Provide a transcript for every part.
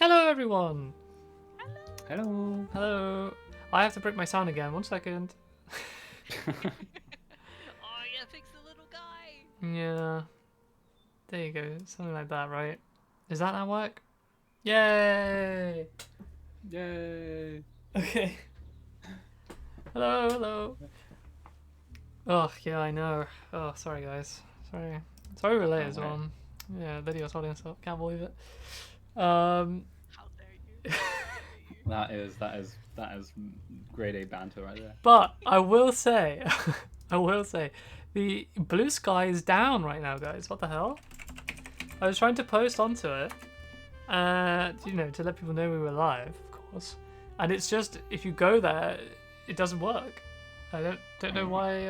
Hello, everyone. Hello. Hello. I have to break my sound again. 1 second. Oh, yeah, fix the little guy. Yeah. There you go. Something like that, right? Does that not work? Yay! Yay. Okay. Hello, hello. Oh, yeah, I know. Oh, sorry, guys. Sorry we're late as well. Yeah, video's holding us up. Can't believe it. How dare you? That is grade A banter right there. But I will say, the blue sky is down right now, guys. What the hell? I was trying to post onto it, to let people know we were live, of course. And it's just if you go there, it doesn't work. I don't know why.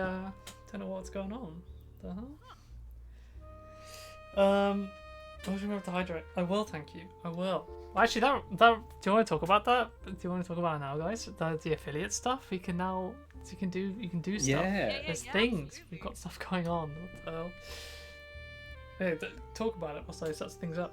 Don't know what's going on. The hell? I was remember to hydrate. I will, thank you. I will. Actually, that do you want to talk about that? Do you want to talk about it now, guys? The affiliate stuff. We can now. You can do stuff. Yeah. There's things. We've got stuff going on. What the hell? Hey, talk about it. Whilst I set things up.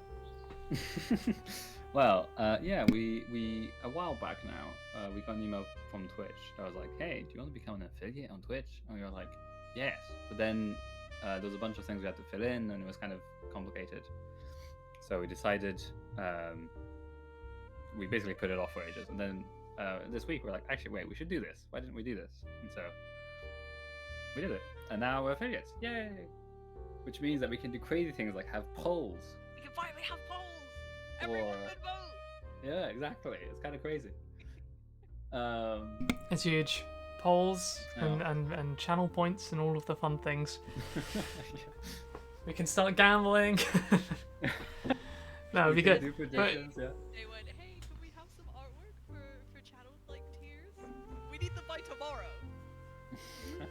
Well, yeah, we a while back now, we got an email from Twitch that was like, "Hey, do you want to become an affiliate on Twitch?" And we were like, "Yes," but then there was a bunch of things we had to fill in, and it was kind of complicated. So we decided, we basically put it off for ages, and then this week we're like, actually, wait, we should do this. Why didn't we do this? And so we did it, and now we're affiliates. Yay! Which means that we can do crazy things like have polls. We can finally have polls. Everyone could vote. Yeah, exactly. It's kind of crazy. It's huge. Polls and channel points and all of the fun things. We can start gambling. No, it'd be good. Do predictions, yeah. They went, hey, can we have some artwork for channel like tiers? We need them by tomorrow.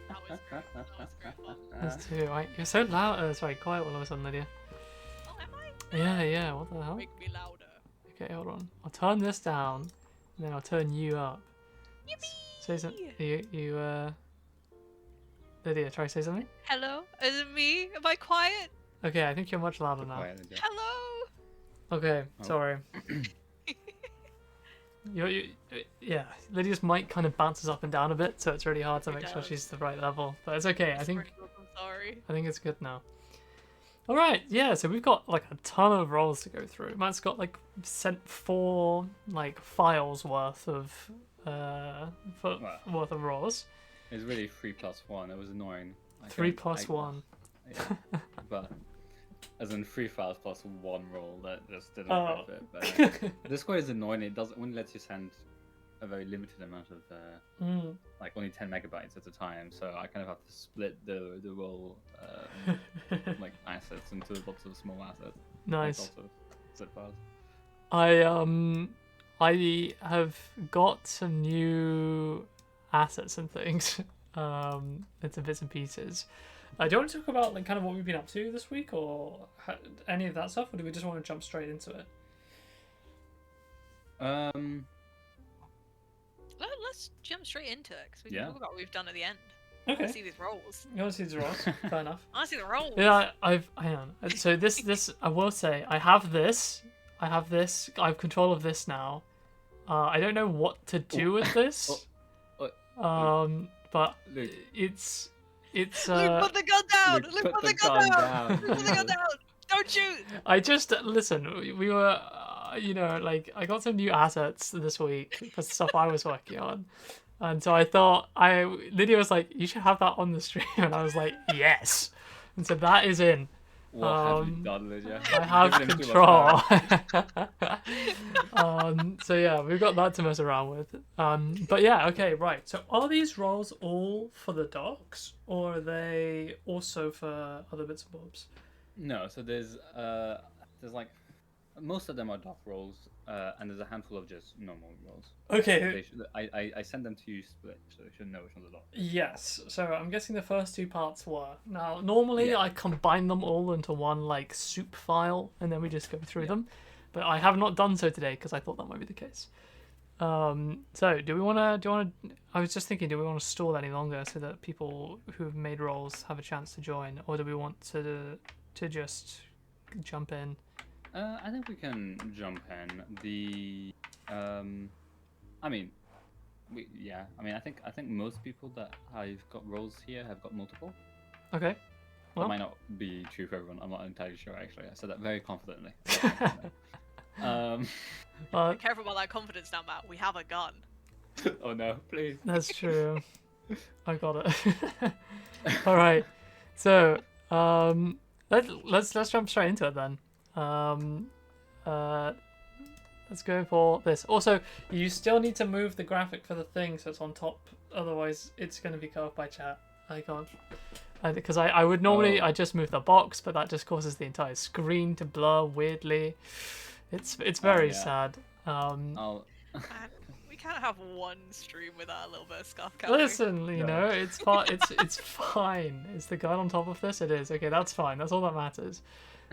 That was great. That was great fun. That's too right. You're so loud. Sorry, quiet all of a sudden, Lydia. Oh, am I? Yeah. What the hell? Make me louder. Okay, hold on. I'll turn this down, and then I'll turn you up. Yippee! Say something. Lydia, try to say something. Hello? Is it me? Am I quiet? Okay, I think you're much louder now. Quiet, yeah. Hello? Okay, Oh. sorry. Yeah, Lydia's mic kind of bounces up and down a bit, so it's really hard to It make sure does. she's the right level. But it's okay. I think I'm sorry. it's good now. All right, yeah. So we've got like a ton of roles to go through. Matt's got like sent 4 like files worth of worth of roles. It's really 3+1. It was annoying. 3+1. Yeah, but as in 3 files plus 1 roll, that just didn't Oh. fit. But Discord is annoying. It only lets you send a very limited amount of like only 10 megabytes at a time. So I kind of have to split the roll like assets into lots of small assets. Nice. Like lots of zip files. I have got some new assets and things into bits and pieces. Do you want to talk about like kind of what we've been up to this week, or any of that stuff, or do we just want to jump straight into it? Let's jump straight into it because we can Yeah. talk about what we've done at the end. Okay. See these rolls. You want to see the rolls? Fair enough. I want to see the rolls. Yeah, hang on. So this I will say I have this. I have control of this now. I don't know what to do with this. But Luke. it's Luke, put the gun down! Luke, Luke, put put the the gun gun down! down. Luke, put the gun down! Don't shoot! I just listen. We were, like I got some new assets this week for stuff I was working on, and so I thought Lydia was like, "You should have that on the stream," and I was like, "Yes," and so that is in. What have you done, Lydia? I have You've given him too much control. time. So yeah, we've got that to mess around with. But yeah, okay, right. So are these roles all for the docs, or are they also for other bits and bobs? No, so there's like most of them are doc rolls, and there's a handful of just normal rolls. Okay. I send them to you split, so you should know which one's a doc. Yes. So I'm guessing the first 2 parts were. Now, normally Yeah. I combine them all into one like soup file, and then we just go through Yeah. them. But I have not done so today because I thought that might be the case. So do we want to? I was just thinking, do we want to stall any longer so that people who've made roles have a chance to join, or do we want to just jump in I think we can jump in. I mean, I think most people that I've got roles here have got multiple. Okay. That Well. might not be true for everyone. I'm not entirely sure, actually. I said that very confidently. Well, Be careful about that confidence now, Matt. We have a gun. Oh no, please. that's true. I got it. All right. So, let's jump straight into it then. Uh, let's go for this. Also, you still need to move the graphic for the thing so it's on top. Otherwise, it's going to be cut off by chat. I can't. Because I would normally I just move the box, but that just causes the entire screen to blur weirdly. It's very sad. I'll. Man, we can't have one stream without a little bit of scuff, can we? Listen, you know, it's fine. It's fine. Is the guy on top of this? It is. Okay, that's fine. That's all that matters.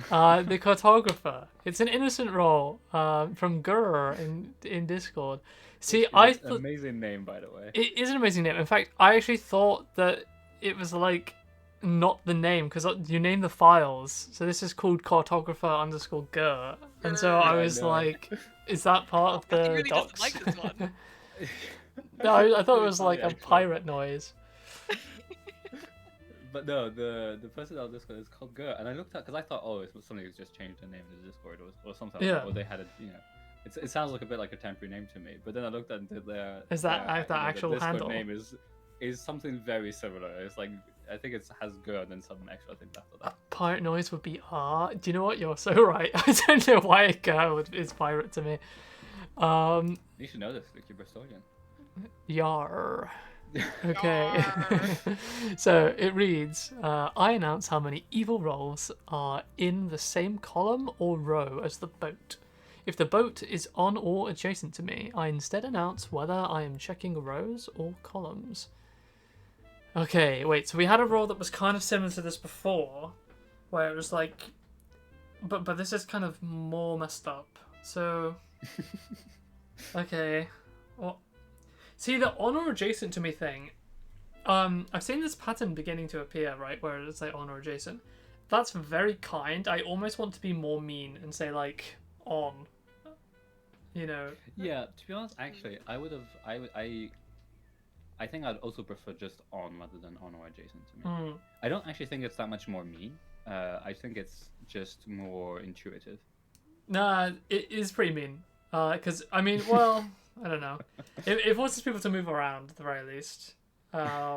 The cartographer. It's an innocent role from Gurr in Discord. See, I thought Amazing name, by the way. it is an amazing name. In fact, I actually thought that it was like not the name because you name the files. So this is called cartographer_Gurr, and so I Yeah, was I know. like, is that part of He the really doesn't docs? like this one. No, I thought it was like a Actually. pirate noise. But no, the person on Discord is called Gert, and I looked at because I thought, oh, it's somebody who's just changed the name of the Discord or something. Yeah. Like that, or they had it sounds like a bit like a temporary name to me. But then I looked at their Is that their actual Discord handle? name is something very similar. It's like I think it has Gert and some extra things after that. Pirate noise would be R. Do you know what? You're so right. I don't know why a girl is pirate to me. You should know this, like you're Bristolian. Yar. Okay. Yarr. So it reads, I announce how many evil rolls are in the same column or row as the boat. If the boat is on or adjacent to me, I instead announce whether I am checking rows or columns. Okay, wait, so we had a roll that was kind of similar to this before, where it was like, but this is kind of more messed up. So, okay, well, see the on or adjacent to me thing. I've seen this pattern beginning to appear, right, where it's like on or adjacent. That's very kind. I almost want to be more mean and say like on. You know. Yeah, to be honest, actually, I think I'd also prefer just on rather than on or adjacent to me. Mm. I don't actually think it's that much more mean. I think it's just more intuitive. Nah, it is pretty mean. Because I mean, well, I don't know. It forces people to move around at the very least. But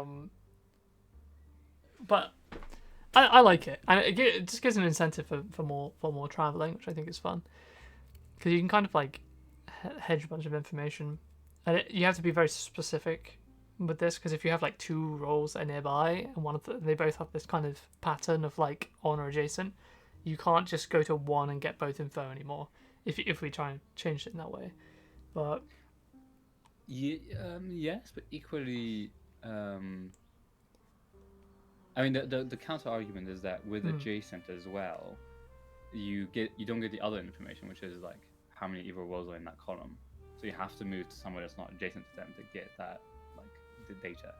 I like it, and it just gives an incentive for more traveling, which I think is fun. Because you can kind of like hedge a bunch of information, and you have to be very specific with this. Because if you have like two roles that are nearby, and they both have this kind of pattern of like on or adjacent, you can't just go to one and get both info anymore. If we try and change it in that way, but yes, but equally, I mean the counter argument is that with adjacent as well, you don't get the other information, which is like how many evil rolls are in that column. So you have to move to somewhere that's not adjacent to them to get that like the data.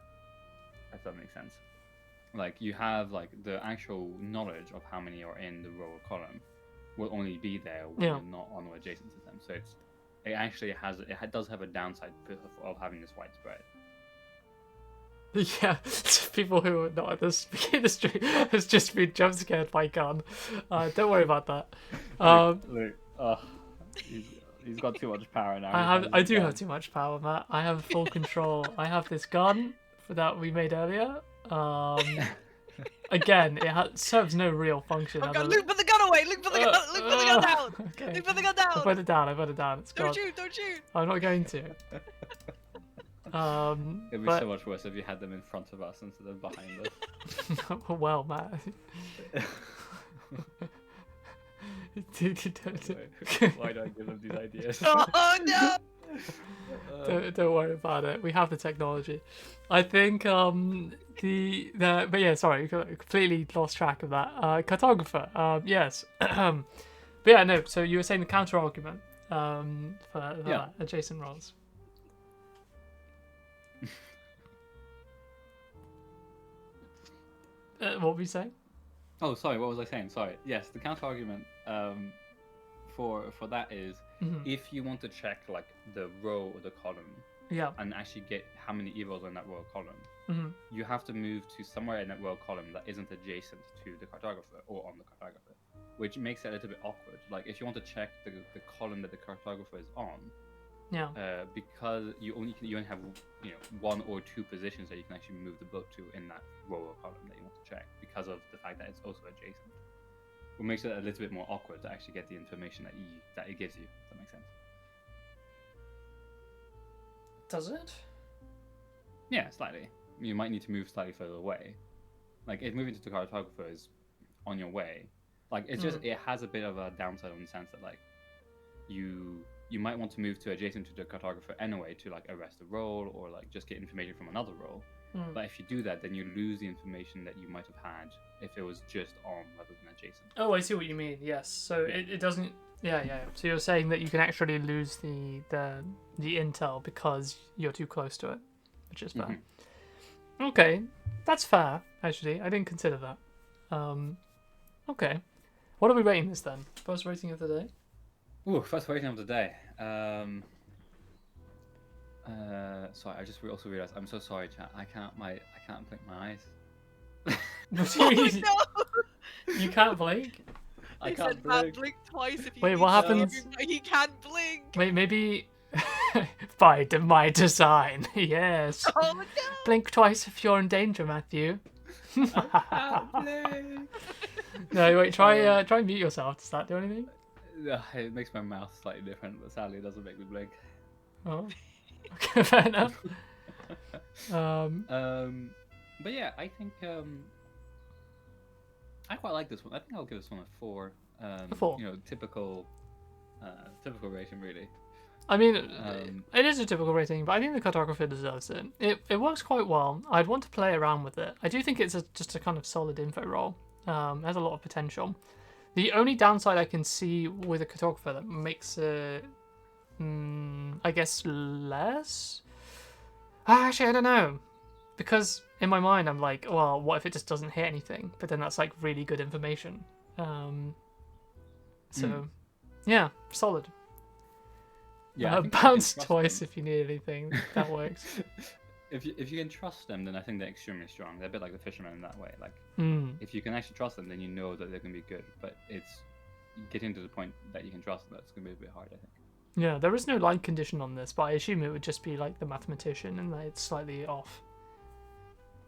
If that makes sense. Like you have like the actual knowledge of how many are in the row or column will only be there when you're not on or adjacent to them. So it does have a downside of having this widespread. yeah, people who are not at this industry has just been jump scared by gun. Don't worry about that. He's got too much power now. I do have too much power, Matt. I have full control. I have this gun that we made earlier. Again, it serves no real function. Oh God, Luke, put the gun away! Luke, put the gun down! Okay. Luke, put the gun I put down! it down. It's Don't gone. shoot! Don't shoot! I'm not going to. It'd be but so much worse if you had them in front of us instead of behind us. well, Matt. Why do I give them these ideas? Oh no! Don't worry about it. We have the technology. I think but yeah, sorry, completely lost track of that. Cartographer. Yes. But yeah, no. So you were saying the counter argument for Yeah. adjacent roles. What were you saying? Oh, sorry. What was I saying? Sorry. Yes, the counter argument for that is Mhm. if you want to check like the row or the column Yeah. and actually get how many evils are in that row or column, Hmm. you have to move to somewhere in that row or column that isn't adjacent to the cartographer or on the cartographer, which makes it a little bit awkward. Like if you want to check the column that the cartographer is on, Yeah. because you only have one or two positions that you can actually move the boat to in that row or column that you want to check because of the fact that it's also adjacent. What makes it a little bit more awkward to actually get the information that it gives you. If that makes sense. Does it? Yeah, slightly. You might need to move slightly further away. Like if moving to the cartographer is on your way, like it's just it has a bit of a downside in the sense that like you might want to move to adjacent to the cartographer anyway to like arrest a role or like just get information from another role. But if you do that, then you lose the information that you might have had if it was just on rather than adjacent. Oh, I see what you mean. Yes. So it doesn't. Yeah. So you're saying that you can actually lose the intel because you're too close to it, which is fair. Okay, that's fair. Actually, I didn't consider that. Okay. What are we rating this then? First rating of the day. Ooh, first rating of the day. Sorry, I just also realized. I'm so sorry, chat. I can't blink my eyes. Oh no! You can't blink? I He can't said blink. blink twice if you Wait, need what to see happens? everybody. He can't blink. Wait, maybe by my design. Yes. Oh no! Blink twice if you're in danger, Matthew. I can't blink. No, wait. Try and mute yourself. Does that do anything? It makes my mouth slightly different, but sadly, it doesn't make me blink. Oh. Okay, fair enough. But yeah, I think I quite like this one. I think I'll give this one a 4. A 4. Typical rating, really. I mean, it is a typical rating, but I think the cartographer deserves it. It works quite well. I'd want to play around with it. I do think it's just a kind of solid info role. It has a lot of potential. The only downside I can see with a cartographer that makes it, I guess, less? Actually, I don't know. Because in my mind, I'm like, well, what if it just doesn't hit anything? But then that's like really good information. Yeah, solid. Yeah, I think Bounce if you can trust twice them- if you need anything. That works. if you can trust them, then I think they're extremely strong. They're a bit like the fishermen in that way. Like if you can actually trust them, then you know that they're gonna be good. But it's getting to the point that you can trust them that's gonna be a bit hard, I think. Yeah, there is no line condition on this, but I assume it would just be like the mathematician and that it's slightly off.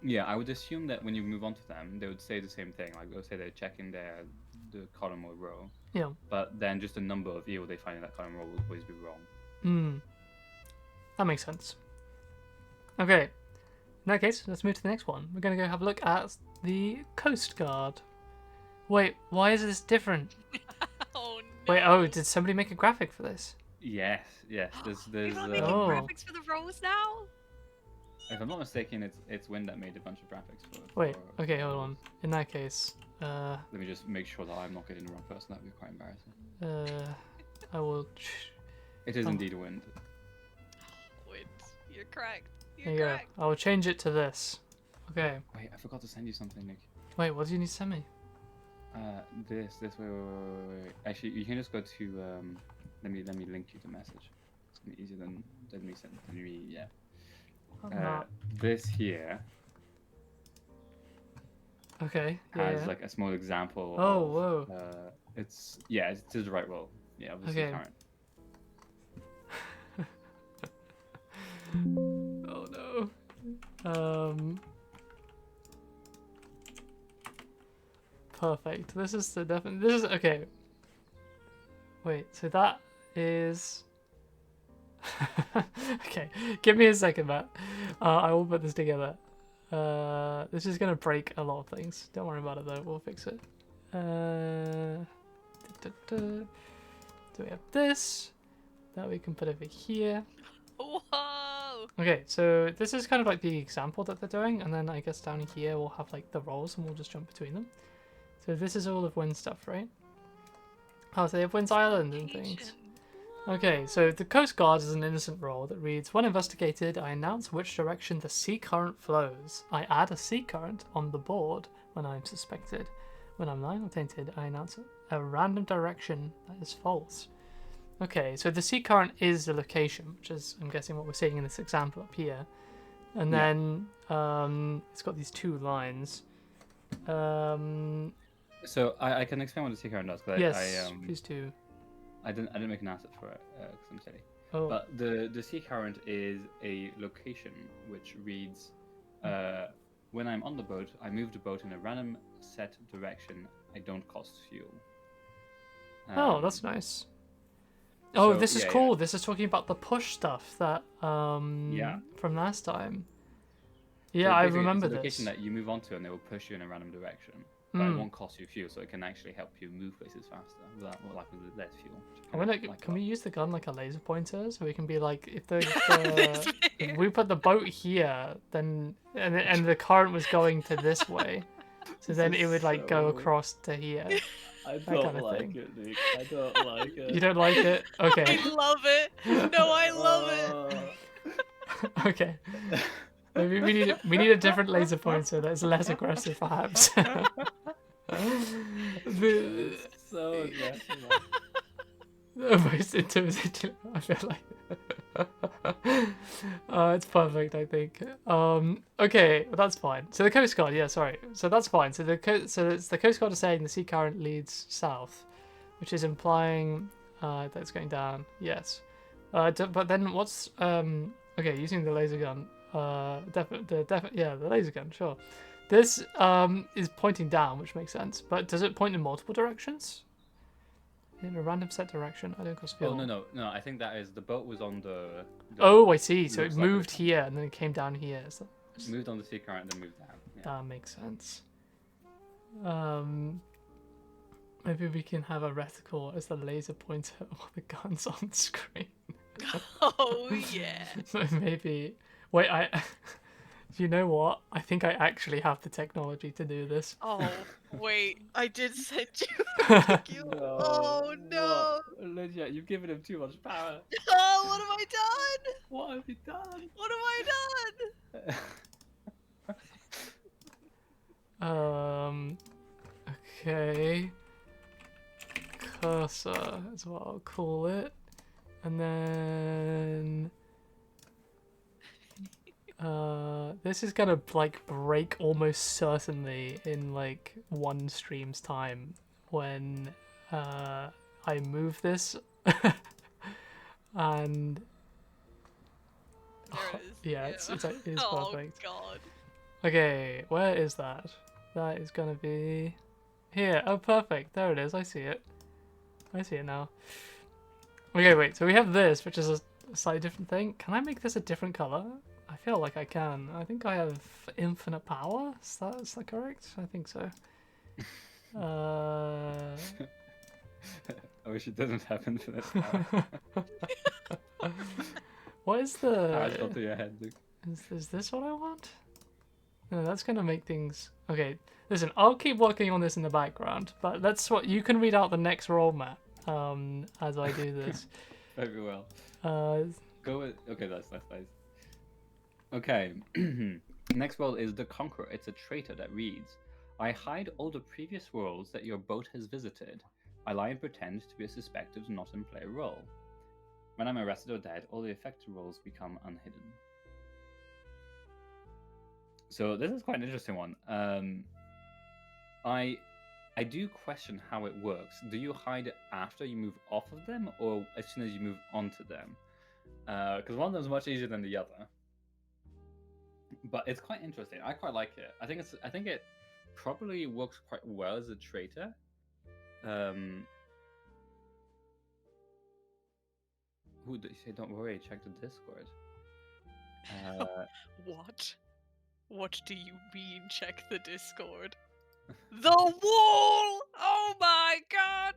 Yeah, I would assume that when you move on to them, they would say the same thing. Like they'll say they're checking the column or row. Yeah. But then just the number of evil they find in that column or row will always be wrong. That makes sense. Okay. In that case, let's move to the next one. We're going to go have a look at the Coast Guard. Wait, why is this different? Oh no! Wait, did somebody make a graphic for this? Yes. There's You're not making Oh. graphics for the rows now? if I'm not mistaken, it's Win that made a bunch of graphics for. Wait, okay, hold on. In that case, Let me just make sure that I'm not getting the wrong person. That'd be quite embarrassing. I will. It is Oh. indeed Wind. Wait, you're correct. There You're you go. correct. I will change it to this. Okay. Wait, I forgot to send you something, Nick. Wait, what do you need to send me? This wait. Actually, you can just go to let me link you the message. It's gonna be easier than me sending me. Yeah. I'm not. This here Okay. has Yeah. like a small example. Oh, of, whoa. It's the right role. Yeah, obviously Okay. current. Oh no. Perfect. This is the definite. This is okay. Wait. So that is. Okay. Give me a second, Matt. I will put this together. This is gonna break a lot of things. Don't worry about it though. We'll fix it. So we have this that we can put over here. Whoa! Okay, so this is kind of like the example that they're doing, and then I guess down here we'll have like the roles, and we'll just jump between them. So this is all of Wynn stuff, right? Oh, so they have Wynn's Island and things. Asian. Okay, so the Coast Guard is an innocent role that reads, when investigated, I announce which direction the sea current flows. I add a sea current on the board when I'm suspected. When I'm lying or tainted, I announce a random direction that is false. Okay, so the sea current is the location, which is, I'm guessing, what we're seeing in this example up here. And Yeah. then it's got these 2 lines. So I can explain what the sea current does. Cause Yes, please do. I didn't make an asset for it because I'm silly. Oh, But the sea current is a location which reads, when I'm on the boat, I move the boat in a random set direction. I don't cost fuel. oh, that's nice. Oh, so, this is yeah, cool. yeah. This is talking about the push stuff that Yeah. from last time. So Yeah, I basically, remember it's a location this. that you move onto and they will push you in a random direction. But it won't cost you fuel, so it can actually help you move places faster without with less fuel. I wonder, can we use the gun like a laser pointer so we can be like, if the This if we put the boat here, then and the current was going to this way, so then it would like go across to here. I that kind of thing. it, Nick. I don't like it. You don't like it? Okay. I love it. No, I love it. Okay. Maybe we need a different laser pointer that's less aggressive, perhaps. The So aggressive. most intimidating. I feel like. It's perfect, I think. Okay, that's fine. So the Coast Guard, yeah, sorry. So that's fine. So it's the Coast Guard is saying the sea current leads south, which is implying that it's going down. Yes. But then what's okay, using the laser gun. The laser gun, sure. This is pointing down, which makes sense. But does it point in multiple directions? In a random set direction. I don't cost fuel. Oh no! I think that is the boat was on the Oh, I see. So it looks like moved it. here and then it came down here. So moved on the sea current and then moved down. Yeah. that makes sense. Maybe we can have a reticle as the laser pointer while the gun's on screen. Oh yeah. Maybe. Wait, you know what? I think I actually have the technology to do this. Oh wait, I did send you. Oh no. Lydia, you've given him too much power. Oh, what have I done? What have you done? What have I done? Okay. Cursor is what I'll call it. And then this is gonna like break almost certainly in like one stream's time when I move this and There it is. yeah, it is Oh perfect. god. Okay, where is that? That is gonna be here. Oh, perfect. There it is. I see it. I see it now. Okay, wait. So we have this, which is a slightly different thing. Can I make this a different color? I feel like I can. I think I have infinite power. Is that correct? I think so. I wish it didn't happen for this. What is the? Power's gone through your head, Luke. Is this what I want? No, that's gonna make things. Okay, listen. I'll keep working on this in the background, but let's what you can read out the next roll map. As I do this. Very well. Uh, Go with. Okay, that's nice. Okay. Next world is the Conqueror. It's a traitor that reads, I hide all the previous worlds that your boat has visited. I lie and pretend to be a suspected, not in play role. When I'm arrested or dead, all the affected roles become unhidden. So this is quite an interesting one. I do question how it works. Do you hide after you move off of them, or as soon as you move onto them? Because one of them is much easier than the other. But it's quite interesting. I quite like it. I think it probably works quite well as a traitor. Who did you say? Don't worry. Check the Discord. What? What do you mean, check the Discord? The wall! Oh my god!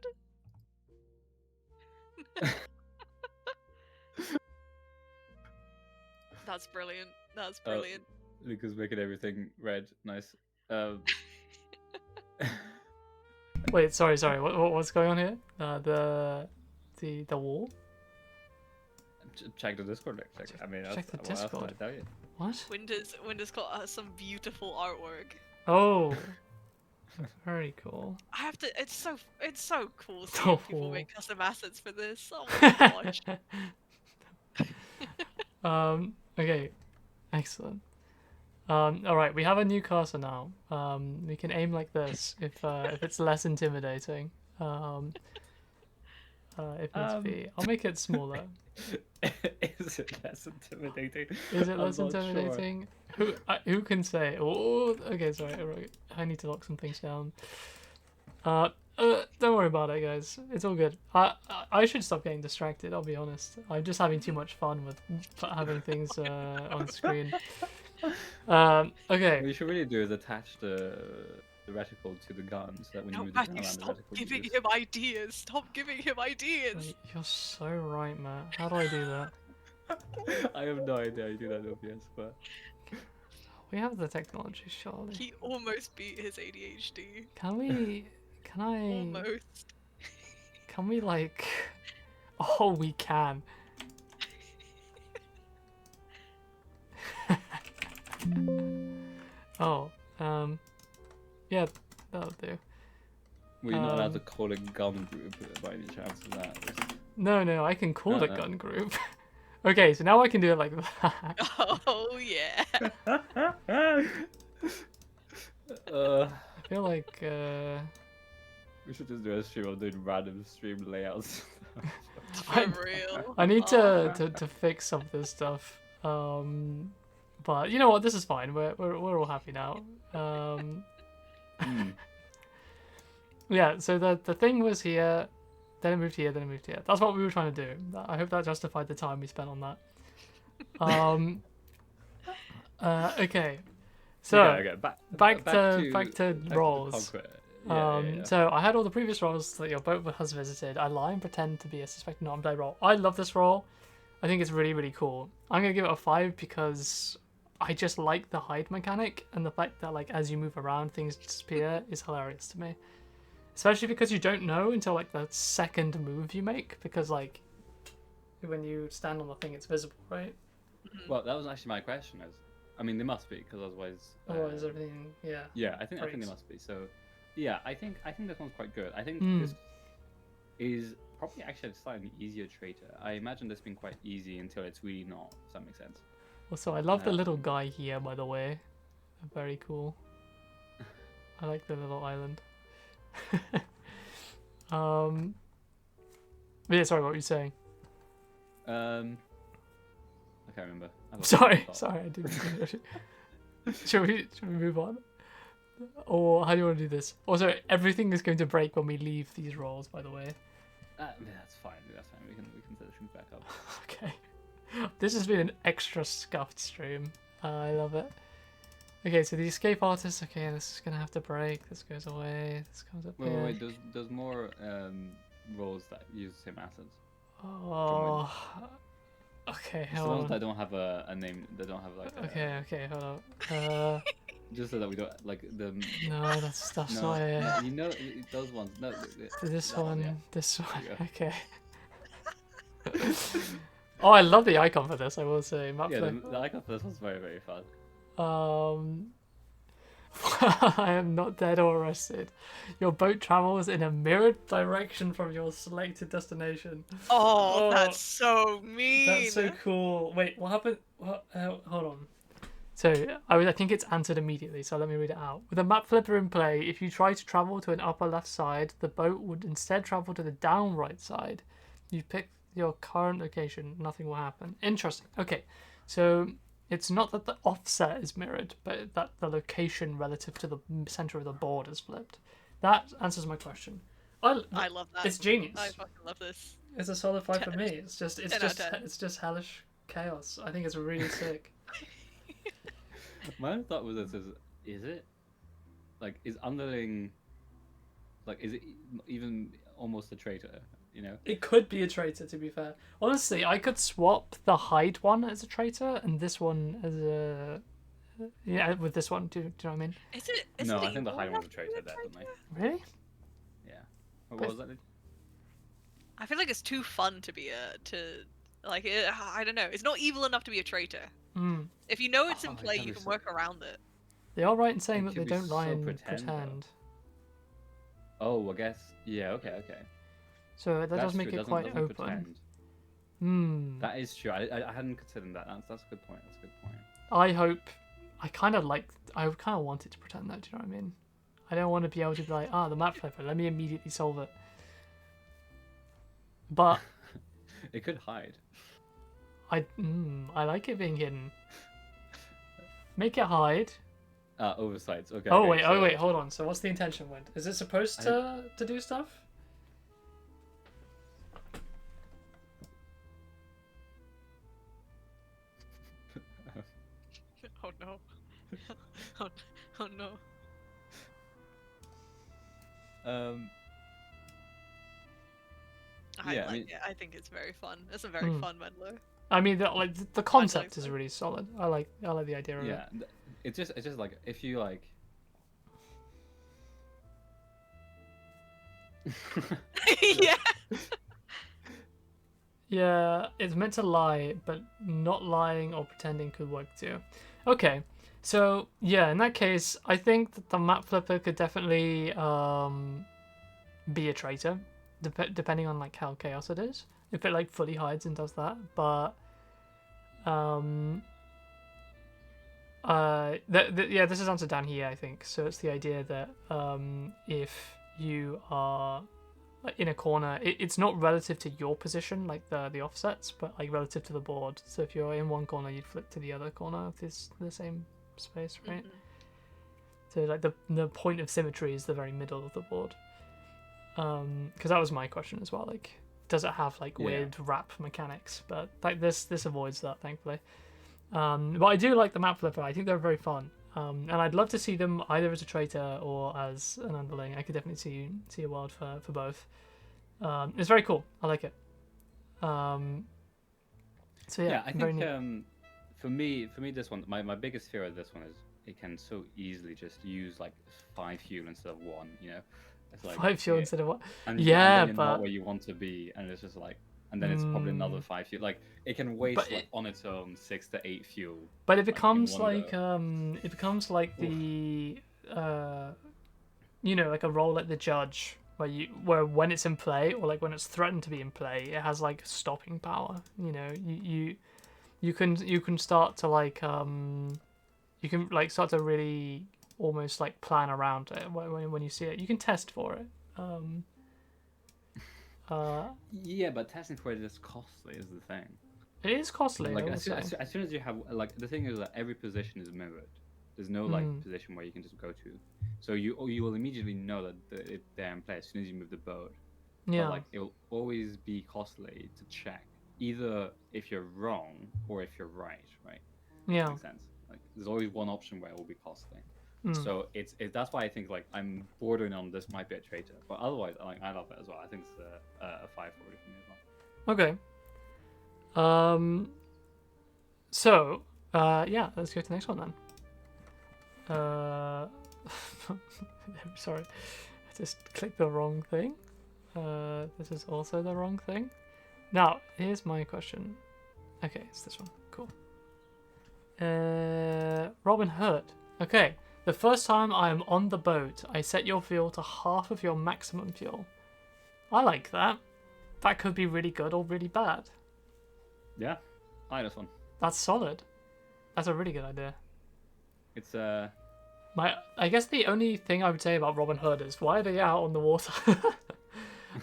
That's brilliant. That's brilliant. Luca's making everything red. Nice. wait, sorry. What's going on here? The wall. Check the Discord. I mean, Check the what else can I Discord. tell you? What? Windows got some beautiful artwork. Oh. Very cool. I have to. It's so cool seeing So people cool. make custom assets for this. Oh my gosh. Okay, excellent. All right, we have a new cursor now. We can aim like this if it's less intimidating. If needs be, I'll make it smaller. Is it less intimidating? Is it I'm less not sure. intimidating? Who can say? Oh, okay, sorry. Right. I need to lock some things down. Don't worry about it, guys. It's all good. I should stop getting distracted. I'll be honest. I'm just having too much fun with having things on screen. Okay. What you should really do is attach the reticle to the gun so that when you No, move the gun Matthew, around, the stop reticle giving moves. him ideas. Stop giving him ideas. Wait, you're so right, Matt. How do I do that? I have no idea how you do that in OBS, but We have the technology, surely. He almost beat his ADHD. Can we? Can I? Almost. Can we like? Oh, we can. Oh, yeah, that'll do. were you not allowed to call a gun group by any chance of that? No, I can call it Uh-uh. gun group. Okay, so now I can do it like that. Oh yeah. I feel like We should just do a stream of doing random stream layouts. For real. I need Oh. to fix some of this stuff. But you know what? This is fine. We're all happy now. Yeah. So the thing was here, then it moved here, then it moved here. That's what we were trying to do. I hope that justified the time we spent on that. Okay. So okay, back to roles. conquer. Yeah. So I had all the previous roles that your boat has visited. I lie and pretend to be a suspected non play role. I love this role. I think it's really, really cool. I'm gonna give it a 5 because I just like the hide mechanic, and the fact that like as you move around things disappear is hilarious to me. Especially because you don't know until like the second move you make, because like when you stand on the thing it's visible, right? Well, that was actually my question. I mean, they must be, because otherwise. Otherwise everything, yeah. Yeah, I think they breaks. must be. So, yeah, I think this one's quite good. I think this is probably actually a slightly easier traitor. I imagine this being quite easy until it's really not. Does that make sense? Also, I love the little guy here, by the way. Very cool. I like the little island. But yeah, sorry, what were you saying? I can't remember. Sorry, I didn't. Should we move on? Or how do you want to do this? Also, everything is going to break when we leave these roles, by the way. That's fine. We can set the stream back up. Okay. This has been an extra scuffed stream. I love it. Okay, so the escape artist. Okay, this is gonna have to break. This goes away. This comes up here. Wait. There's more roles that use the same assets. Oh. Okay, It's the hold ones on. that don't have a name. They don't have like. Okay, hold on. Just so that we don't like the. No, that's not No, it. you know those ones. No, This that one, yeah. this one. There you Okay. Oh, I love the icon for this. I will say, map Yeah, flip. the icon for this was very, very fun. I am not dead or arrested. Your boat travels in a mirrored direction from your selected destination. Oh, that's so mean. That's so cool. Wait, what happened? What, hold on. So, I think it's answered immediately, so let me read it out. With a map flipper in play, if you try to travel to an upper left side, the boat would instead travel to the down right side. You pick your current location, nothing will happen. Interesting. Okay, so it's not that the offset is mirrored, but that the location relative to the center of the board is flipped. That answers my question. I love that. It's genius. I fucking love this. It's a solid 5 for 10. me. It's 10 out of 10. just hellish chaos. I think it's really sick. My own thought was this: is it like is underling like is it even almost a traitor? You know? It could be a traitor, to be fair. Honestly, I could swap the hide one as a traitor and this one as a with this one. Do you know what I mean? Is it? No, I think the high one's a traitor, definitely. Really? Yeah. What was that? I feel like it's too fun to be I don't know. It's not evil enough to be a traitor. If you know it's in Oh, play, that'd you be can so- work around it. They are right in saying It that they could be don't lie so and pretend, though. pretend. Oh, I guess. Yeah. Okay. Okay. So that That's does make true. it quite Doesn't open. pretend. Hmm. That is true. I hadn't considered that. That's a good point. That's a good point. I hope. I kind of want it to pretend that. Do you know what I mean? I don't want to be able to be like, the map flipper. Let me immediately solve it. But It could hide. I like it being hidden. Make it hide. Oversights. Okay. Oh okay, wait, so hold on. So what's the intention, Wind? Is it supposed to do stuff? Oh no. oh, oh no. Yeah, I like mean- it. I think it's very fun. It's a very fun meddler. I mean, the concept is fun. really solid. I like the idea of it. Yeah. It's just like if you like. Yeah. Yeah, it's meant to lie, but not lying or pretending could work too. Okay, so yeah, in that case, I think that the map flipper could definitely be a traitor, depending on like how chaos it is. If it like fully hides and does that, but yeah, this is answered down here, I think. So it's the idea that if you are in a corner, it's not relative to your position, like the offsets, but like relative to the board. So if you're in one corner, you'd flip to the other corner of the same space, right? So like the point of symmetry is the very middle of the board. Because that was my question as well. Like, does it have like weird wrap mechanics? But like this avoids that, thankfully. But I do like the map flipper. I think they're very fun. And I'd love to see them either as a traitor or as an underling. I could definitely see a world for both. It's very cool. I like it. So yeah, I very think neat. for me this one, my biggest fear of this one is it can so easily just use like 5 fuel instead of 1. You know, it's like 5 fuel instead of what? and Yeah, then you're but not where you want to be, and it's just like, and then it's probably another 5 fuel. Like it can waste But like on its own 6 to 8 fuel. But it in becomes one like go. it becomes like the like a role like the judge where when it's in play or like when it's threatened to be in play, it has like stopping power. You know, you can start to like you can like start to really almost like plan around it when you see it. You can test for it. Yeah, but testing for it is costly, is the thing. It is costly. Like I will as soon, say. as soon as you have like the thing is that every position is mirrored. There's no like position where you can just go to, so you will immediately know that they're in play as soon as you move the boat. Yeah. But like it will always be costly to check either if you're wrong or if you're right. Right? Yeah. Makes sense. Like there's always one option where it will be costly. So it's that's why I think like I'm bordering on this might be a traitor, but otherwise I love it as well. I think it's a 5 for me as well. Okay. So, yeah, let's go to the next one then. Sorry, I just clicked the wrong thing. This is also the wrong thing. Now, here's my question. Okay, it's this one. Cool. Robin Hood. Okay, the first time I am on the boat, I set your fuel to half of your maximum fuel. I like that. That could be really good or really bad. Yeah, I like this one. That's solid. That's a really good idea. It's I guess the only thing I would say about Robin Hood is why are they out on the water?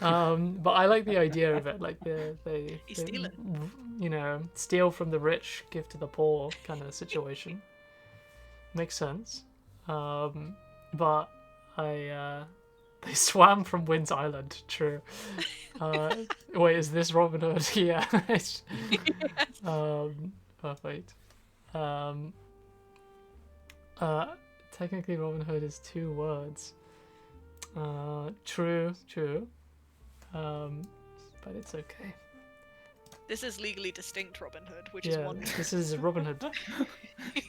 But I like the idea of it, like they stealing. You know, steal from the rich, give to the poor kind of situation. Makes sense. But they swam from Wind's Island. True. Wait, is this Robin Hood? Yeah. Perfect. Technically, Robin Hood is 2 words. True. But it's okay. This is legally distinct Robin Hood, which is Yeah, one. this is Robin Hood.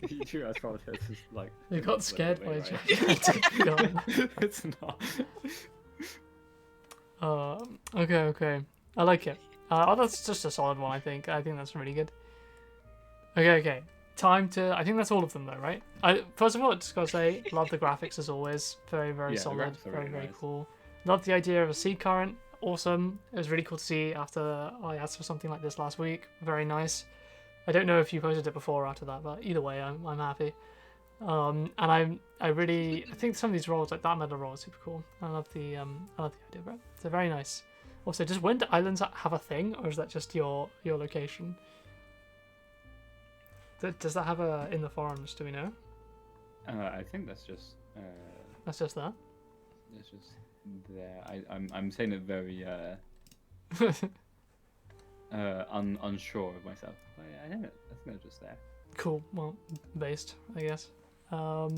you guys probably this is like You got scared by a right? gigantic gun. It's not. Okay. I like it. That's just a solid one, I think. I think that's really good. Okay. Time to... I think that's all of them, though, right? First of all, I just gotta say, love the graphics as always. Very, very Yeah, the solid. graphics are Very, really very nice. cool. Love the idea of a sea current. Awesome. It was really cool to see after I asked for something like this last week. Very nice. I don't know if you posted it before or after that, but either way, I'm happy. And I think some of these roles, like that metal roll, is super cool. I love the idea of it. They're very nice. Also, does Wind Islands have a thing, or is that just your location? Does that have a in the forums? Do we know? I think that's just. That's just that. That's just there. I'm saying it very unsure of myself. I think it's just there. Cool. Well, based, I guess. All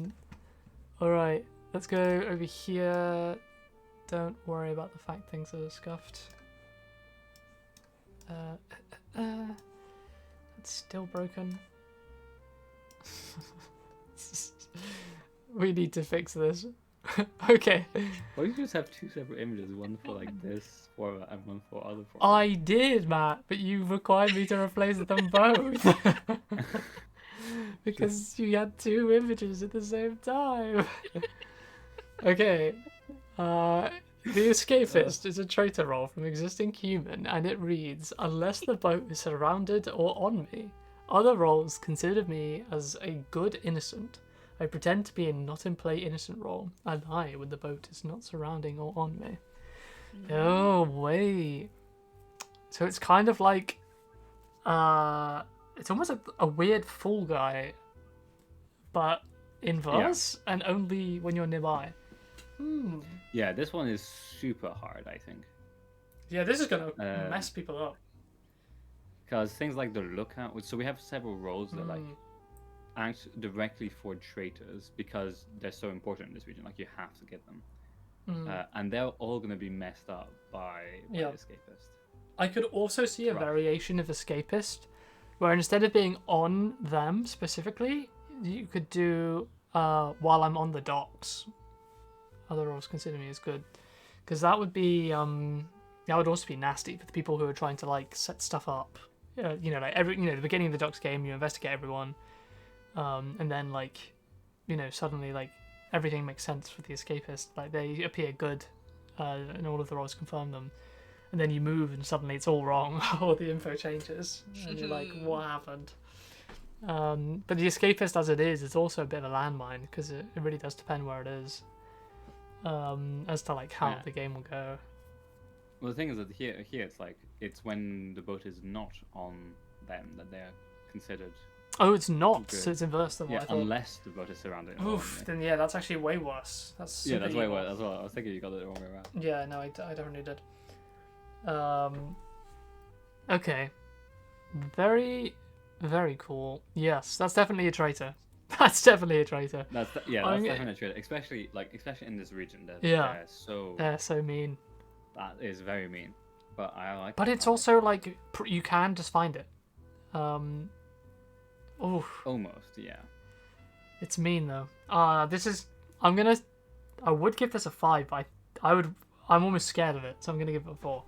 right. Let's go over here. Don't worry about the fact things are scuffed. It's still broken. We need to fix this. Okay. Why don't you just have two separate images, one for like this format and one for other format? I did, Matt, but you required me to replace them both. Because you had two images at the same time. Okay. The Escapist is a traitor role from existing human, and it reads, unless the boat is surrounded or on me. Other roles consider me as a good innocent. I pretend to be a not-in-play innocent role. I lie when the boat is not surrounding or on me. Oh, wait. So it's kind of like... it's almost like a weird Fall Guy, but in verse, and only when you're nearby. Yeah, this one is super hard, I think. Yeah, this is going to mess people up. Because things like the lookout... So we have several roles that like act directly for traitors because they're so important in this region. Like, you have to get them. And they're all going to be messed up by the Escapist. I could also see a variation of Escapist where instead of being on them specifically, you could do while I'm on the docks. Other roles consider me as good. Because that would be... that would also be nasty for the people who are trying to like set stuff up. Like the beginning of the docks game, you investigate everyone. And then suddenly like everything makes sense for the Escapist. Like they appear good, and all of the roles confirm them. And then you move, and suddenly it's all wrong. All the info changes, and you're like, "What happened?" But the Escapist, as it is, also a bit of a landmine because it really does depend where it is, as to like how the game will go. Well, the thing is that here it's when the boat is not on them that they're considered. Oh, it's not. Good. So it's inverse than what I thought. Unless the boat is surrounded. Oof. Then that's actually way worse. That's that's way worse. That's what I was thinking. You got it the wrong way around. Yeah, no, I definitely did. Okay. Very, very cool. Yes, that's definitely a traitor. That's definitely a traitor. That's definitely a traitor. Especially in this region. They're so mean. That is very mean. But I like. But it's also like you can just find it. Almost, yeah. It's mean though. I would give this a 5, but I'm almost scared of it, so I'm gonna give it a 4.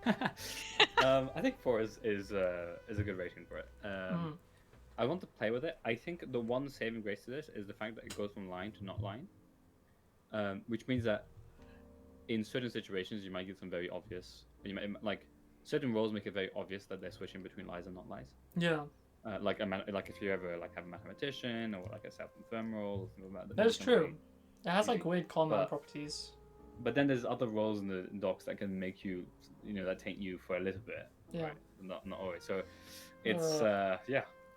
I think 4 is a good rating for it. I want to play with it. I think the one saving grace to this is the fact that it goes from line to not line, which means that in certain situations you might get some very obvious. Certain roles make it very obvious that they're switching between lies and not lies. Yeah. Like if you ever have a mathematician or like a self-confirm role. That's true. It has like weird common properties. But then there's other roles in the docs that can make you, that taint you for a little bit. Yeah. Right? Not always. So it's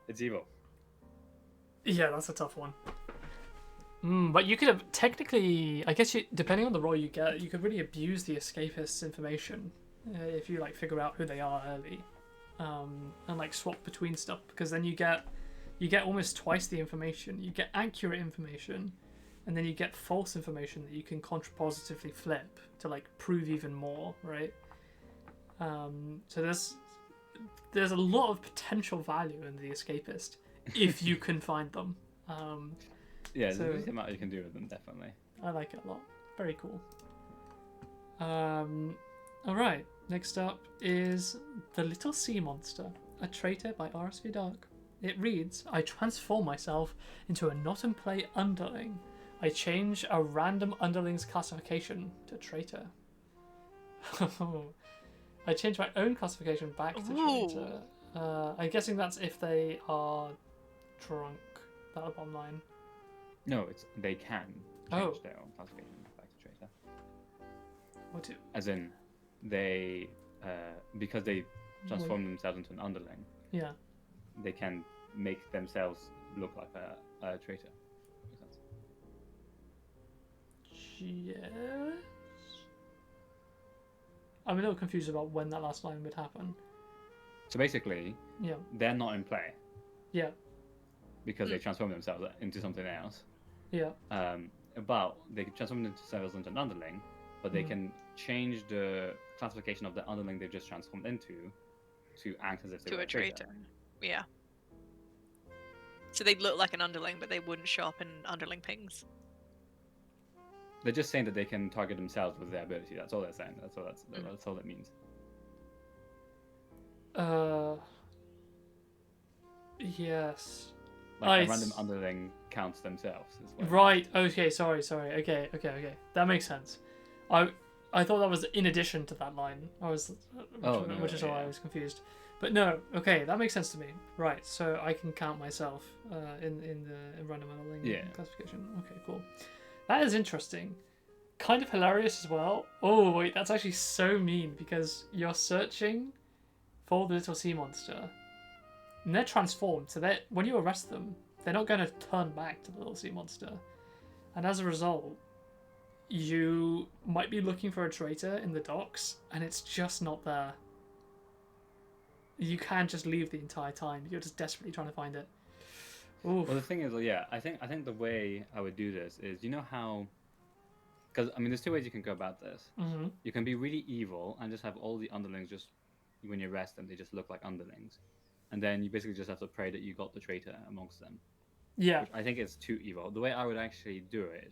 it's evil. Yeah, that's a tough one. But you could have technically, I guess, depending on the role you get, you could really abuse the Escapist's information if you like figure out who they are early. And like swap between stuff, because then you get almost twice the information. You get accurate information, and then you get false information that you can contrapositively flip to like prove even more, right? So there's a lot of potential value in the Escapist if you can find them. There's a amount you can do with them, definitely. I like it a lot. Very cool. All right. Next up is The Little Sea Monster, a traitor by RSV Dark. It reads, I transform myself into a not-in-play underling. I change a random underling's classification to traitor. I change my own classification back to traitor. I'm guessing that's if they are drunk. That bottom line. No, it's they can change their own classification back to traitor. What do? As in, they because they transform themselves into an underling, Yeah. they can make themselves look like a traitor. Makes sense. Yes. I'm a little confused about when that last line would happen. So basically, Yeah. they're not in play Yeah. because they transform themselves into something else. Yeah. But they can transform themselves into an underling, but they can change the classification of the underling they've just transformed into to act as if they To were a traitor. Yeah. So they'd look like an underling, but they wouldn't show up in underling pings. They're just saying that they can target themselves with their ability. That's all they're saying. That's all that means. Yes. Like a random underling counts themselves. Is what Right. Okay. Sorry. Okay. That makes sense. I thought that was in addition to that line. Which is why I was confused. But no. Okay, that makes sense to me. Right. So I can count myself in the random underling classification. Okay. Cool. That is interesting. Kind of hilarious as well. Oh wait, that's actually so mean because you're searching for the little sea monster. And they're transformed, so when you arrest them, they're not going to turn back to the little sea monster. And as a result, you might be looking for a traitor in the docks, and it's just not there. You can't just leave the entire time. You're just desperately trying to find it. Oof. Well, the thing is, I think the way I would do this is, you know how, because I mean, there's two ways you can go about this. Mm-hmm. You can be really evil and just have all the underlings just, when you arrest them, they just look like underlings. And then you basically just have to pray that you got the traitor amongst them. Yeah. Which I think is too evil. The way I would actually do it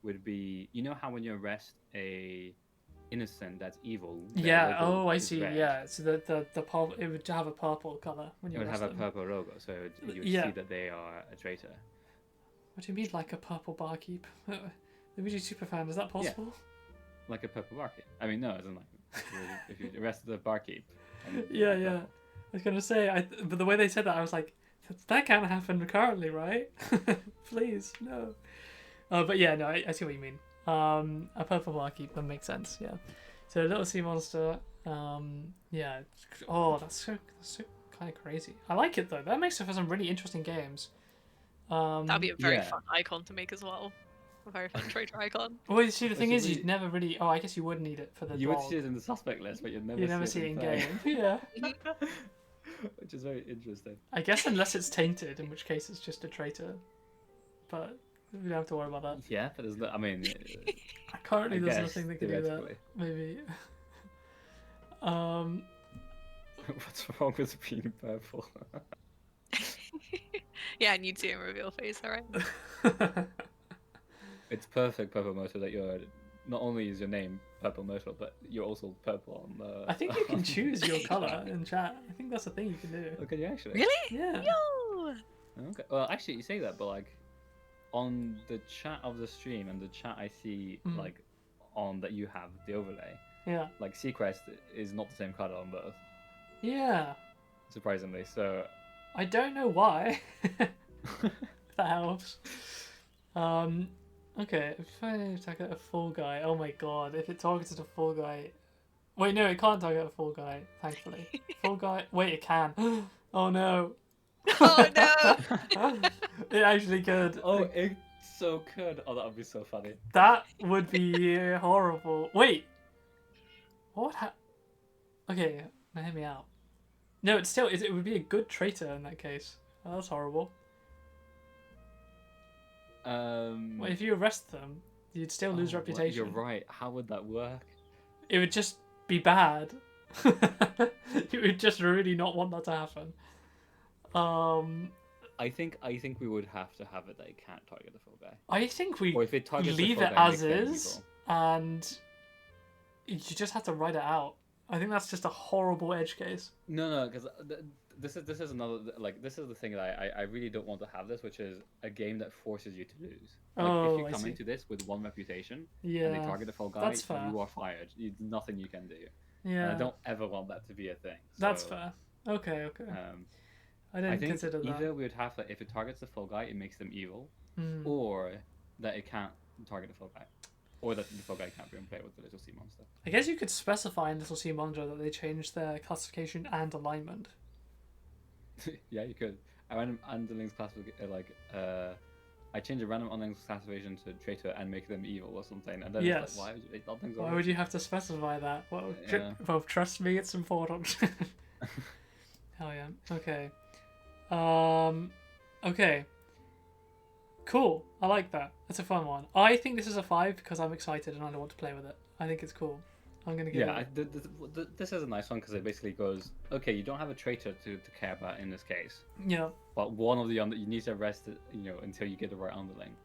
would be, you know how when you arrest a innocent that's evil. Yeah. Oh, I see. Red. Yeah. So the purple, it would have a purple color when you. It would have them. A purple logo, so you would see that they are a traitor. What do you mean, like a purple barkeep? The VG Superfan, is that possible? Yeah. Like a purple barkeep. I mean, no, it isn't like if you arrested the barkeep. Yeah. I was gonna say, but the way they said that, I was like, that can't happen currently, right? Please, no. But yeah, no, I see what you mean. A purple barkeep, that makes sense. Yeah. So a little sea monster. Yeah. Oh, that's so kind of crazy. I like it though. That makes it for some really interesting games. That'd be a very fun icon to make as well. A very fun traitor icon. Well, you see, the thing is, you'd never really. Oh, I guess you would need it for the. You would see it in the suspect list, but you'd never see it in game. Yeah. Which is very interesting. I guess unless it's tainted, in which case it's just a traitor. But we don't have to worry about that. Yeah, but there's no. I mean. Currently, there's nothing that can do that. Maybe. What's wrong with being purple? Yeah, and you'd see him reveal face, alright? It's perfect purple motor that you're. Not only is your name Purple Myrtle, but you're also purple on the. I think you can choose your color in chat. I think that's the thing you can do. Oh, can you actually? Really? Yeah. Yo! Okay. Well, actually, you say that, but like, on the chat of the stream and the chat I see, like, on that you have the overlay. Yeah. Like, Seacrest is not the same color on both. Yeah. Surprisingly, so. I don't know why. If that helps. Okay, if I target a full guy, oh my god, if it targets a full guy... Wait, no, it can't target a full guy, thankfully. Full guy... Wait, it can. Oh no. Oh no! It actually could. Oh, it so could. Oh, that would be so funny. That would be horrible. Wait! What Okay, now hear me out. No, it would be a good traitor in that case. Oh, that's horrible. Well, if you arrest them, you'd still lose reputation. You're right. How would that work? It would just be bad. You would just really not want that to happen. I think we would have to have it that it can't target the full guy. I think we or if it targets leave the it full guy, as is, and you just have to write it out. I think that's just a horrible edge case. No, because this is another like this is the thing that I really don't want to have this, which is a game that forces you to lose. Like if Oh, you I come see. into this with one reputation and they Yeah, target the Fall Guy, that's fair. you are fired. Nothing you can do. And I Yeah, don't ever want that to be a thing. that's So, fair. Okay, okay. I I didn't think consider that. either we would have that if it targets the Fall Guy, it makes them evil, Mm. or that it can't target the Fall Guy, or that the Fall Guy can't be in play with the little sea monster. I guess you could specify in Little Sea Monster that they changed their classification and alignment. Yeah, you could. A random underlings classification, I change a random underlings classification to traitor and make them evil or something, and then Yes. it's like, why would you make underlings? Why would you have to specify that? Well, Yeah. well, trust me, it's important. Hell yeah. Okay. Okay. Cool. I like that. That's a fun one. I think this is a 5 because I'm excited and I want to play with it. I think it's cool. I'm gonna give Yeah, it. this is a nice one because it basically goes, okay, you don't have a traitor to care about in this case, Yeah. but one of the you need to arrest it, until you get the right underling,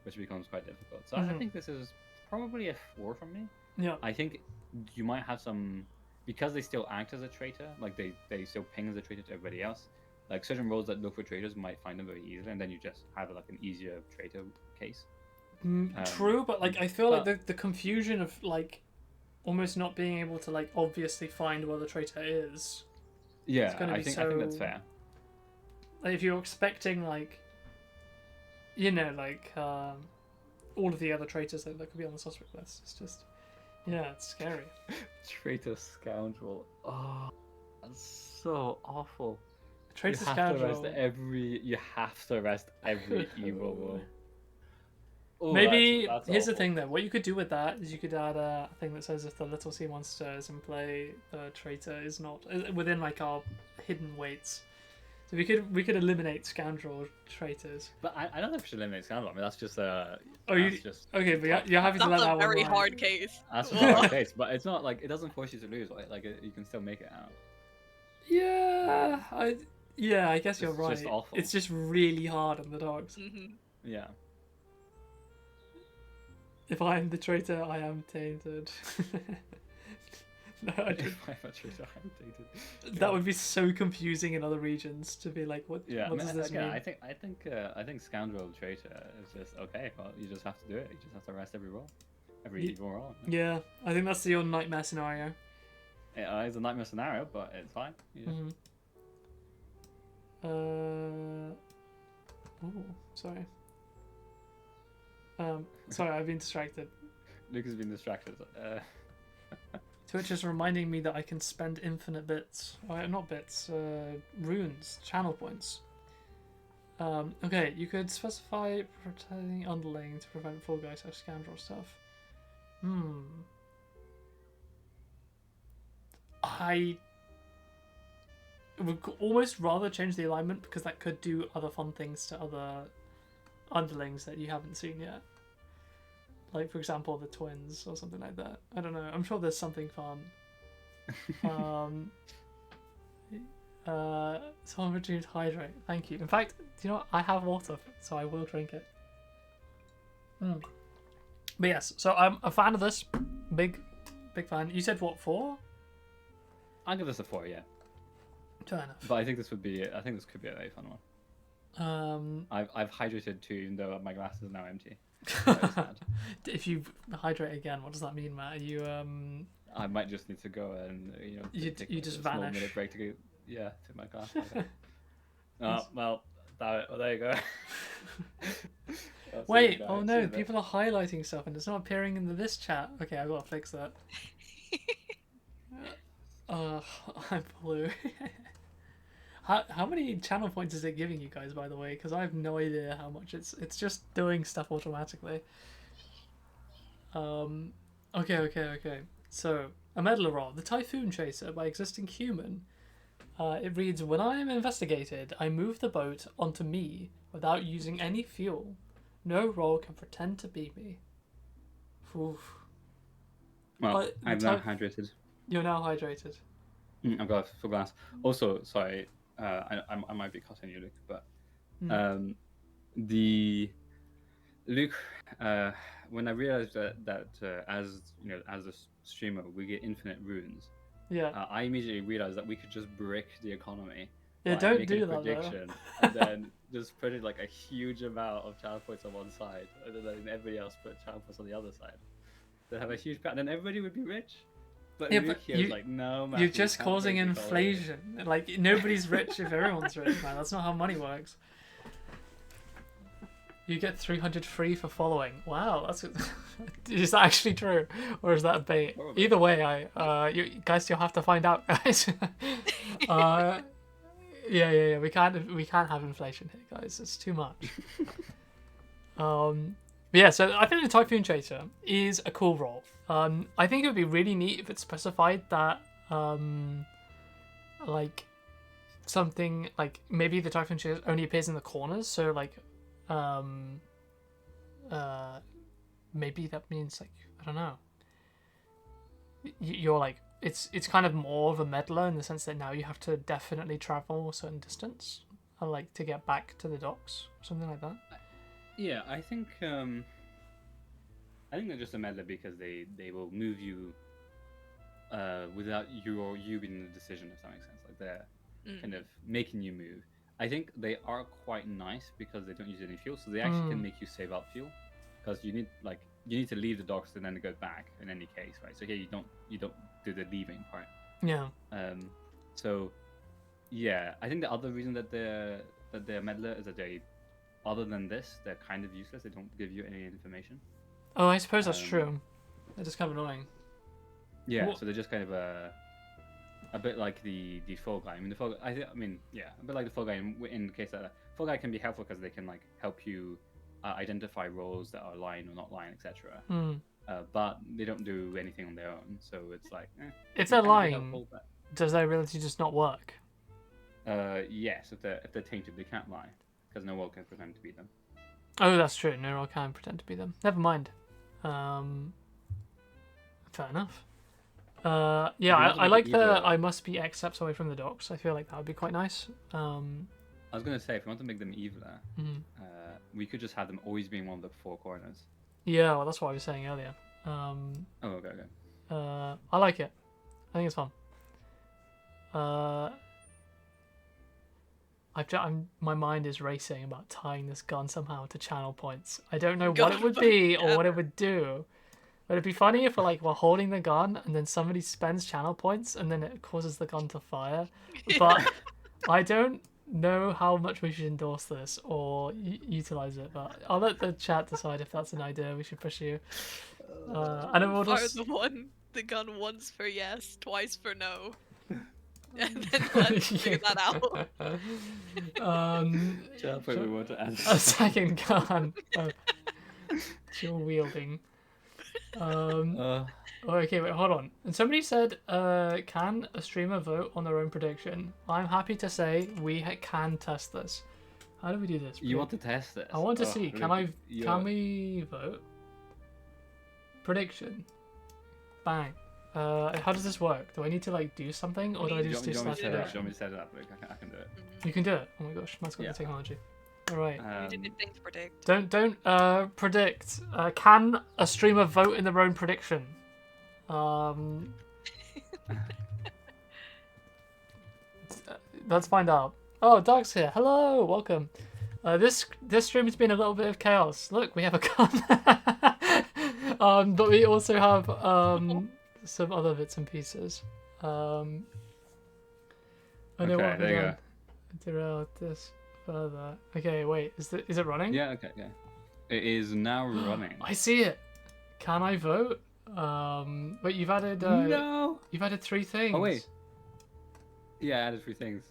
which becomes quite difficult. So I Mhm. think this is probably a 4 from me. Yeah. I think you might have some, because they still act as a traitor, like they still ping as a traitor to everybody else. Like certain roles that look for traitors might find them very easily, and then you just have like an easier traitor case. True, but like I feel like but- the confusion of like almost not being able to like obviously find where the traitor is. Yeah, gonna I be think that's so- fair. Like if you're expecting like, all of the other traitors that could be on the suspect list, it's just, yeah, it's scary. Traitor scoundrel. Oh, that's so awful. Traitor You have scoundrel. you have to arrest every evil role. Oh, Maybe that's here's the awful. thing though. What you could do with that is you could add a thing that says if the little sea monster is in play, the traitor is not within like our hidden weights. So we could eliminate scoundrel traitors. But I don't think we should eliminate scoundrel. I mean, that's just Oh, that's just okay, but you're happy to let That's that a one very ride. hard case. that's just a hard case. But it's not like it doesn't force you to lose. Right? Like you can still make it out. Yeah, I guess you're It's right. just awful. It's just really hard on the dogs. Hmm. Yeah. If I am the traitor, I am tainted. No, I just, If I'm a traitor, I'm tainted. that would be so confusing in other regions to be like, what? Yeah, What does this again, mean? I think scoundrel traitor is just okay. Well, you just have to do it. You just have to arrest every role, every Ye- evil role. Yeah, I think that's your nightmare scenario. It's a nightmare scenario, but it's fine. You just- Oh, sorry. Sorry, I've been distracted. Luke has been distracted. Twitch is reminding me that I can spend infinite bits. Not bits, runes, channel points. Okay, you could specify protecting underling to prevent Fall Guy / scoundrel stuff. I would almost rather change the alignment because that could do other fun things to other underlings that you haven't seen yet. Like, for example, the twins or something like that. I don't know. I'm sure there's something fun. Someone redeemed hydrate. Thank you. In fact, do you know what? I have water, so I will drink it. But yes, so I'm a fan of this. Big fan. You said what, 4? I'll give this a 4, yeah. Fair enough. But I think this could be a very fun one. I've hydrated too, even though my glass is now empty. Very sad. If you hydrate again, what does that mean, Matt? Are you I might just need to go and You take just a small vanish. minute break to go. Yeah, to my glass. Well, there you go. That's Wait, really oh bad. no, See that? people are highlighting stuff and it's not appearing in this chat. Okay, I've got to fix that. I'm blue. How many channel points is it giving you guys, by the way? Because I have no idea how much it's just doing stuff automatically. Okay. So, a Medlarol, the Typhoon Chaser by Existing Human. It reads, when I am investigated, I move the boat onto me without using any fuel. No role can pretend to be me. Oof. Well, the I'm now type- hydrated. You're now hydrated. I've got a full glass. Also, sorry, I might be cutting you, Luke, but the Luke, when I realized that as as a streamer we get infinite runes, Yeah. I immediately realized that we could just brick the economy. Yeah, by don't making do a that, though. prediction and then just put it like a huge amount of channel points on one side, and then everybody else put channel points on the other side. They have a huge pattern, and then everybody would be rich. But Yeah, Luke but here is like, no, Matthew, You're you just can't causing break the economy." inflation. Like, nobody's rich if everyone's rich, man. That's not how money works. You get 300 free for following. Wow, that's is that actually true, or is that a bait? Probably. Either way, you guys, you'll have to find out, guys. Yeah. We can't have inflation here, guys. It's too much. But yeah, so I think the Typhoon Chaser is a cool role. I think it would be really neat if it specified that, like, something like maybe the Typhoon Chaser only appears in the corners. So like, maybe that means like I don't know. You're like it's kind of more of a meddler in the sense that now you have to definitely travel a certain distance, like to get back to the docks, something like that. Yeah, I think they're just a meddler because they will move you without you being in the decision, if that makes sense. Like they're kind of making you move. I think they are quite nice because they don't use any fuel, so they actually can make you save up fuel. Because you need to leave the docks and then go back in any case, right? So here you don't do the leaving part. Yeah. So yeah, I think the other reason that they're a meddler is that they, other than this, they're kind of useless. They don't give you any information. Oh, I suppose that's true. They're just kind of annoying. Yeah, so they're just kind of a bit like the Fall Guy. I mean, a bit like the Fall Guy in the case that Fall Guy can be helpful because they can like help you identify roles that are lying or not lying, etc. But they don't do anything on their own, so it's like if they're lying, does their ability just not work? Yes, if they're tainted, they can't lie because no one can pretend to be them. Oh, that's true. No one can pretend to be them. Never mind. Fair enough. Yeah, I like the I must be X steps away from the docks. I feel like that would be quite nice. I was gonna say, if we want to make them eviler, we could just have them always being one of the four corners. Yeah, well, that's what I was saying earlier. Okay. I like it. I think it's fun. My mind is racing about tying this gun somehow to channel points. I don't know what it would be or what it would do. But it'd be funny if we're holding the gun and then somebody spends channel points and then it causes the gun to fire. But I don't know how much we should endorse this or utilize it. But I'll let the chat decide if that's an idea we should pursue. And then we'll just the gun once for yes, twice for no. And then let's figure that out. We want to add a second gun. Dual wielding. Okay, wait, hold on. And somebody said, can a streamer vote on their own prediction? I'm happy to say we can test this. How do we do this? You want to test this? I want to see. Can we vote? Prediction. Bang. How does this work? Do I need to like do something, or do I just do slash prediction? Do you want me to set it up? I can do it. You can do it. Oh my gosh, that's got the technology. All right. You didn't think to predict. Don't predict. Can a streamer vote in their own prediction? Let's find out. Oh, Dark's here. Hello, welcome. This stream has been a little bit of chaos. Look, we have a gun. But we also have some other bits and pieces. I know what we've done. Derail this further. Okay, wait. Is it running? Yeah. Okay. Yeah. It is now running. I see it. Can I vote? But you've added. No. You've added 3 things. Oh wait. Yeah, I added 3 things.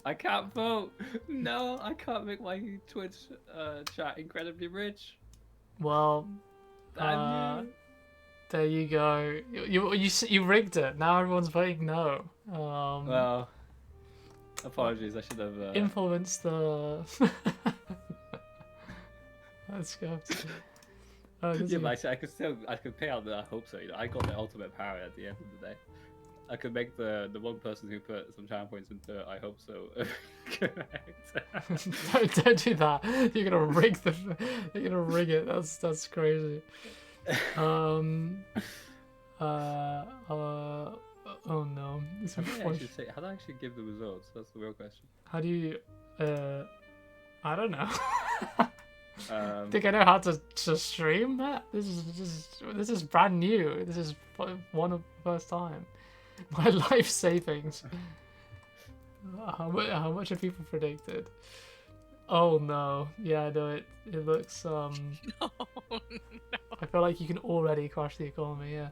I can't vote. No, I can't make my Twitch chat incredibly rich. Well, there you go. You rigged it. Now everyone's voting no. Well, apologies. I should have influenced the. Let's go. Yeah, but I could pay out the I hope so. You know, I got the ultimate power at the end of the day. I could make the one person who put some channel points into I hope so correct. Don't do that. You're gonna rig it. That's crazy. Oh no. This How do I unfortunate- actually say? How do I actually give the results? That's the real question. How do you? I don't know. Um, Think I know how to stream that? This is brand new. This is one of the first time. My life savings. How much have people predicted? Oh no. Yeah, no. It looks No, no. I feel like you can already crash the economy. Yeah.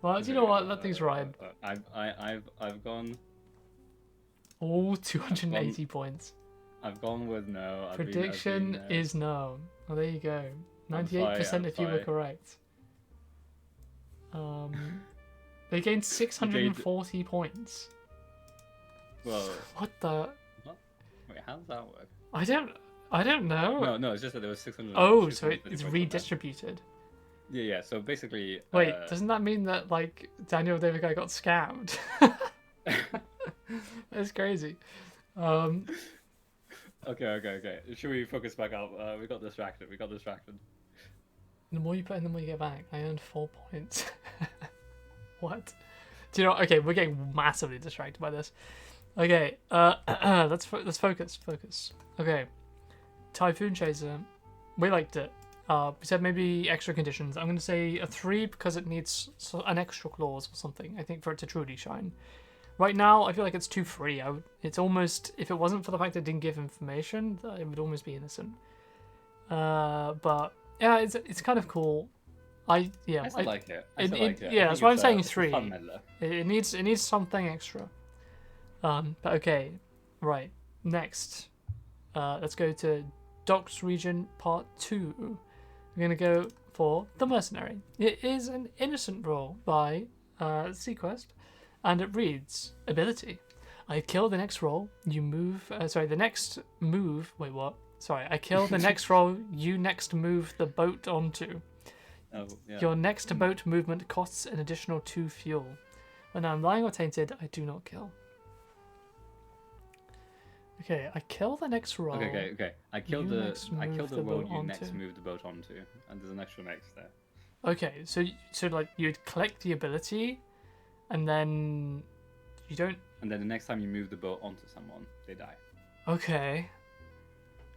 Well, you know what? Let things ride. I've gone. All 280 points. I've gone with no. Prediction is no. Oh, there you go. 98% if you were fine. correct. They gained 640 points. Well, What the? wait, how does that work? I don't know. No, it's just that there was 600. Oh, so it's 630 points on that. redistributed. Yeah. So basically. Wait, doesn't that mean that like Daniel David guy got scammed? That's crazy. Okay. Should we focus back up? We got distracted. The more you put in, the more you get back. I earned 4 points. What? Do you know? Okay, we're getting massively distracted by this. Okay, let's focus. Okay, Typhoon Chaser. We liked it. We said maybe extra conditions. I'm gonna say a 3 because it needs an extra clause or something. I think for it to truly shine. Right now, I feel like it's too free. It's almost, if it wasn't for the fact that it didn't give information, it would almost be innocent. But yeah, it's kind of cool. I still like it. Yeah, that's why I'm saying it's a 3. fun meddler. It needs something extra. But okay, right. Next, let's go to Docks Region Part 2. We're gonna go for the Mercenary. It is an innocent role by Sequest, and it reads ability. I kill the next roll. You move. The next move. Wait, what? Sorry, I kill the next roll. You next move the boat onto. Oh, yeah. Your next boat movement costs an additional 2 fuel. When I'm lying or tainted, I do not kill. Okay, I kill the next roll. Okay. I killed You the next I move killed the the roll boat you onto. next move the boat onto, and there's an extra next there. Okay, so like you'd collect the ability, and then you don't. And then the next time you move the boat onto someone, they die. Okay.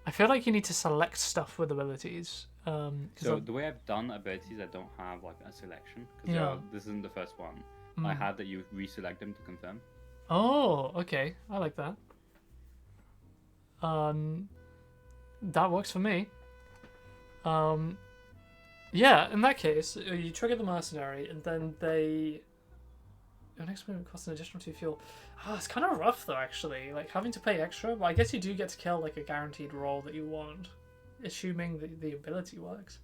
I feel like you need to select stuff with abilities. So the way I've done abilities, I don't have like a selection because Yeah. this isn't the first one. I had that you reselect them to confirm. Oh, okay. I like that. That works for me. Yeah, in that case, you trigger the mercenary, and then your next movement costs an additional 2 fuel. Oh, it's kind of rough though, actually. Like having to pay extra, but I guess you do get to kill like a guaranteed roll that you want, assuming that the ability works.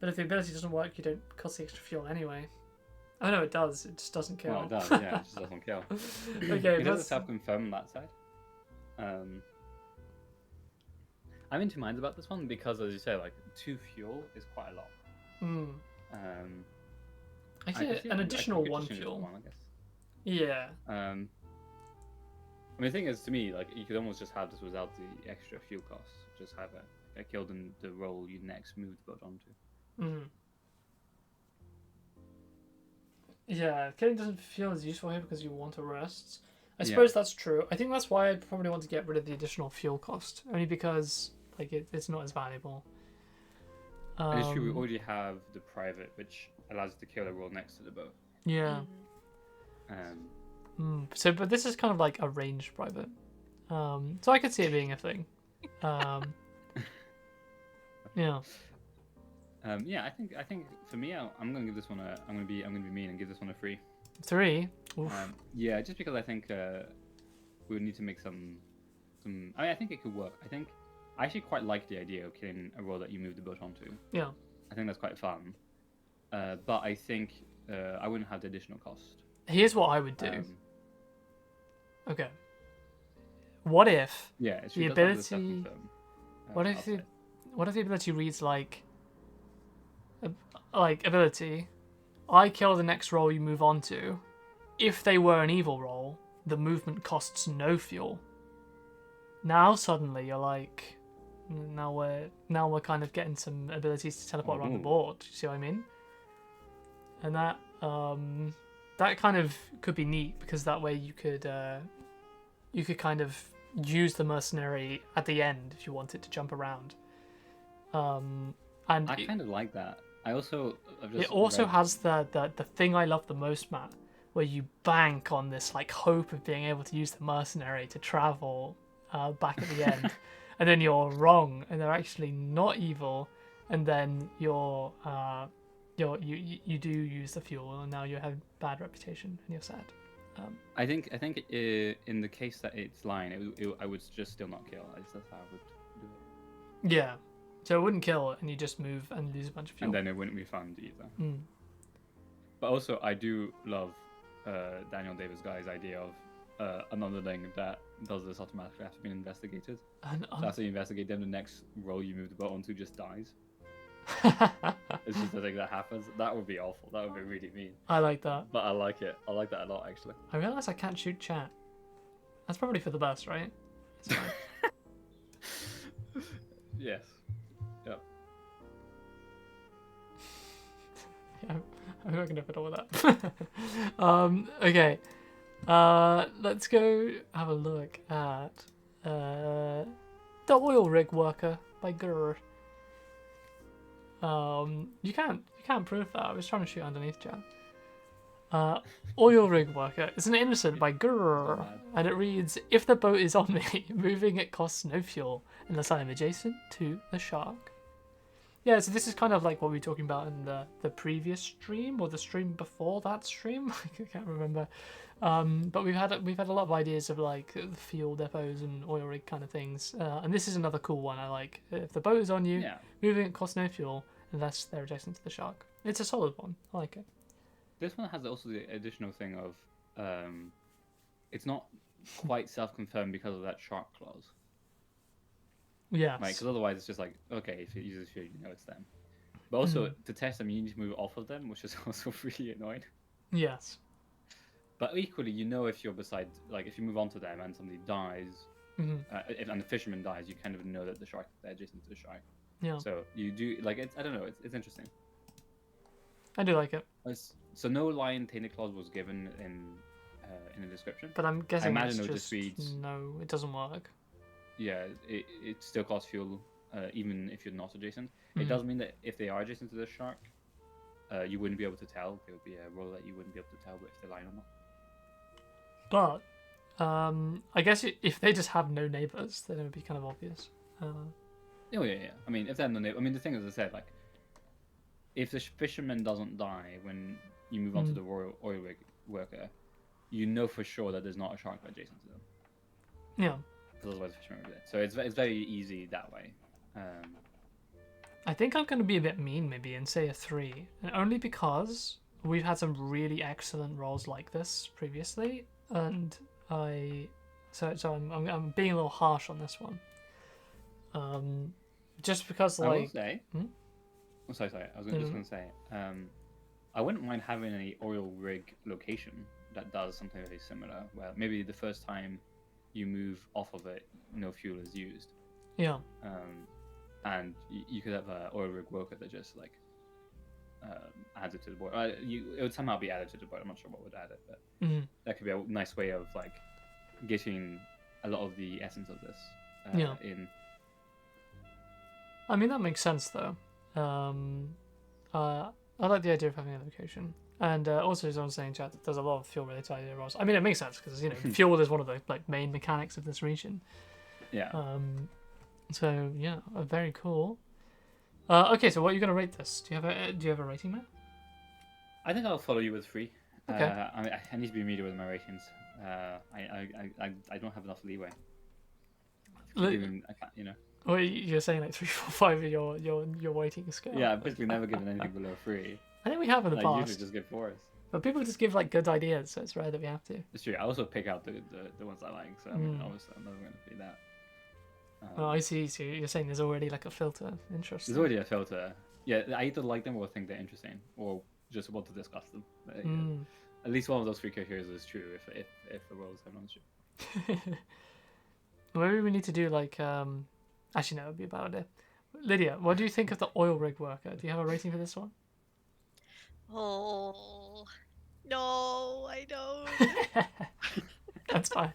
But if the ability doesn't work, you don't cost the extra fuel anyway. Oh no, it does. It just doesn't kill. Well, it does. Yeah, it just doesn't kill. Okay, It let's. doesn't self-confirm on that side. I'm in two minds about this one because, as you say, like 2 fuel is quite a lot. I think an additional 1 fuel. One, I guess. Yeah. I mean, the thing is, to me, like you could almost just have this without the extra fuel costs. Just have a killed in the roll you next move the boat onto. Yeah, killing doesn't feel as useful here because you want to rest. I suppose that's true. I think that's why I'd probably want to get rid of the additional fuel cost, only because like it's not as valuable. And it's true, we already have the private, which allows you to kill a roll next to the boat. Yeah. So, but this is kind of like a ranged private. So I could see it being a thing. Yeah. Yeah, I think for me, I'm gonna give this one I'm gonna be mean and give this one a 3. 3. Oof. Yeah, just because I think we would need to make some. I mean, I think it could work. I actually quite like the idea of killing a roll that you move the boat onto. Yeah. I think that's quite fun. But I think I wouldn't have the additional cost. Here's what I would do. Okay. What if Yeah, the ability? What if the ability reads like ability? I kill the next roll you move on to. If they were an evil roll, the movement costs no fuel. Now suddenly you're like, now we're kind of getting some abilities to teleport around the board. You see what I mean? And that that kind of could be neat because that way you could kind of use the mercenary at the end if you wanted to jump around. And I kind of like that. it also has the thing I love the most, Matt, where you bank on this like hope of being able to use the mercenary to travel back at the end, and then you're wrong, and they're actually not evil, and then you do use the fuel, and now you have bad reputation, and you're sad. I think in the case that it's lying, I would just still not kill. That's how I would do it. Yeah, so it wouldn't kill, and you just move and lose a bunch of fuel. And then it wouldn't be fun either. Mm. But also, I do love Daniel Davis' guy's idea of an underling that does this automatically after being investigated. So after you investigate them, the next roll you move the boat onto just dies. It's just the thing that happens. That would be awful. That would be really mean. I like that. But I like it. I like that a lot, actually. I realise I can't shoot chat. That's probably for the best, right? It's fine. Yes. Yep. Yeah, I'm not gonna fiddle with that. Okay. Let's go have a look at The Oil Rig Worker by Grr. You can't prove that. I was trying to shoot underneath chat. Oil Rig Worker is an innocent by Grr, and it reads, if the boat is on me, moving it costs no fuel unless I am adjacent to the shark. Yeah, so this is kind of like what we were talking about in the previous stream, or the stream before that stream. I can't remember. But we've had a lot of ideas of like fuel depots and oil rig kind of things, and this is another cool one I like. If the boat is on you, moving it costs no fuel unless they're adjacent to the shark. It's a solid one. I like it. This one has also the additional thing of it's not quite self-confirmed because of that shark clause. Yes. Right, because otherwise it's just like, okay, if it uses fuel, you know it's them. But also, to test them, you need to move off of them, which is also really annoying. Yes. But equally, you know if you're beside, like, if you move onto them and somebody dies, and the fisherman dies, you kind of know that they're adjacent to the shark. Yeah. So you do, like, I don't know, it's interesting. I do like it. So no lion tainted clause was given in the description. But I'm guessing I imagine it's it just reads, no, it doesn't work. Yeah, it still costs fuel, even if you're not adjacent. It does mean that if they are adjacent to the shark, you wouldn't be able to tell. There would be a roll that you wouldn't be able to tell if they're lying or not. But I guess if they just have no neighbors, then it would be kind of obvious. Oh yeah. I mean, if they're no neighbor, I mean, the thing is, as I said, like, if the fisherman doesn't die when you move on to the oil rig worker, you know for sure that there's not a shark adjacent to them. Yeah. Because otherwise the fisherman would be dead. So it's very easy that way. I think I'm going to be a bit mean maybe and say a 3, and only because we've had some really excellent rolls like this previously, and I'm being a little harsh on this one. Just because, like, I will say. Oh, sorry. I was just going to say. I wouldn't mind having an oil rig location that does something very similar. Where maybe the first time you move off of it, no fuel is used. Yeah. And you could have an oil rig worker that just like adds it to the board. It would somehow be added to the board. I'm not sure what would add it, but that could be a nice way of like getting a lot of the essence of this in. I mean, that makes sense though. I like the idea of having a location. And also, as I was saying, chat, there's a lot of fuel-related idea rolls. I mean, it makes sense because fuel is one of the like main mechanics of this region. Yeah. So yeah, very cool. Okay, so what are you gonna rate this? Do you have a rating, Matt? I think I'll follow you with 3. Okay. I need to be immediate with my ratings. I don't have enough leeway. I can't, Well, you're saying like 3, 4, 5 of your weighting scale. Yeah, I've basically never given anything below 3. I think we have in the past. I usually just give 4s. But people just give like good ideas, so it's rare that we have to. It's true. I also pick out the ones I like, so I mean, obviously I'm never going to be that. Oh, I see. So you're saying there's already like a filter. Interesting. There's already a filter. Yeah, I either like them or think they're interesting, or just want to discuss them. Yeah. At least one of those 3 criteria is true. If the roles have not true. Maybe we need to do like actually no, it would be a bad idea. Lydia, what do you think of the oil rig worker? Do you have a rating for this one? Oh, No, I don't. That's fine.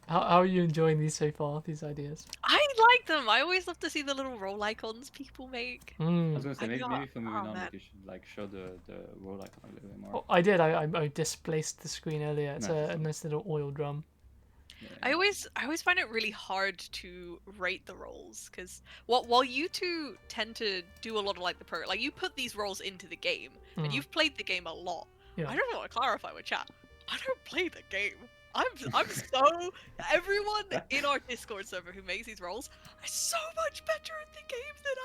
How are you enjoying these so far? These ideas? I like them. I always love to see the little roll icons people make. I was Mm. gonna say I got- maybe for moving oh, on, man. you should like show the role icon a little bit more. Oh, I did. I displaced the screen earlier. It's Nice. a nice little oil drum. Yeah. I always find it really hard to rate the roles because while you two tend to do a lot of like the like you put these roles into the game and Mm. you've played the game a lot. Yeah. I don't want to clarify with chat. I don't play the game. I'm so everyone in our Discord server who makes these roles is so much better at the game than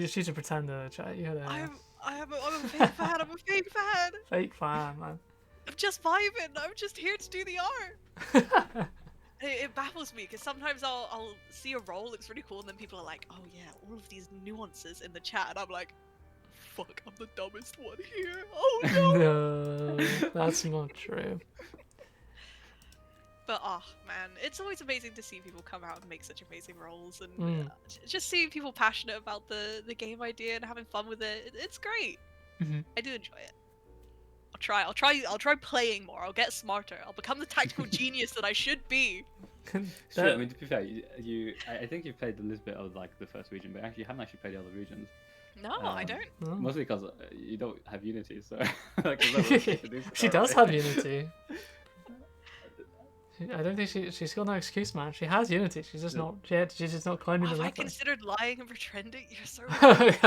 I She's a pretender, chat. You gotta. am. I'm a fake fan. I'm a fake fan. Fake fan, man. I'm just vibing. I'm just here to do the art. It baffles me because sometimes I'll see a role looks really cool and then people are like, oh yeah, all of these nuances in the chat, and I'm like, fuck, I'm the dumbest one here. Oh no. No, that's not true. But oh man, it's always amazing to see people come out and make such amazing roles and Mm. just seeing people passionate about the game idea and having fun with it. It's great. Mhm. I do enjoy it. I'll try playing more. I'll get smarter. I'll become the tactical genius that I should be. Sure, I mean, to be fair, I think you've played a little bit of like the first region, but actually you haven't actually played the other regions. No, I don't. Oh. Mostly because you don't have Unity, so like, there's not much to do She for does it. have Unity. I don't think she's got no excuse, man. She has Unity. She's just not. She's just not climbing the Have I ladder. considered lying and pretending? You're so right.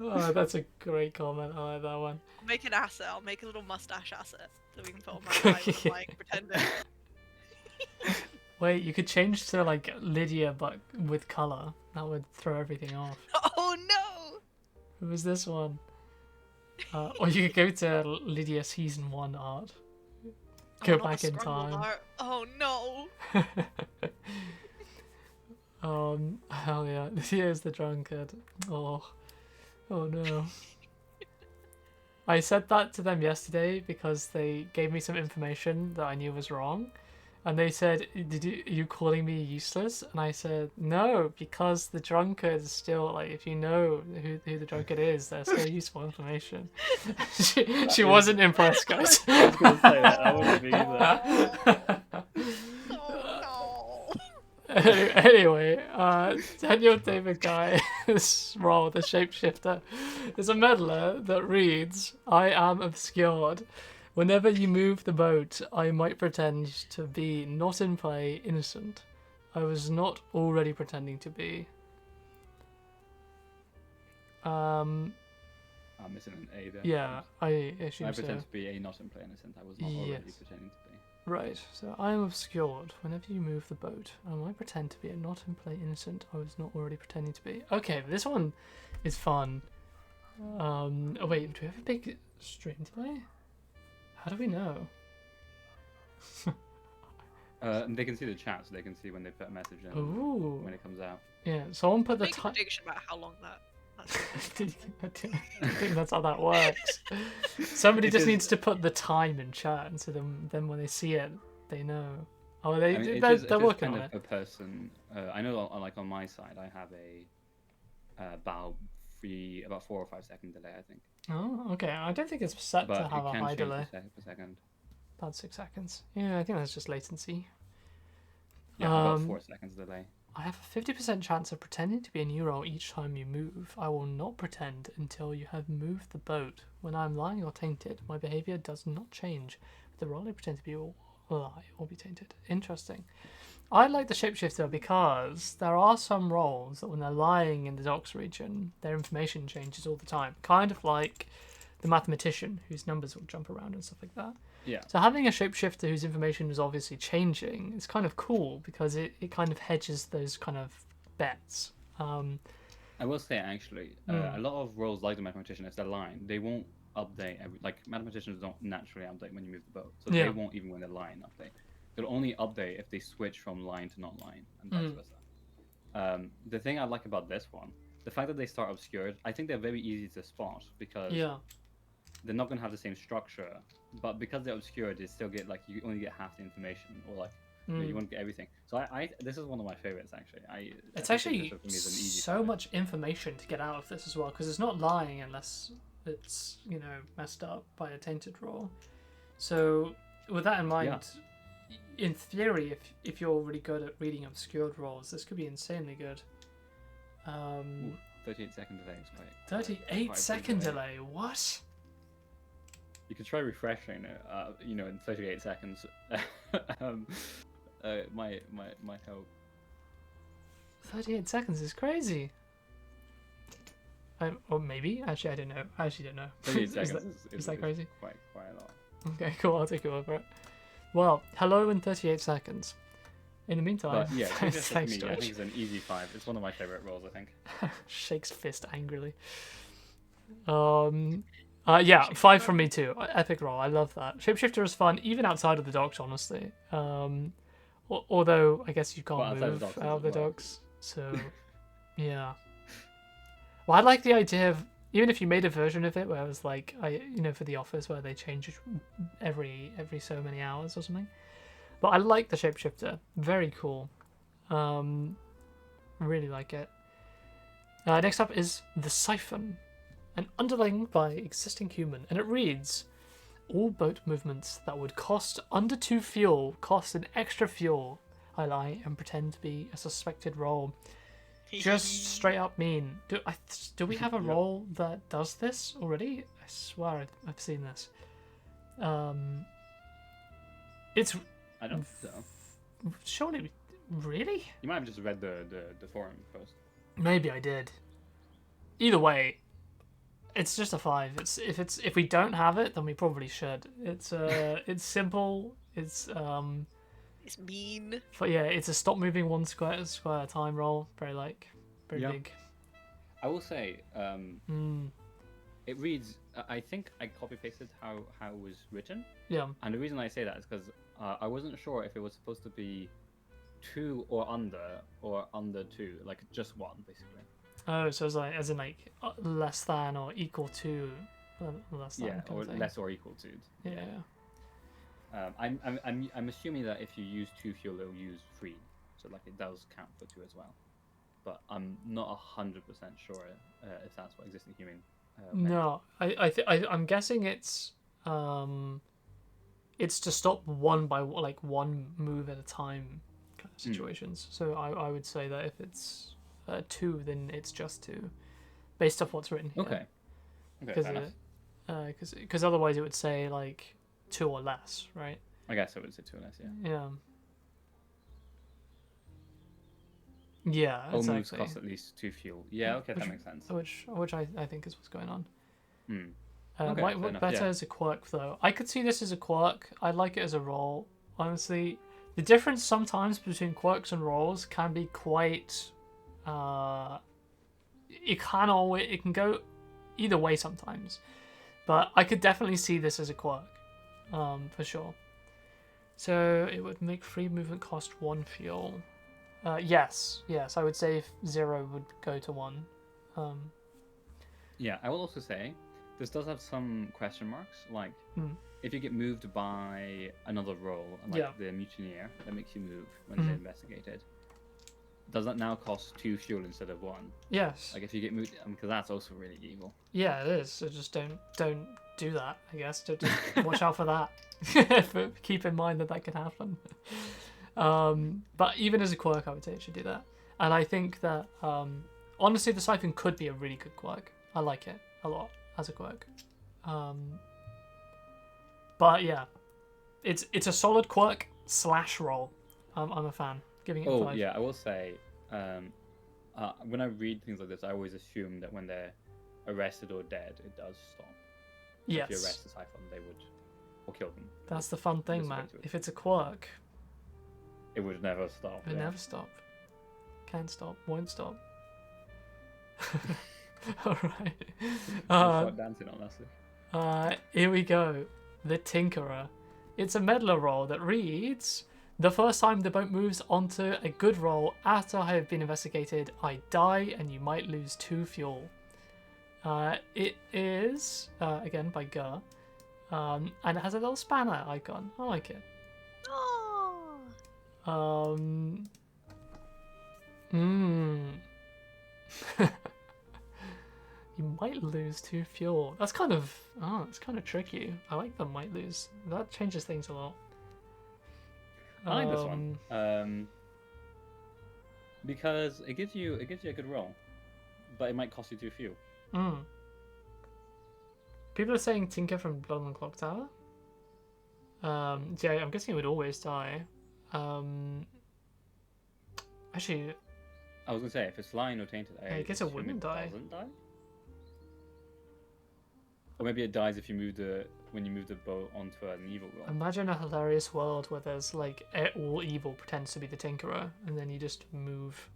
Oh, that's a great comment. I like that one. I'll make an asset. I'll make a little mustache asset that we can put on my eye when I'm like pretending. Wait, you could change to like Lydia, but with color. That would throw everything off. Oh no! Who was this one? Or you could go to Lydia season 1 art. Go Oh, not back the in scrambled time. art. Oh no! Hell yeah. Lydia's the drunkard. Oh no. I said that to them yesterday because they gave me some information that I knew was wrong. And they said, are you calling me useless? And I said, no, because the drunkard is still, like, if you know who the drunkard is, they're still useful information. she wasn't impressed, guys. I was gonna say that. I wouldn't be either. Oh Anyway, Daniel David Guy's role, the shapeshifter, is a meddler that reads, I am obscured. Whenever you move the boat, I might pretend to be not in play, innocent. I was not already pretending to be. I'm missing an A there. Yeah, I I assume pretend so. to be a not in play innocent. I was not already Yes. pretending to be. Right, so I am obscured. Whenever you move the boat, I might pretend to be a not in play innocent. I was not already pretending to be. Okay, this one is fun. Oh wait, do we have a big stream today? How do we know? They can see the chat, so they can see when they put a message in Ooh. when it comes out. Yeah, someone put the Make a time. prediction about how long that's I think that's how that works. Somebody just Because- needs to put the time in chat, and so then when they see it, they know. Oh, they're It is working kind on of it. a person. I know, like on my side, I have about 4 or 5 second delay, I think. Oh, okay. I don't think it's set But to have it a can high change delay. per second. About 6 seconds. Yeah, I think that's just latency. Yeah, about Um, 4 seconds delay. I have a 50% chance of pretending to be a new role each time you move. I will not pretend until you have moved the boat. When I am lying or tainted, my behaviour does not change. The role I pretend to be will lie or be tainted. Interesting. I like the shapeshifter because there are some roles that when they're lying in the docks region, their information changes all the time. Kind of like the mathematician whose numbers will jump around and stuff like that. Yeah. So having a shapeshifter whose information is obviously changing is kind of cool because it kind of hedges those kind of bets. I will say actually, a lot of roles like the mathematician, if they're lying, they won't update like mathematicians don't naturally update when you move the boat, so Yeah. they won't even when they're lying update. They'll only update if they switch from line to not line, and vice versa. The thing I like about this one, the fact that they start obscured, I think they're very easy to spot because Yeah. they're not going to have the same structure, but because they're obscured, they still get like you only get half the information, or like You want to get everything. So I this is one of my favorites actually. It's think actually Bishop for me is an easy so 5. much information to get out of this as well, because it's not lying unless it's, you know, messed up by a tainted roll. So with that in mind, in theory, if you're really good at reading obscured rolls, this could be insanely good. 38-second delay is quite. 38 quite a second big delay. What? You could try refreshing it, in 38 seconds. Might help. 38 seconds is crazy. Or maybe. Actually, I don't know. I actually don't know. 38 seconds is that crazy? Quite a lot. Okay, cool. I'll take your word for it. Well, hello in 38 seconds. In the meantime, But yeah, thanks, for me, I think George. it's an easy 5. It's one of my favorite roles, I think. Shakes fist angrily. Yeah, 5 from me too. Epic roll. I love that. Shapeshifter is fun, even outside of the docks, honestly. Although I guess you can't Well, outside of move docks out of the as well. docks, so yeah. Well, I like the idea of, even if you made a version of it where it was like, for the office where they change it every so many hours or something. But I like the shapeshifter. Very cool. Really like it. Next up is the Siphon, an underling by existing human, and it reads: all boat movements that would cost under 2 fuel cost an extra fuel. I lie and pretend to be a suspected role. Just straight up mean. Do we have a Yep. role that does this already? I swear I've seen this. It's I don't know. surely, really? You might have just read the forum post. Maybe I did. Either way, it's just a 5. If we don't have it, then we probably should. It's it's simple. It's It's mean. but yeah, it's a stop moving 1 square time roll. Very Yeah. big. I will say, Mm, it reads. I think I copy pasted how it was written, yeah. and the reason I say that is because I wasn't sure if it was supposed to be 2 or under 2, like just 1 basically. Oh, so it's like as in like less than or equal to less than. Yeah, kind or of thing. less or equal to. Yeah. I'm assuming that if you use 2 fuel, it'll use 3, so like it does count for 2 as well. But I'm not 100% sure if that's what existing human. Meant. No, I'm guessing it's to stop one move at a time kind of situations. So I would say that if it's 2, then it's just 2, based off what's written here. Okay. Because otherwise it would say like 2 or less, right? I guess it would say 2 or less. Yeah. Yeah. Yeah, All moves exactly. cost at least 2 fuel. Yeah. Okay, that makes sense. Which I think is what's going on. Hmm. Okay, Might fair work enough, better yeah. as a quirk though. I could see this as a quirk. I like it as a role. Honestly, the difference sometimes between quirks and roles can be quite. It can go either way sometimes, but I could definitely see this as a quirk, for sure. So it would make free movement cost 1 fuel. Yes, I would say if 0 would go to 1. Yeah, I will also say this does have some question marks. Like, if you get moved by another role, like the mutineer that makes you move when they're investigated, does that now cost 2 fuel instead of 1? Yes. Like if you get moved, because that's also really evil. Yeah, it is. So just don't do that. I guess. Just watch out for that. But keep in mind that can happen. But even as a quirk, I would say it should do that. And I think that honestly, the Siphon could be a really good quirk. I like it a lot as a quirk. But yeah, it's a solid quirk / roll. I'm a fan. Giving it 5. Oh yeah, I will say, when I read things like this, I always assume that when they're arrested or dead, it does stop. So Yes. if you arrest the Siphon, they would, or kill them. That's the fun thing, man. Respect to it. If it's a quirk, It would never stop. it yeah. never stop. Can't stop. Won't stop. All right. Start dancing on that. Here we go. The Tinkerer. It's a meddler roll that reads: the first time the boat moves onto a good roll after I have been investigated, I die and you might lose 2 fuel. It is, again, by Gur. And it has a little spanner icon. I like it. Oh. Hmm. You might lose 2 fuel. That's kind of it's kind of tricky. I like the might lose. That changes things a lot. I like this one. Because it gives you a good roll, but it might cost you 2 fuel. People are saying Tinker from Blood on the Clock Tower. Yeah, I'm guessing it would always die. Actually, I was gonna say if it's flying or tainted, I guess it assume wouldn't die. Doesn't die. Or maybe it dies if you when you move the bow onto an evil roll. Imagine a hilarious world where there's like all evil pretends to be the Tinkerer, and then you just move.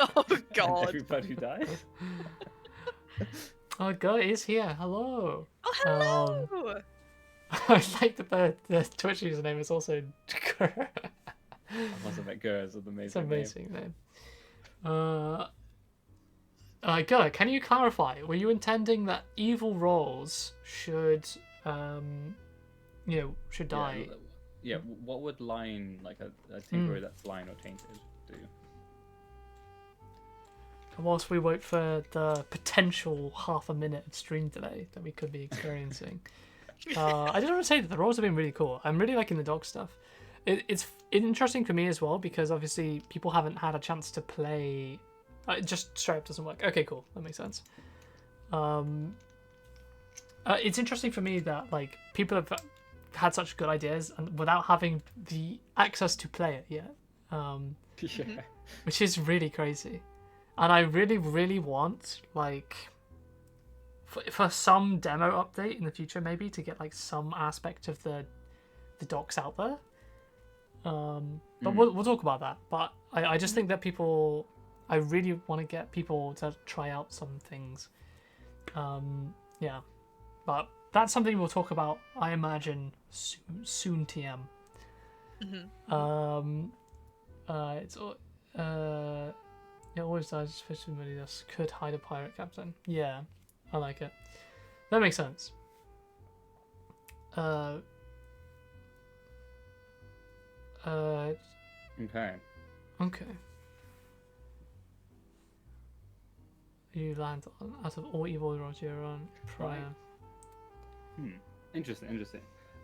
Oh God. Everybody dies. Oh God, it is here. Hello. Oh hello. I like that the Twitch username is also Gur. I must have met girls with amazing. It's an amazing name. Gur, can you clarify? Were you intending that evil rolls should, should die? Yeah. What would line like a tinkerer that's line or tainted do? And whilst we wait for the potential half a minute of stream delay that we could be experiencing, I just want to say that the rolls have been really cool. I'm really liking the dog stuff. It's interesting for me as well because obviously people haven't had a chance to play. It just straight up doesn't work. Okay, cool. That makes sense. It's interesting for me that like people have had such good ideas and without having the access to play it yet. Yeah. Which is really crazy. And I really, really want like for some demo update in the future maybe to get like some aspect of the docs out there. But we'll talk about that. But I just think that I really want to get people to try out some things. Yeah. But that's something we'll talk about, I imagine, soon TM. It always dies, especially when he just could hide a pirate captain. Yeah, I like it. That makes sense. Okay. Okay. You land on out of all evil rolls you're on prior. Interesting.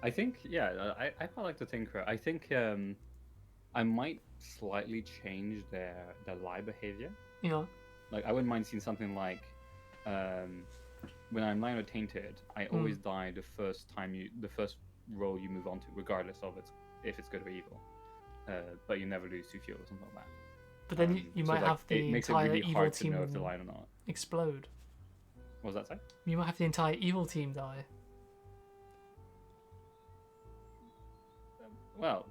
I think I quite like the Tinkerer. I think I might slightly change their lie behavior. Yeah. Like I wouldn't mind seeing something like when I'm line or tainted, I always die the first roll you move on to, regardless of if it's good or evil. But you never lose 2 fuel or something like that. But then you might have the entire really evil hard team to know if they're lying or not. explode. What was that say? You might have the entire evil team die. Well,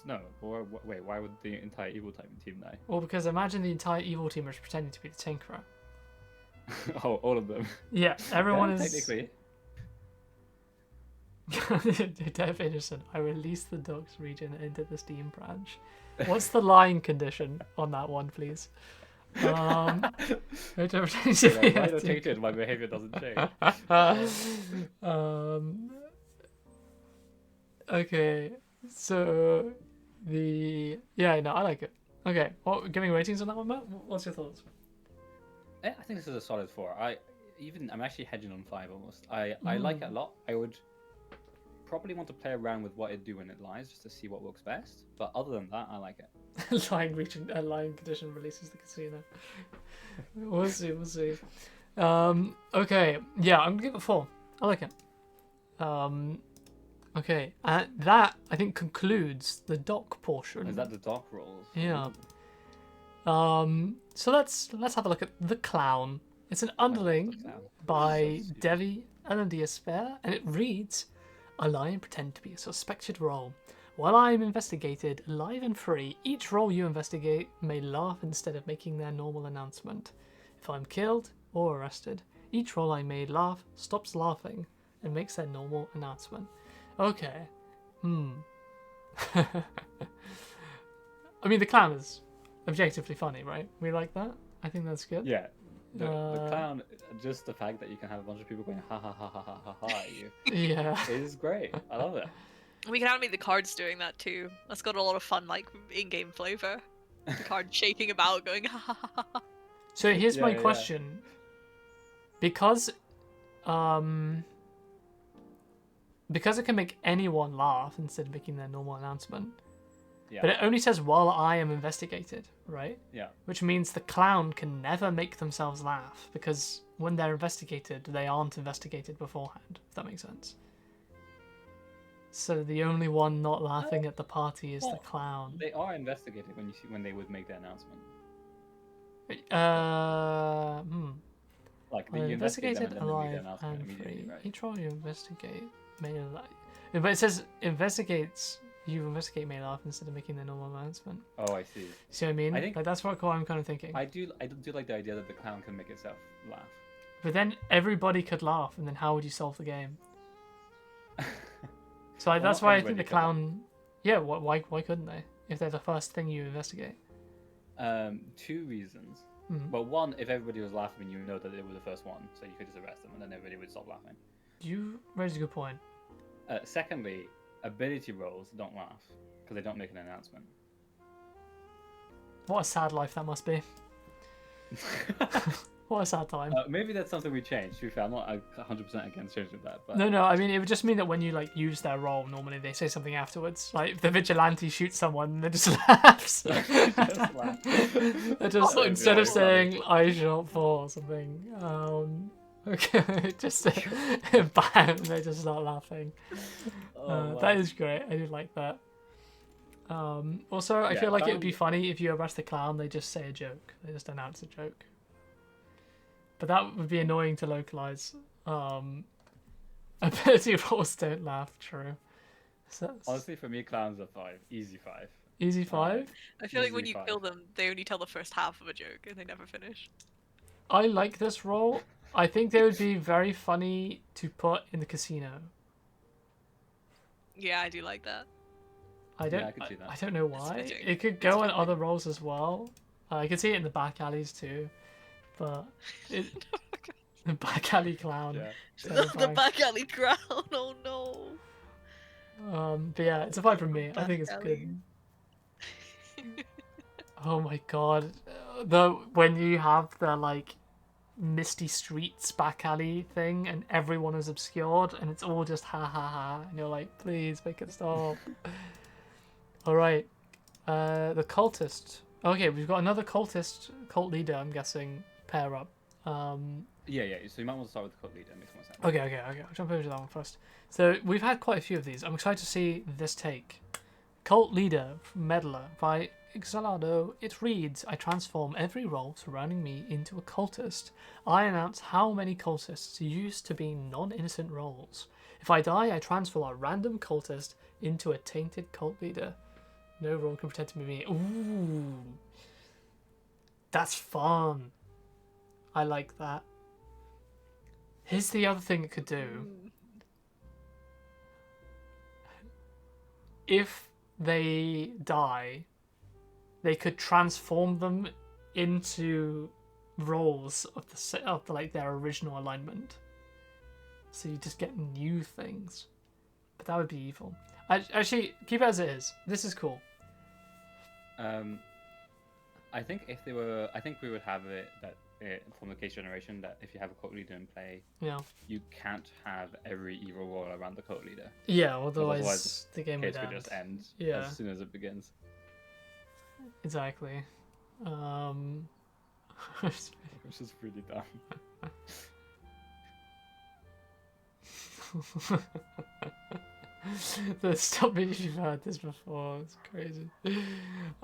no. Or wait, why would the entire evil team die? Well, because imagine the entire evil team is pretending to be the Tinkerer. Oh, all of them. Yeah, everyone is. Technically. Dev Innocent, I released the dogs region into the Steam branch. What's the line condition on that one, please? Tainted, my behavior doesn't change. Okay, so I like it. Okay, giving ratings on that one, Matt? What's your thoughts? I think this is a solid 4. I'm actually hedging on 5 almost. I like it a lot. I would probably want to play around with what it do when it lies just to see what works best. But other than that, I like it. Lying condition releases the casino. We'll see. Okay, yeah, I'm gonna give it 4. I like it. Okay, that I think concludes the doc portion. Is that the doc rolls? Yeah. So let's have a look at The Clown. It's an underling by Devi Alandia and it reads, "A lion pretend to be a suspected role. While I am investigated, alive and free, each role you investigate may laugh instead of making their normal announcement. If I'm killed or arrested, each role I may laugh stops laughing and makes their normal announcement." Okay. I mean, the clown is objectively funny, right? We like that? I think that's good. Yeah. The clown, just the fact that you can have a bunch of people going ha ha ha ha ha ha ha at you Yeah. is great. I love it. We can animate the cards doing that too. That's got a lot of fun, like in-game flavor. The card shaking about, going ha ha ha ha. So here's my Yeah. question. Because it can make anyone laugh instead of making their normal announcement. Yeah. But it only says while I am investigated, right? Yeah. Which means the clown can never make themselves laugh because when they're investigated, they aren't investigated beforehand, if that makes sense. So the only one not laughing at the party is the Well, clown. They are investigated when they would make their announcement. Like Well, you investigate them investigated, and then they make their alive, announcement and immediately, free. right? Each role you investigate may laugh. But it says investigates. You investigate may laugh instead of making the normal announcement. Oh, I see. See what I mean? I think- like that's what I'm kind of thinking. I do like the idea that the clown can make itself laugh. But then everybody could laugh, and then how would you solve the game? So Well, that's not why I everybody think the could laugh. clown. Yeah, why couldn't they? If they're the first thing you investigate. 2 reasons. Mhm. Well, one, if everybody was laughing, you know that they were the first one, so you could just arrest them, and then everybody would stop laughing. You raised a good point. Secondly, ability rolls don't laugh because they don't make an announcement. What a sad life that must be. What a sad time. Maybe that's something we change. To be fair, I'm not 100% against changing that. But No, I mean, it would just mean that when you, like, use their role, normally they say something afterwards. Like, if the vigilante shoots someone, they just laughs. Just laugh. They just, Oh, instead yeah, of saying, I shot for or something, okay, just, bam, they just start laughing. wow. That is great. I do like that. Also, I Yeah, feel like it would be clown- funny if you arrest the clown, they just say a joke. They just announce a joke. But that would be annoying to localize. Ability rolls don't laugh, true. So that's Honestly, for me, clowns are 5. Easy 5. easy 5. I feel like when Easily you 5. kill them, they only tell the first half of a joke and they never finish. I like this role. I think they would be very funny to put in the casino. Yeah, I do like that. I don't. I could see that. I don't know why. fitting. It could It's go in fitting. other roles as well. I could see it in the back alleys too, but the back alley clown. Yeah. the Terrifying. back alley ground. Oh no. But yeah, it's a 5 from me. I think it's Back good. Oh my god, when you have the like misty streets back alley thing and everyone is obscured and it's all just ha ha ha and you're like, please make it stop. All right, the cultist. Okay, we've got another cult leader. I'm guessing pair up. Yeah. So you might want to start with the cult leader. It makes more sense. Okay. I'll jump over to that one first. So we've had quite a few of these. I'm excited to see this take. Cult leader, meddler by Exalado. It reads, I transform every role surrounding me into a cultist. I announce how many cultists used to be non-innocent roles. If I die, I transform a random cultist into a tainted cult leader. No role can pretend to be me. Ooh. That's fun. I like that. Here's the other thing it could do. If they die, they could transform them into roles of like their original alignment. So you just get new things. But that would be evil. Actually, keep it as it is. This is cool. I think if they were, I think we would have it that from the case generation that if you have a cult leader in play, Yeah. you can't have every evil roll around the cult leader. Yeah. Otherwise, Otherwise, the game Case would could end. just end Yeah. as soon as it begins. Exactly. Which is pretty dumb. The stop me if you've heard this before. It's crazy.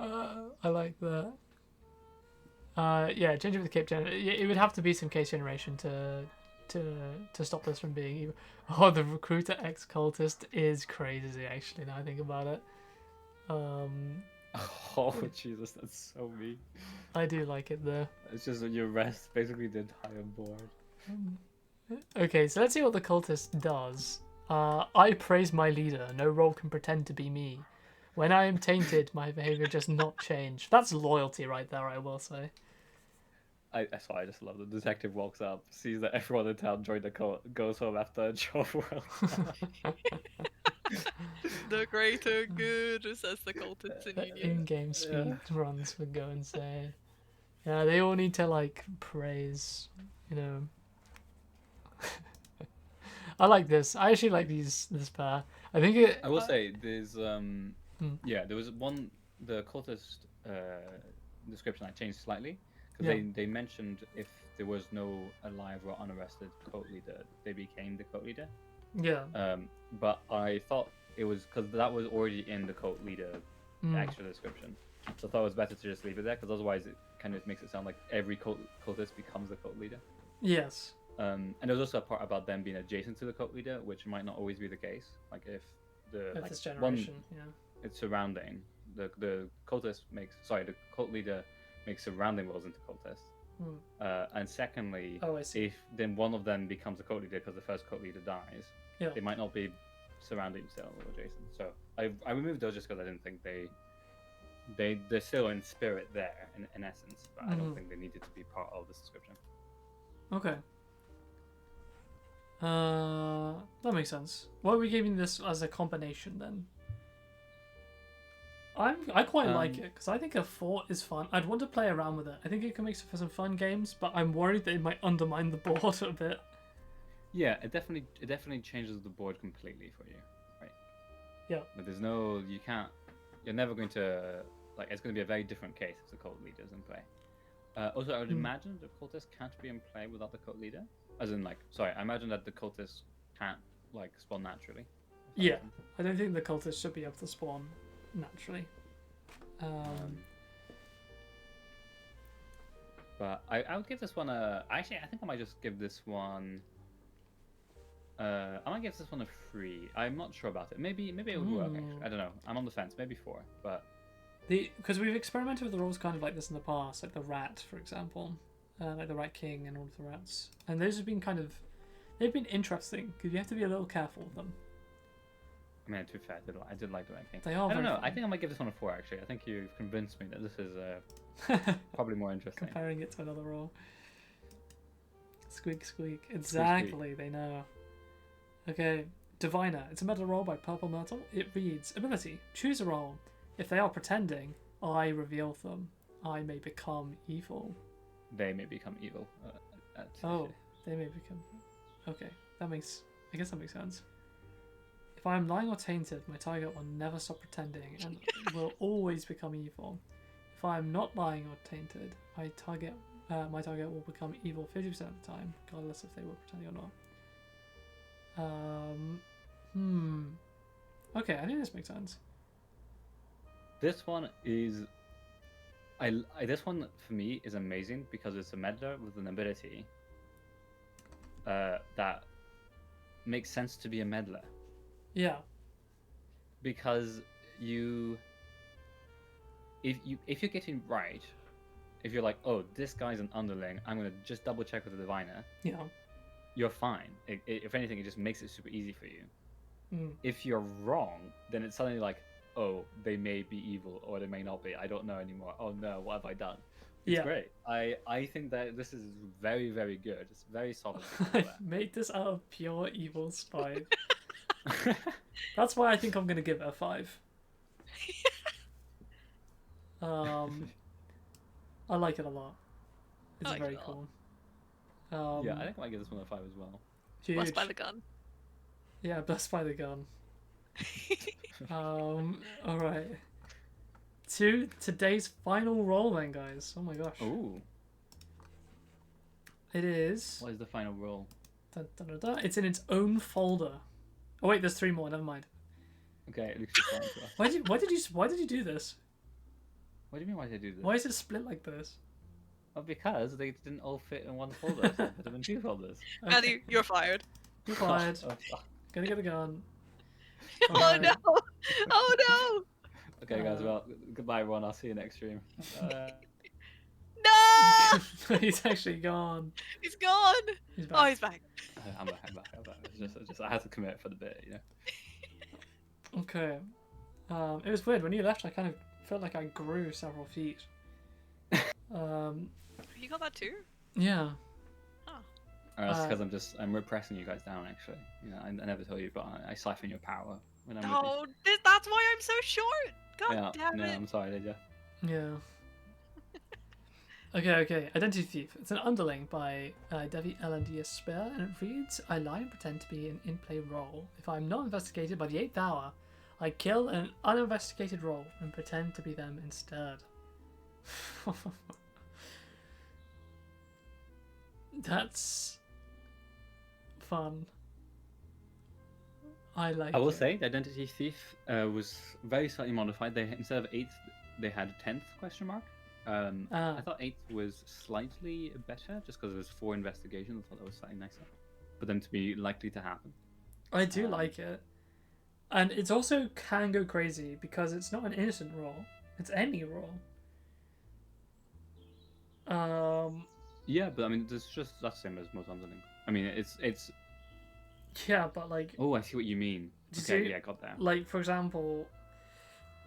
I like that. Yeah, change it with the cape gen. It would have to be some case generation to stop this from being evil. Oh, the recruiter ex cultist is crazy. Actually, now I think about it. Oh Jesus, that's so mean. I do like it though. It's just when you arrest basically the entire board. Okay, so let's see what the cultist does. I praise my leader. No role can pretend to be me. When I am tainted, my behavior does not change. That's loyalty right there, I will say. That's why I just love the detective walks up, sees that everyone in town joined the cult, goes home after a job well done. The greater good, says the cultists in The Union. in-game speed runs would go insane. Yeah, they all need to like praise, you know. I like this. I actually like this pair. I think it. I will say there's Hmm. yeah, there was one, the cultist description I changed slightly because Yeah. they mentioned if there was no alive or unarrested cult leader, they became the cult leader. Yeah. But I thought it was because that was already in the cult leader Mm. extra description, so I thought it was better to just leave it there because otherwise it kind of makes it sound like every cultist becomes the cult leader. Yes. And there's also a part about them being adjacent to the cult leader, which might not always be the case. Like if the Of like this one generation. Yeah. it's surrounding the the cult leader makes surrounding worlds into cultists. Mm. And secondly, Oh, I see. if then one of them becomes a cult leader because the first cult leader dies, Yeah. they might not be surrounding still or adjacent. So I removed those just because I didn't think they're still in spirit there in essence, but I don't think they needed to be part of this description. Okay. That makes sense. Why are we giving this as a combination then? I quite like it because I think a fort is fun. I'd want to play around with it. I think it can make for some fun games, but I'm worried that it might undermine the board a bit. Yeah, it definitely changes the board completely for you, right? Yeah. But you're never going to like. It's going to be a very different case if the cult leader's in play. Also, I would imagine the cultist can't be in play without the cult leader. As in, like, sorry, I imagine that the cultist can't like spawn naturally. Yeah, I don't think the cultists should be able to spawn naturally. But I would give this one a. Actually, I think I might just give this one. I might give this one a 3. I'm not sure about it. Maybe it would work. Actually, I don't know. I'm on the fence. Maybe 4, but. Because we've experimented with the rules kind of like this in the past, like the rat, for example, like the Rat King and all of the rats, and those have been they've been interesting because you have to be a little careful with them. I mean, to be fair, I did like the Rat King. They are. I don't very know. fun. I think I might give this one a 4. Actually, I think you've convinced me that this is probably more interesting. Comparing it to another role. Squeak, squeak. Exactly. They know. Okay, Diviner. It's a meta role by Purple Myrtle. It reads: ability. Choose a role. If they are pretending, I reveal them. I may become evil. They may become evil. They may become. Okay, I guess that makes sense. If I am lying or tainted, my target will never stop pretending and will always become evil. If I am not lying or tainted, my target will become evil 50% of the time, regardless if they were pretending or not. Okay, I think this makes sense. This one is. This one for me is amazing because it's a meddler with an ability that makes sense to be a meddler. Yeah. Because if you're getting right, if you're like, oh, this guy's an underling, I'm gonna just double check with the diviner. Yeah. You're fine. If anything, it just makes it super easy for you. Mm. If you're wrong, then it's suddenly like, oh, they may be evil or they may not be. I don't know anymore. Oh no, what have I done? It's great. I think that this is very, very good. It's very solid. I made this out of pure evil spite. That's why I think I'm gonna give it a 5. I like it a lot. It's very cool. Yeah, I think I might give this one a 5 as well. Huge. Blessed by the gun. Yeah, blessed by the gun. All right. To today's final roll, then, guys. Oh my gosh. Ooh. It is. What is the final roll? Dun, dun, dun, dun. It's in its own folder. Oh wait, there's 3 more. Never mind. Okay, it looks fine to us. Why did you do this? What do you mean? Why did they do this? Why is it split like this? Well, because they didn't all fit in one folder. So they put them in 2 folders. Okay. Andy, you're fired. You're fired. Oh, fuck. Gonna get the gun. Oh Alright. no! Oh Okay, guys. Well, goodbye, everyone. I'll see you next stream. no! No! He's actually gone. He's gone. He's back. Oh, he's back. I'm back. It's just I had to commit for the bit, you know. Okay. It was weird when you left. I kind of felt like I grew several feet. You got that too? Yeah. That's because I'm repressing you guys down. Actually, you know, I never told you, but I siphon your power. when I'm with you. Oh, that's why I'm so short. God Yeah, damn no, it. I'm sorry, Lydia. Yeah. Okay. Identity Thief. It's an underling by Devi L&D Spare, and it reads, I lie and pretend to be an in-play role. If I'm not investigated by the 8th hour, I kill an uninvestigated role and pretend to be them instead. That's fun. I like I will it. say, the Identity Thief was very slightly modified. They instead of 8th, they had 10th question mark. I thought 8th was slightly better, just because it was 4 investigations. I thought that was slightly nicer for them to be likely to happen. I do like it. And it's also can go crazy because it's not an innocent role. It's any role. Yeah, but I mean, that's the same as most underlings. I mean, it's. Yeah, but like. Oh, I see what you mean. Okay, yeah, got that. Like, for example,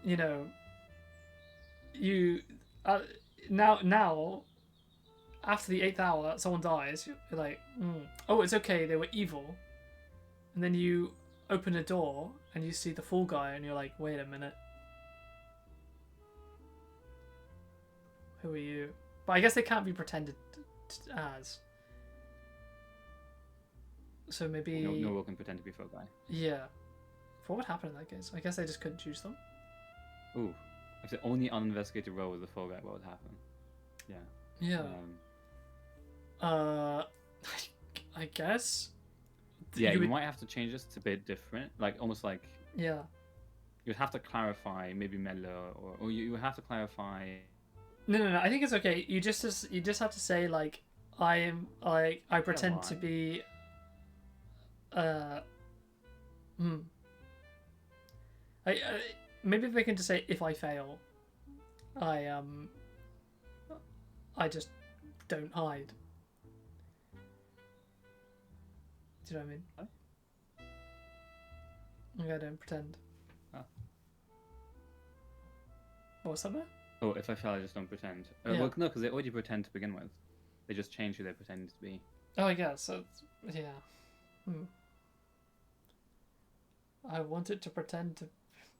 you know, you now after the 8th hour, someone dies. You're like, oh, it's okay. They were evil, and then you open a door and you see the fall guy, and you're like, wait a minute, who are you? But I guess they can't be pretended as. So maybe No one can pretend to be Fall Guy. Yeah. What would happen in that case? I guess they just couldn't choose them. Ooh, if the only uninvestigated role was the Fall Guy, what would happen? Yeah. Yeah. I guess. Yeah, you might have to change this to a bit different, like almost like. Yeah. You'd have to clarify maybe Melo, or you would have to clarify. No. I think it's okay. You just have to say like I pretend to be. Maybe they can just say if I fail, I just don't hide. Do you know what I mean? What? Like I don't pretend. Oh. What's that? Oh, if I fail, I just don't pretend. Yeah. Well, no, because they already pretend to begin with. They just change who they pretend to be. Oh, I guess. So, yeah. I wanted to pretend to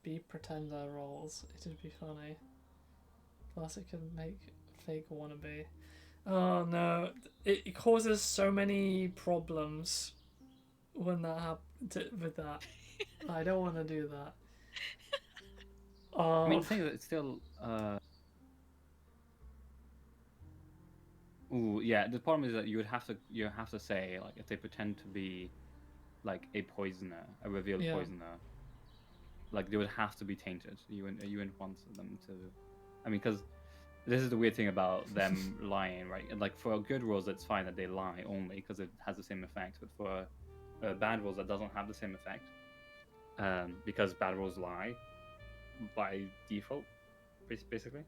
be pretender roles. It'd be funny. Plus, it can make fake wannabe. Oh no! It causes so many problems when that happens with that. I don't want to do that. I mean, the thing is, it's still. Ooh, yeah. The problem is that you have to say like if they pretend to be, like a poisoner, a revealed poisoner. Like they would have to be tainted. You wouldn't want them to. I mean, because this is the weird thing about them lying, right? And like for good roles, it's fine that they lie only because it has the same effect. But for bad roles, that doesn't have the same effect. Because bad roles lie by default, basically.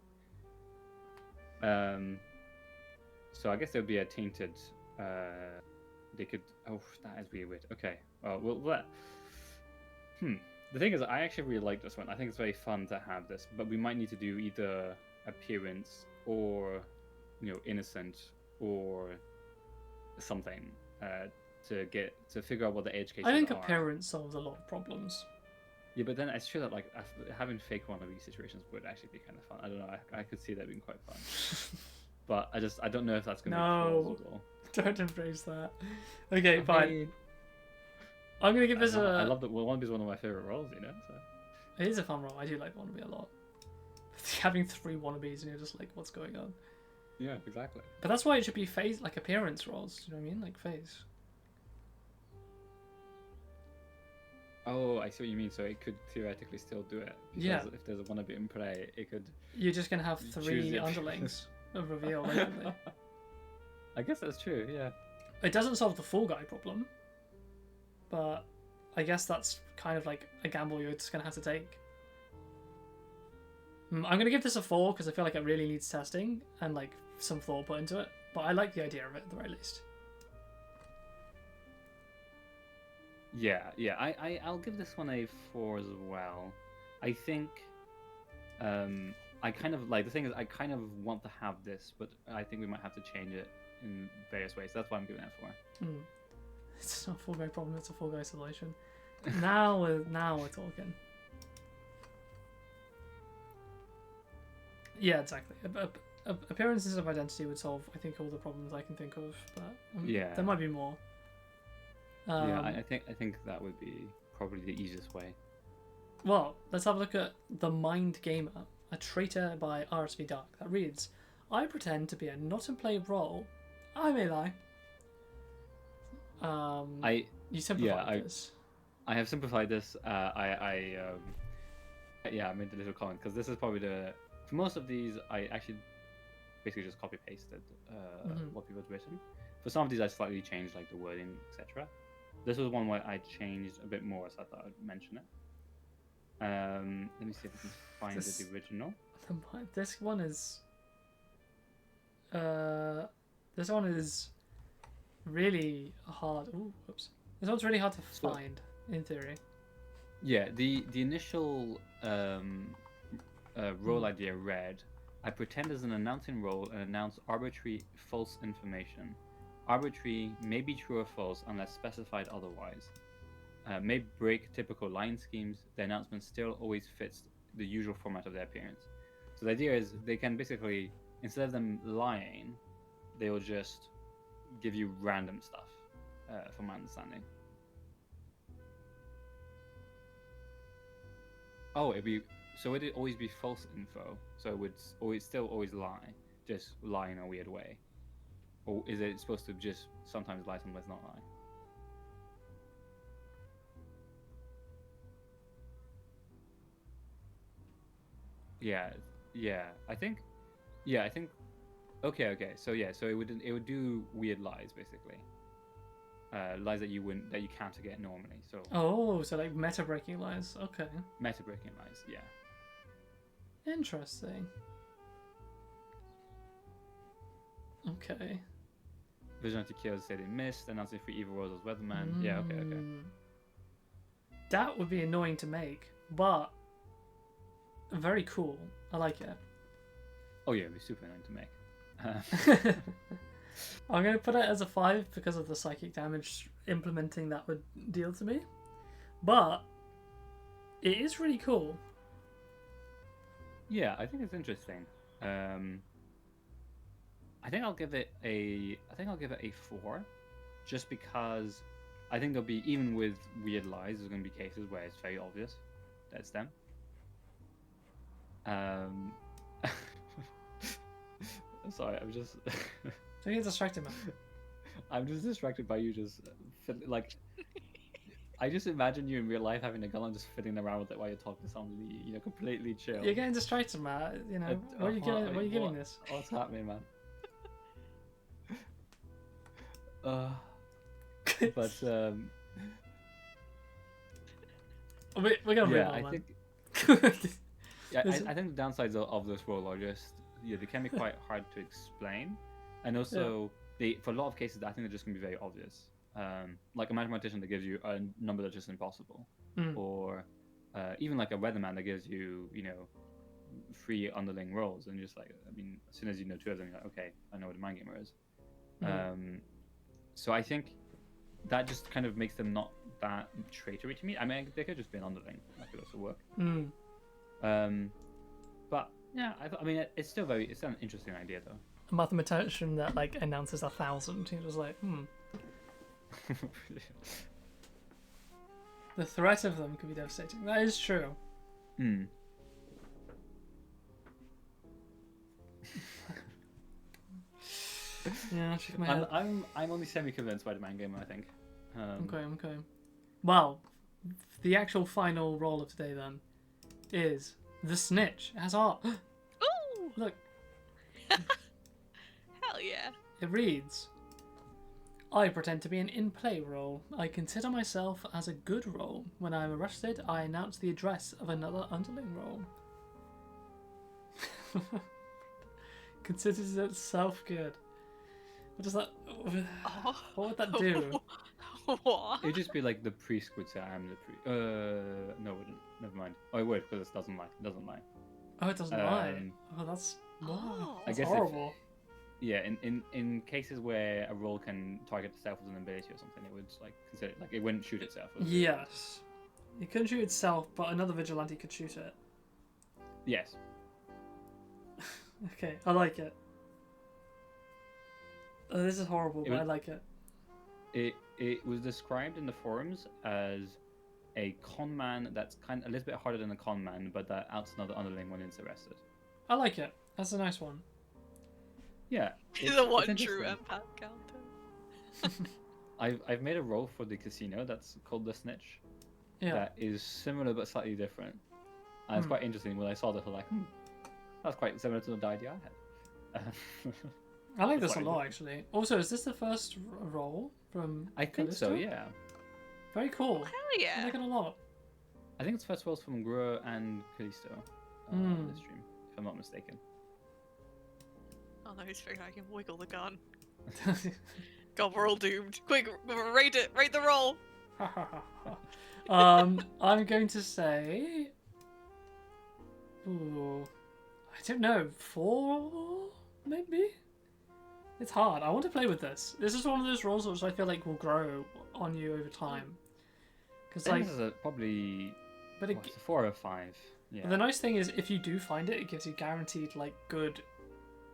So I guess there would be a tainted. They could. Oh, that is weird. Okay. Well. The thing is, I actually really like this one. I think it's very fun to have this, but we might need to do either appearance or, innocent or something to figure out what the edge cases are. I think appearance solves a lot of problems. Yeah, but then it's true that like having fake wannabe situations would actually be kind of fun. I don't know. I could see that being quite fun. But I don't know if that's going to be plausible. Don't embrace that. Okay, fine. I'm going to give this I love that. Well, Wannabe is one of my favorite roles, So. It is a fun role. I do like Wannabe a lot. Having 3 wannabes and you're just like, what's going on? Yeah, exactly. But that's why it should be face, like appearance roles. Do you know what I mean? Like face. Oh, I see what you mean. So it could theoretically still do it. Because if there's a wannabe in play, it could. You're just going to have 3 underlings of reveal, basically. I guess that's true, yeah. It doesn't solve the Fall Guy problem. But I guess that's kind of like a gamble you're just going to have to take. I'm going to give this a 4 because I feel like it really needs testing and like some thought put into it. But I like the idea of it at the very least. Yeah. I'll give this one a 4 as well. I think I kind of like, the thing is I kind of want to have this, but I think we might have to change it in various ways. That's why I'm giving it a 4. It's not a Fall Guy problem, it's a Fall Guy solution. Now we're talking. Yeah, exactly. Appearances of identity would solve, I think, all the problems I can think of, but Yeah. there might be more. Yeah, I think that would be probably the easiest way. Well, let's have a look at The Mind Gamer, a traitor by RSV Dark. That reads, I pretend to be a not-in-play role. I may lie. You simplified this. I have simplified this. I made a little comment because this is probably for most of these I actually basically just copy pasted what people had written. For some of these I slightly changed like the wording, etc. This was one where I changed a bit more, so I thought I'd mention it. Let me see if I can find the original. This one is really hard. Ooh, whoops. This one's really hard to find, in theory. Yeah, the initial role idea read, I pretend as an announcing role and announce arbitrary false information. Arbitrary may be true or false unless specified otherwise. May break typical line schemes. The announcement still always fits the usual format of their appearance. So the idea is they can basically, instead of them lying, they will just give you random stuff, from my understanding. Oh, it'd always be false info. So it would still always lie, just lie in a weird way. Or is it supposed to just sometimes lie, sometimes not lie? Yeah. I think. Okay. So it would do weird lies basically. Lies that you can't get normally. So like meta breaking lies. Okay. Meta breaking lies. Yeah. Interesting. Okay. Vigilante kills say they missed, announcing three evil roles as weatherman. Yeah. Okay. That would be annoying to make, but very cool. I like it. Oh yeah, it'd be super annoying to make. I'm going to put it as a 5 because of the psychic damage implementing that would deal to me. But it is really cool. Yeah, I think it's interesting. I think I'll give it a 4, just because I think there'll be, even with weird lies, there's going to be cases where it's very obvious that it's them. Sorry, I'm just. Don't get distracted, man. I'm just distracted by you just like. I just imagine you in real life having a gun and just fiddling around with it while you're talking to somebody, completely chill. You're getting distracted, man. What are you giving this? What's happening, man? But we're gonna move on, I man. think. I think the downsides of this role are just they can be quite hard to explain, and also for a lot of cases I think they're just gonna be very obvious. Like a mathematician that gives you a number that's just impossible, or even like a weatherman that gives you 3 underling roles, and just like, I mean, as soon as you know 2 of them, you're like, okay, I know what a mind gamer is. So I think that just kind of makes them not that traitory to me. I mean, they could just be an underling. That could also work. But yeah, I mean, it's an interesting idea though. A mathematician that like announces 1,000. He was like, The threat of them could be devastating. That is true. Yeah, shake my head. I'm only semi-convinced by the mind gamer, I think. Okay. Well, the actual final role of today then is the snitch. It has art. Ooh! Look. Hell yeah. It reads, I pretend to be an in-play role. I consider myself as a good role. When I am arrested, I announce the address of another underling role. Considers itself good. What does that... What would that do? What? It'd just be like the priest would say, I am the priest. No, it wouldn't. Never mind. Oh, it would, because it doesn't lie. It doesn't lie. Oh, it doesn't lie. Oh, that's... I guess horrible. In cases where a role can target itself with an ability or something, it would like consider, like, it wouldn't shoot itself. Yes. It couldn't shoot itself, but another vigilante could shoot it. Yes. Okay, I like it. This is horrible, but I like it. It was described in the forums as a con man that's kind of a little bit harder than a con man, but that outs another underling when it's arrested. I like it. That's a nice one. Yeah. The one true empath counter. I've made a role for the casino that's called the Snitch. Yeah. That is similar but slightly different. And it's quite interesting. When I saw this, I was like, that's quite similar to the idea I had. I like this a lot, actually. Also, is this the first role from I think Callisto? so, yeah. Very cool. Hell yeah. I like it a lot. I think it's first roles from Gura and Callisto this stream, if I'm not mistaken. Oh no, he's figuring I can wiggle the gun. God, we're all doomed. Quick, rate it. Rate the roll. I'm going to say... Ooh, I don't know. 4, maybe? It's hard. I want to play with this. This is one of those roles which I feel like will grow on you over time. Because like, this is probably but it's a 4 or 5. Yeah. the nice thing is, if you do find it, it gives you guaranteed like good,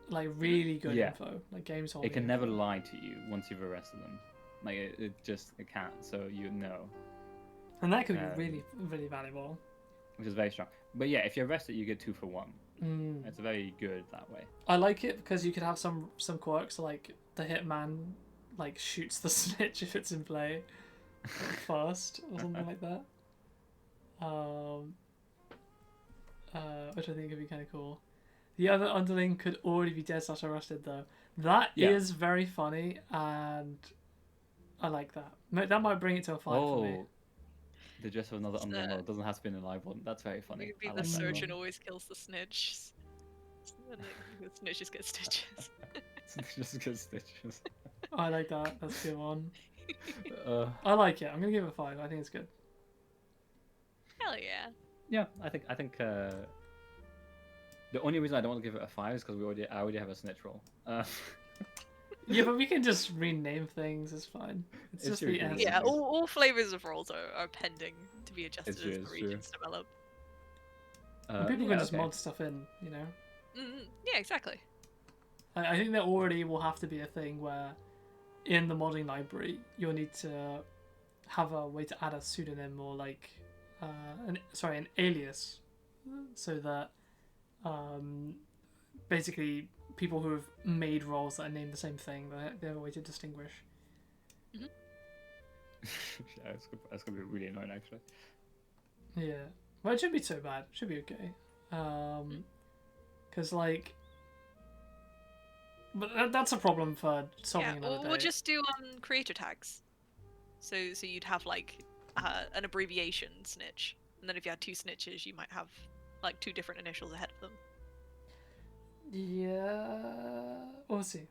like really good info, like games. It can never lie to you once you've arrested them. Like it can't. So you know. And that could be really, really valuable. Which is very strong. But yeah, if you arrest it, you get 2 for 1. It's very good that way. I like it because you could have some quirks, like the hitman like shoots the snitch if it's in play first or something like that. Which I think would be kind of cool. The other underling could already be dead / arrested though. That is very funny, and I like that. That might bring it to a 5 for me. The dress of another underling. Well, it doesn't have to be an alive one. That's very funny. Maybe the surgeon always kills the snitch. And the snitch just gets stitches. Just get stitches. I like that. That's a good one. I like it. I'm gonna give it a 5. I think it's good. Hell yeah. Yeah, I think the only reason I don't want to give it a 5 is because I already have a snitch roll. Yeah, but we can just rename things. It's fine. It's just the end. Yeah, all flavors of roles are pending to be adjusted as the regions develop. And people can just mod stuff in, you know. Yeah, exactly. I think there already will have to be a thing where, in the modding library, you'll need to have a way to add a pseudonym or like, an alias, so that, basically people who have made roles that are named the same thing, they have a way to distinguish. Yeah, that's gonna be really annoying actually. Yeah, well, it shouldn't be so bad. It should be okay. Because like, but that's a problem for solving another day. We'll just do creator tags. So you'd have like an abbreviation snitch, and then if you had 2 snitches, you might have like 2 different initials ahead of them. Yeah, we'll see.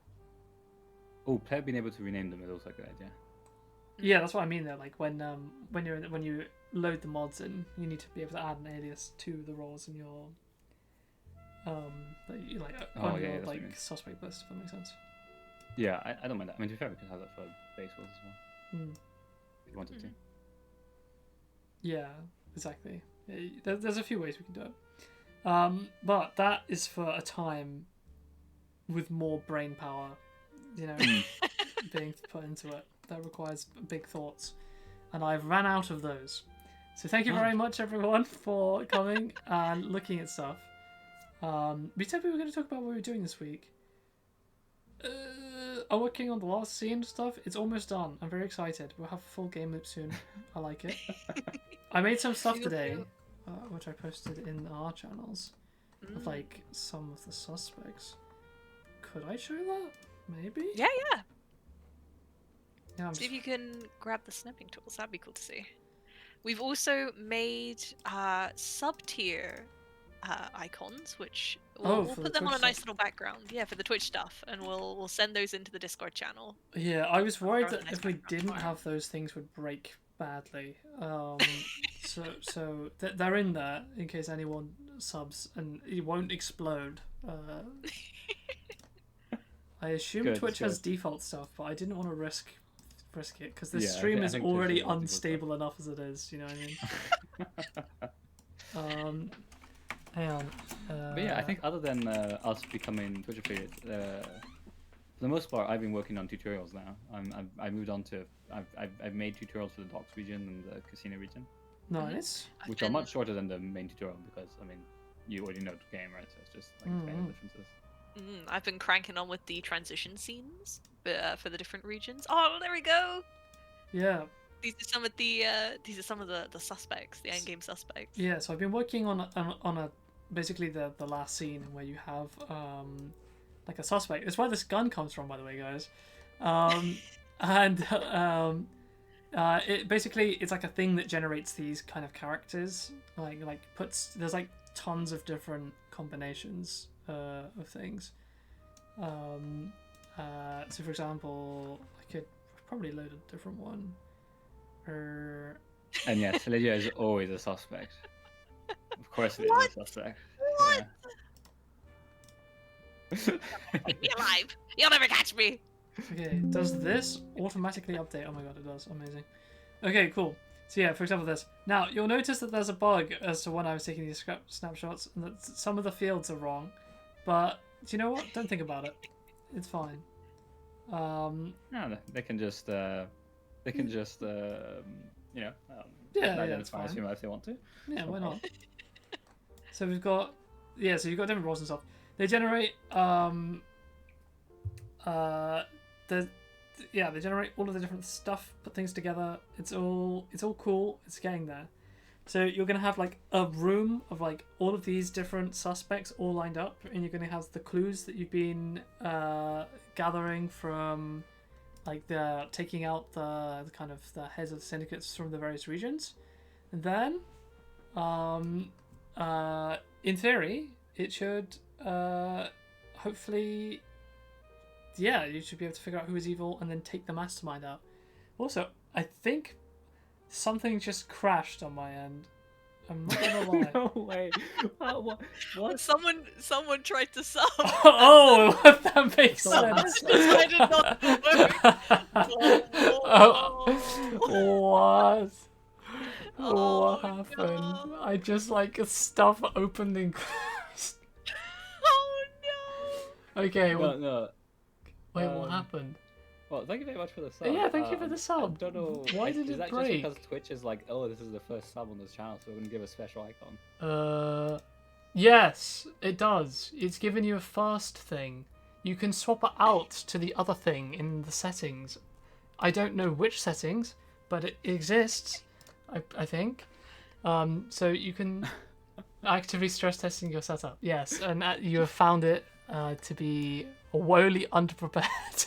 Oh, player being able to rename them is also a good idea. Yeah, that's what I mean though. Like when you load the mods in, you need to be able to add an alias to the roles in your suspect list. If that makes sense. Yeah, I don't mind that. I mean, to be fair, we could have that for base roles as well. If you wanted to. Yeah, exactly. Yeah, there's a few ways we can do it. But that is for a time with more brain power, you know, being put into it. That requires big thoughts. And I've ran out of those. So thank you very much, everyone, for coming and looking at stuff. We said we were going to talk about what we were doing this week. I'm working on the last scene stuff. It's almost done. I'm very excited. We'll have a full game loop soon. I like it. I made some stuff today, which I posted in our channels, of like some of the suspects. Could I show that? Maybe? Yeah. Yeah, See if you can grab the snipping tools. That'd be cool to see. We've also made sub-tier icons, which we'll put them on a nice little background. Yeah, for the Twitch stuff, and we'll send those into the Discord channel. Yeah, I was worried that if we didn't have those, things would break badly. So they're in there in case anyone subs, and it won't explode. I assume Twitch has default stuff, but I didn't want to risk risk it because this Yeah, stream is I think already Twitch is unstable enough as it is. You know what I mean? Hang on. But yeah, I think other than us becoming Twitch affiliates, for the most part, I've been working on tutorials now. I moved on to I've made tutorials for the docks region and the casino region, Nice. which are much shorter than the main tutorial because I mean you already know the game, right? So it's just like explaining the differences. I've been cranking on with the transition scenes for the different regions. Oh, there we go. Yeah. These are some of the suspects, the endgame suspects. Yeah. So I've been working on a basically the last scene where you have like a suspect. It's where this gun comes from, by the way, guys. And it basically it's like a thing that generates these kind of characters. Like there's like tons of different combinations of things. So for example, I could probably load a different one. And yes, Lydia is always a suspect. Of course, it is What? a suspect. What? Yeah. Keep me alive. You'll never catch me. Okay, does this automatically update? Oh my god, it does. Amazing. Okay, cool. So yeah, for example, this. Now, you'll notice that there's a bug as to when I was taking these snapshots, and that some of the fields are wrong. But, do you know what? Don't think about it. It's fine. No, they can just, you know, identify as human if they want to. Yeah, why not? So we've got, yeah, so you've got different roles and stuff. They generate, they generate all of the different stuff, put things together. It's all cool. It's getting there. So you're gonna have like a room of like all of these different suspects all lined up, and you're gonna have the clues that you've been gathering from, like the taking out the kind of the heads of the syndicates from the various regions, and then, in theory, it should hopefully. Yeah, you should be able to figure out who is evil and then take the mastermind out. Also, I think something just crashed on my end. I'm not gonna lie. No way. What? Someone tried to sub. Oh, that makes sense. Decided not to What? Oh, What happened? no. I just like stuff opened and closed. Oh no! Okay, well, No. wait, what happened? Well, thank you very much for the sub. Yeah, thank you for the sub. I don't know. Why did is it that break? just because Twitch is like, oh, this is the first sub on this channel, so we're gonna give a special icon? Yes, it does. It's given you a first thing. You can swap it out to the other thing in the settings. I don't know which settings, but it exists, I think. So you can actively stress testing your setup. Yes, and you have found it to be woefully underprepared.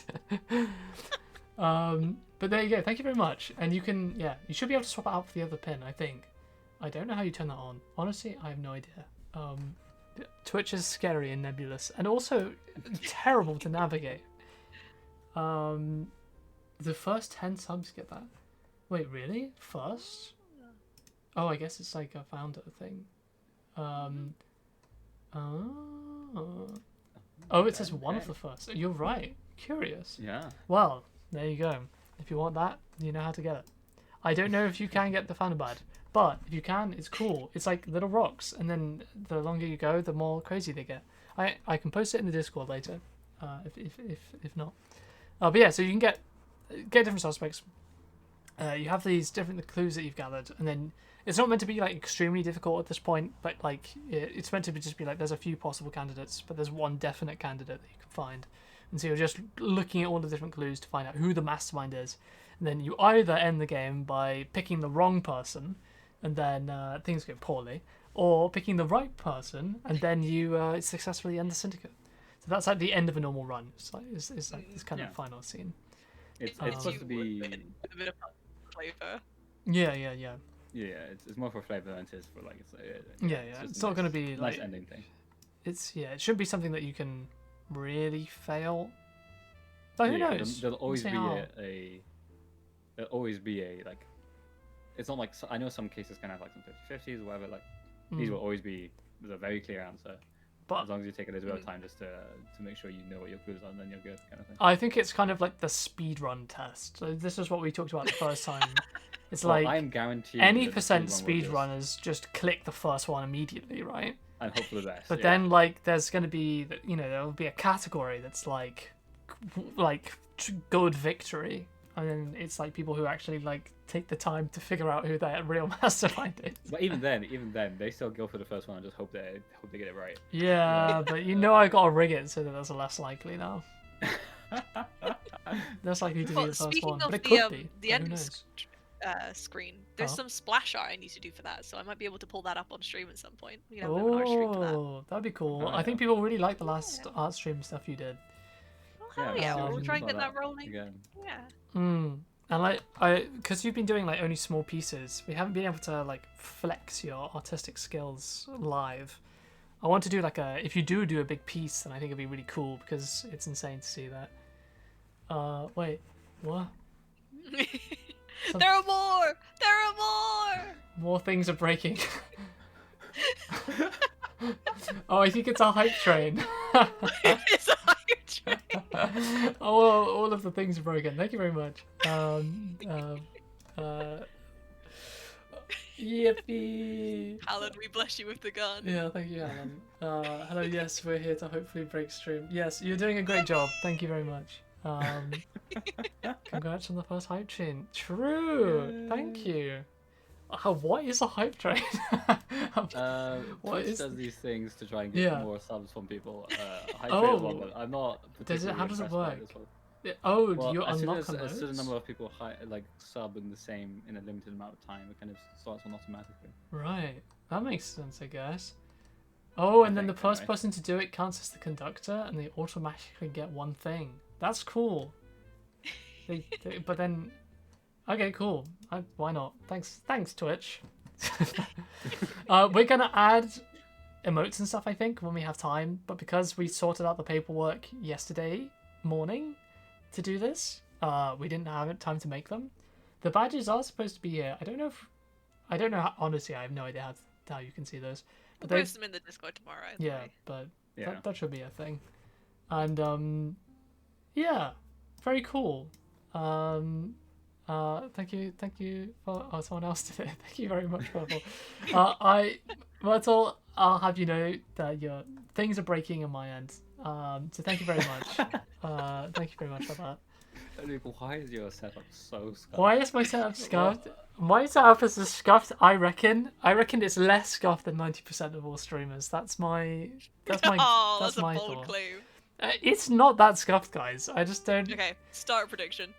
But there you go. Thank you very much. And you can, you should be able to swap it out for the other pin, I think. I don't know how you turn that on. Honestly, I have no idea. Twitch is scary and nebulous, and also terrible to navigate. The first 10 subs get that. Wait, really? First? Oh, I guess it's like a founder thing. Oh, it says one of the first. You're right. Curious. Yeah. Well, there you go. If you want that, you know how to get it. I don't know if you can get the founder badge, but if you can, it's cool. It's like little rocks, and then the longer you go, the more crazy they get. I can post it in the Discord later, if not. But yeah, so you can get different suspects. You have these different clues that you've gathered, and then it's not meant to be like extremely difficult at this point, but like it's meant to be just be like there's a few possible candidates, but there's one definite candidate that you can find, and so you're just looking at all the different clues to find out who the mastermind is, and then you either end the game by picking the wrong person, and then things go poorly, or picking the right person, and then you successfully end the syndicate. So that's like the end of a normal run. It's like this kind of final scene. It's supposed to be. A bit of flavor. Yeah. Yeah, it's more for flavor than it is for like it's. It's not going to be nice like ending thing. It's it shouldn't be something that you can really fail. But who knows? There'll always We'll see there'll always be a like. It's not like I know some cases can have like some 50-50s or whatever. Like these will always be with a very clear answer, But as long as you take a little bit of time just to make sure you know what your clues are, then you're good, kind of thing. I think it's kind of like the speed run test. So this is what we talked about the first time. It's Well, like I'm guaranteed any that the percent speed run will speedrunners just click the first one immediately, right? and hope for the best. But yeah. then like there's going to be, you know, there'll be a category that's like good victory, and then it's like people who actually like take the time to figure out who their real mastermind is. But even then, they still go for the first one and just hope they get it right. Yeah, but you know I gotta rig it so that that's less likely now. Less likely to be Well, the first speaking one, of but it the, could be. the Who end knows? screen, there's Oh. some splash art I need to do for that, so I might be able to pull that up on stream at some point. We can have a bit of an art stream for that. Oh, that'd be cool. Oh, I think yeah. people really like the last art stream stuff you did. Oh, hell let's yeah, see what we'll we try can and pull get that rolling. again. Yeah. And like because you've been doing like only small pieces, we haven't been able to like flex your artistic skills live. I want to do like if you do a big piece, then I think it'd be really cool because it's insane to see that. Wait, what? There are more! There are more! More things are breaking. Oh, I think it's a hype train. It's a hype train. Oh, well, all of the things are broken. Thank you very much. Yippee! Alan, we bless you with the gun. Yeah, thank you, Alan. Hello, yes, we're here to hopefully break stream. Yes, you're doing a great job. Thank you very much. Congrats on the first hype train. True. Thank you. What is a hype train? What Twitch is- does these things to try and get Yeah. more subs from people. Hype Oh. train is one, but I'm not Does it- how particularly does it impressed by work? this one. Oh, Well, do you as soon unlock as on a certain those? number of people like sub in a limited amount of time, it kind of starts on automatically. Right. That makes sense, I guess. Oh, and then the think, first anyway. person to do it counts as the conductor, and they automatically get one thing. That's cool. But then, okay, cool. Why not? Thanks, Twitch. We're gonna add emotes and stuff, I think, when we have time. But because we sorted out the paperwork yesterday morning to do this, we didn't have time to make them. The badges are supposed to be here. I don't know how, honestly, I have no idea how you can see those. We'll But they, post them in the Discord tomorrow. yeah, anyway. but Yeah. that should be a thing. And yeah, very cool. Thank you for someone else did it. Thank you very much, Purple. Myrtle, I'll have you know that your things are breaking on my end. So thank you very much. Thank you very much for that. Why is your setup so scuffed? Why is my setup scuffed? My setup is scuffed. I reckon it's less scuffed than 90% of all streamers. That's my Oh, that's that's a my bold thought. claim. It's not that scuffed, guys. I just don't. Okay, start prediction.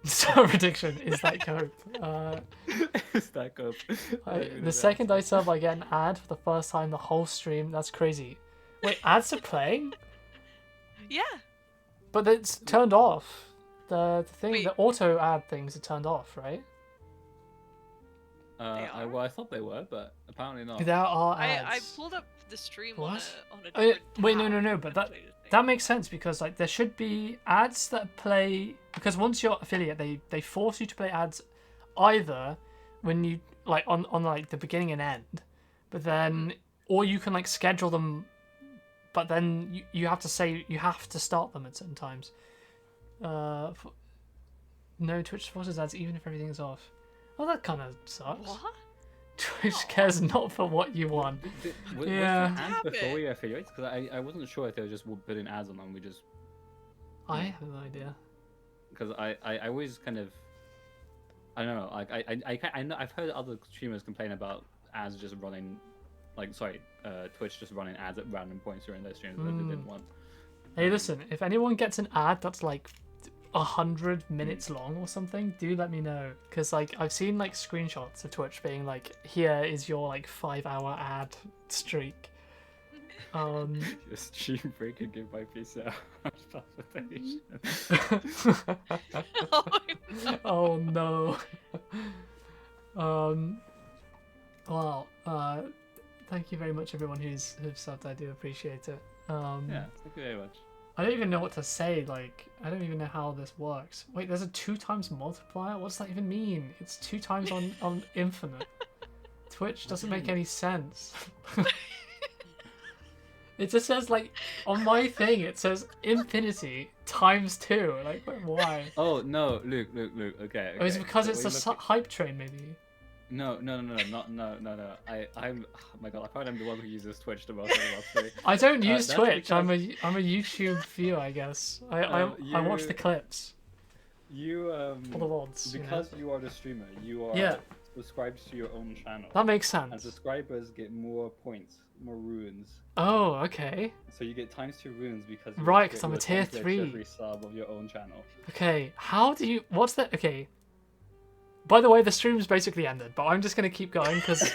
So prediction is that cope. Is that good? The second I sub, I get an ad for the first time the whole stream. That's crazy. Wait, ads are playing, Yeah. but it's turned off. The thing, Wait. the auto ad things are turned off, right? Well, I thought they were, but apparently not. There are I ads. pulled up the stream What? on a Oh, yeah, different wait, tab no, but and that played a thing. that makes sense because like there should be ads that play because once you're affiliate, they force you to play ads either when you like on like the beginning and end, but then or you can like schedule them, but then you have to say you have to start them at certain times. No Twitch forces ads even if everything is off. Well, that kind of sucks. What? Twitch cares not for what you want. Was Yeah. there ads Damn before it. we affiliates? Because I wasn't sure if they were just putting ads on them. We just I have no idea. because I always kind of I don't know. Like I know I've heard other streamers complain about ads just running, like Twitch just running ads at random points during their streams that they didn't want. Hey, listen, if anyone gets an ad that's like 100 minutes long or something, do let me know. Because like I've seen like screenshots of Twitch being like, here is your like 5-hour ad streak. Your stream break and give my piece out. Oh, no. Oh no. Well, thank you very much everyone who's subbed. I do appreciate it. Yeah, thank you very much. I don't even know what to say. Like, I don't even know how this works. Wait, there's a 2 times multiplier? What does that even mean? It's 2 times on infinite. Twitch doesn't make any sense. It just says like on my thing. It says infinity times 2. Like why? Oh no, Luke. Okay. Oh, it's okay. because So it's when a you look hype train, maybe. No, no. I'm. Oh my god, I probably am the one who uses Twitch the most out of us three. I don't use That's Twitch. I'm a because- YouTube viewer, I guess. I watch the clips. You For the VODs, because you are the streamer, you are Yeah. subscribed to your own channel. That makes And sense. subscribers get more points, more runes. Oh, okay. So you get ×2 runes because Right, 'cause I'm a tier 3. Every sub of your own channel. Okay, how do you... What's the... Okay. By the way, the stream's basically ended, but I'm just going to keep going because...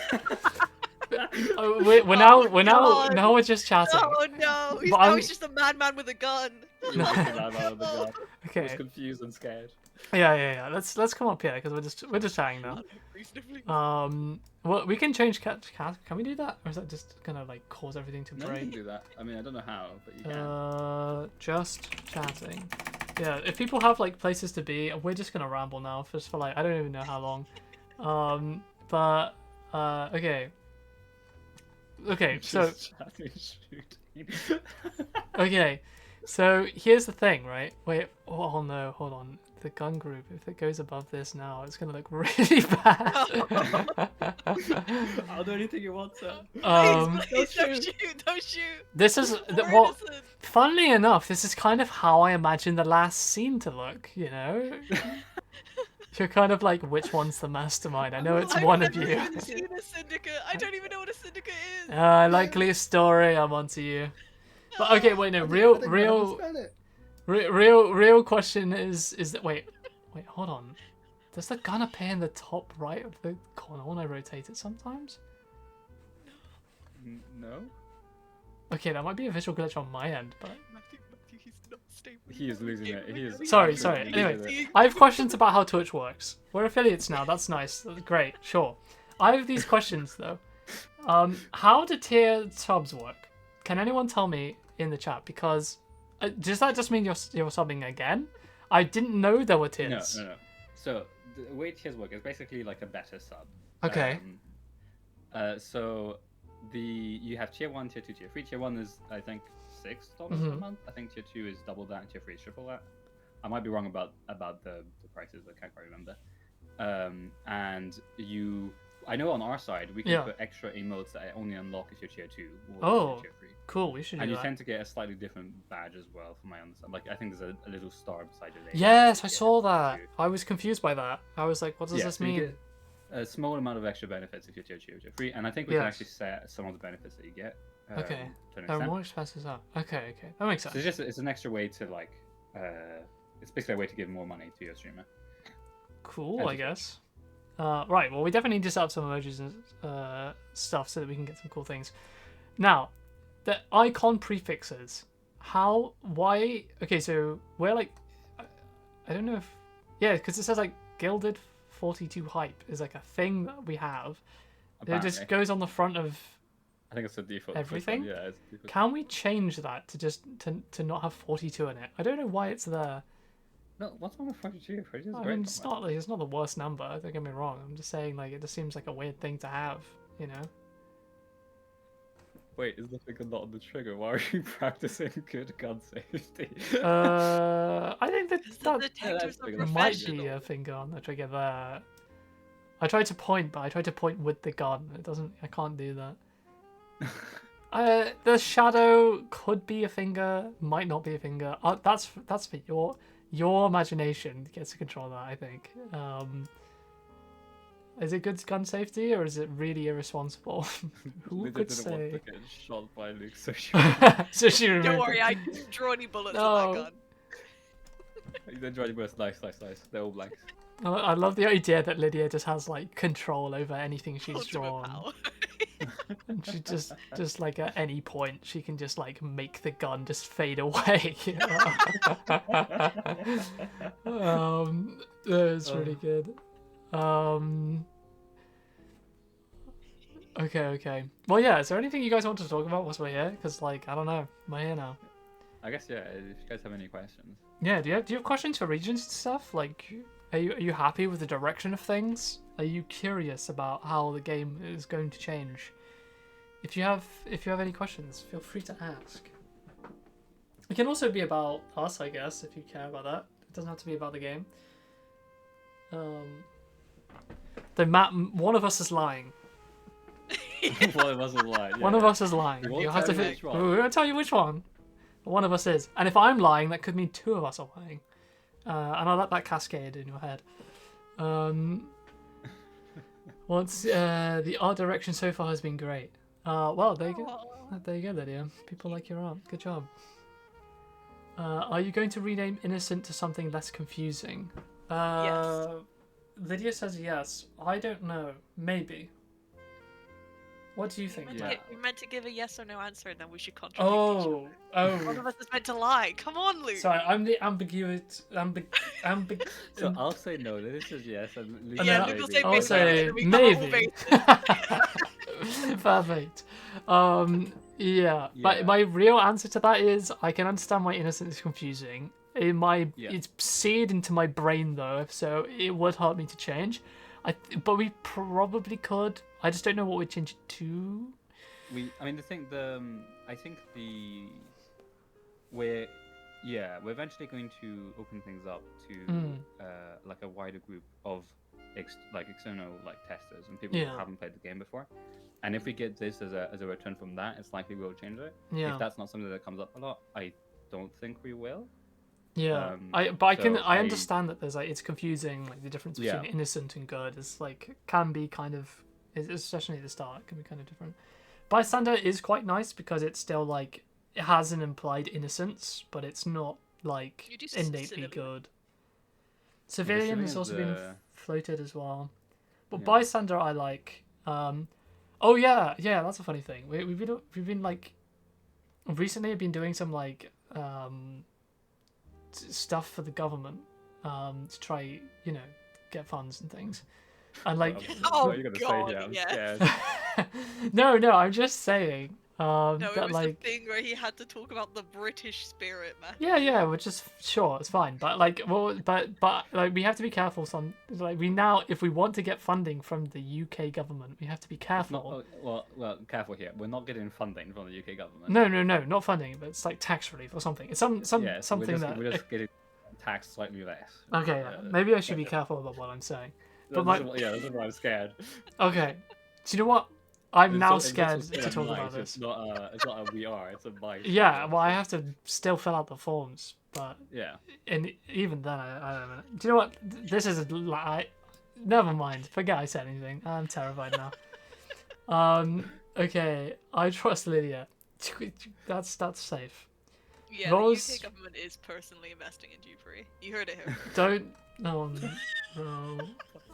God. now we're just chatting. Oh no! But Now I'm- he's just a madman with a gun. You were just out of the gun. I was Okay. confused and scared. Yeah. Let's come up here because we're just chatting now. Reasonably. Well, we can change cat. Can we do that, or is that just gonna like cause everything to No, you can break? do that. I mean, I don't know how, but you can. Just chatting. Yeah, if people have like places to be, we're just gonna ramble now just for like I don't even know how long. Okay. Okay, so Just chatting, shooting. okay, so here's the thing, right? Wait, oh no, hold on. The gun group, if it goes above this now, it's gonna look really bad. I'll do anything you want, sir. Please, don't shoot! Don't shoot! This is We're well. innocent. Funnily enough, this is kind of how I imagine the last scene to look. You know, you're kind of like, which one's the mastermind? I know it's I've one of never you. even seen a syndicate. I don't even know what a syndicate is. Likely a story. I'm onto you. But okay, wait, no, real question is that wait, hold on. Does the gun appear in the top right of the corner when I rotate it sometimes? No? Okay, that might be a visual glitch on my end, but Matthew, he's not stable. He is losing it. He is. Sorry. absolutely Anyway, losing it. I have questions about how Twitch works. We're affiliates now. That's nice. That's great. Sure. I have these questions though. How do tier subs work? Can anyone tell me in the chat? Because does that just mean you're subbing again? I didn't know there were tiers. No. So the way tiers work is basically like a better sub. Okay. So you have tier 1, tier 2, tier 3. Tier 1 is I think $6 a month. I think tier 2 is double that, and tier 3 is triple that. I might be wrong about the prices. I can't quite remember. I know on our side we can put extra emotes that only unlock if you're tier 2 or tier 3. Cool. We should do And you that. tend to get a slightly different badge as well, from my understanding. Like I think there's a little star beside your name. Yes, I saw that. I was confused by that. I was like, what does this so you mean? get a small amount of extra benefits if you're tier 2 or tier 3, and I think we can actually set some of the benefits that you get. Okay. To an There are extent. more expenses up. Okay. That makes sense. So it's an extra way to like, it's basically a way to give more money to your streamer. Cool, And I just- guess. Right, well, we definitely need to set up some emojis and stuff so that we can get some cool things. Now, the icon prefixes. Why? Okay, so we're like, I don't know if, yeah, because it says like Gilded 42 Hype is like a thing that we have. It just Apparently. goes on the front of. I think it's a default. Everything? Yeah, it's default. Can we change that to just to not have 42 in it? I don't know why it's there. No, what's wrong with 42? 42 is I great. mean, it's not like it's not the worst number. Don't get me wrong. I'm just saying like it just seems like a weird thing to have, you know. Wait, is the finger not on the trigger? Why are you practicing good gun safety? I think that The that detectives big are enough. might professional. be a finger on the trigger there. I tried to point, but I tried to point with the gun. It doesn't. I can't do that. The shadow could be a finger, might not be a finger. That's for your imagination gets to control that. I think. Is it good gun safety or is it really irresponsible? Who Lydia could didn't say? want to get shot by Luke, so she So she removed Don't worry, it. I didn't draw any bullets No. with that gun. then tried to burst. Nice. They're all blanks. I love the idea that Lydia just has like control over anything she's Ultimate drawn. power. And she just like at any point she can just like make the gun just fade away. That's really good. Okay. Well, yeah. Is there anything you guys want to talk about whilst we're here? Because like I don't know, we're here now. I guess yeah. If you guys have any questions. Yeah. Do you have questions for regions and stuff? Like, are you happy with the direction of things? Are you curious about how the game is going to change? if you have any questions, feel free to ask. It can also be about us, I guess, if you care about that. It doesn't have to be about the game. One of us is lying. One of us is lying. Yeah, One of us is lying. We won't You have to tell you fit. which We're one. gonna tell you which one. But one of us is, and if I'm lying, that could mean two of us are lying. And I'll let that cascade in your head. The art direction so far has been great. Well, there you go. Aw. There you go, Lydia. People like your art. Good job. Are you going to rename Innocent to something less confusing? Yes. Lydia says yes. I don't know. Maybe. What do you think? We Yeah. meant to give a yes or no answer, and then we should contradict each other. One Oh. of us is meant to lie. Come on, Luke. Sorry, I'm the ambiguous. So I'll say no. This is yes. And Luke Yeah, says Luke will maybe. say I'll maybe. say We cover all maybe. bases. Perfect. Yeah. Yeah. My real answer to that is I can understand why Innocent is confusing. Yeah. It's seared into my brain though, so it would hurt me to change. But we probably could. I just don't know what we'd change it to. I mean, I think we're eventually going to open things up to like a wider group of external testers and people Yeah. who haven't played the game before. And if we get this as a return from that, it's likely we'll change it. Yeah. If that's not something that comes up a lot, I don't think we will. Yeah, Um, I understand that there's it's confusing, the difference between Yeah. innocent and good is can be kind of, especially at the start, it can be kind of different. Bystander is quite nice because it's still it has an implied innocence, but it's not You do innately civilian. good. Civilian has civilian's also been floated as well, but Yeah. bystander I like. Oh yeah, that's a funny thing. We've been recently I've been doing some stuff for the government to try get funds and things and Oh, what are you gonna God, say here? I'm yeah. scared. no I'm just saying No, it that was the thing where he had to talk about the British spirit, man. yeah which is sure it's fine but we have to be careful if we want to get funding from the UK government we have to be careful. Well, careful here. We're not getting funding from the UK government. No, not funding, but it's tax relief or something. It's something We're just getting taxed slightly less. Okay, maybe I should be careful about what I'm saying. But This is why I'm scared. Okay, do you know what? I'm It's now not- it's scared still to a talk might, about this. It's not a we are. It's a might. Yeah, well, I have to still fill out the forms, but Yeah. and even then, I don't know. Do you know what? This is never mind. Forget I said anything. I'm terrified now. Okay, I trust Lydia. That's safe. Yeah, Rose- the UK government is personally investing in Dupery. You heard it here. Don't. No.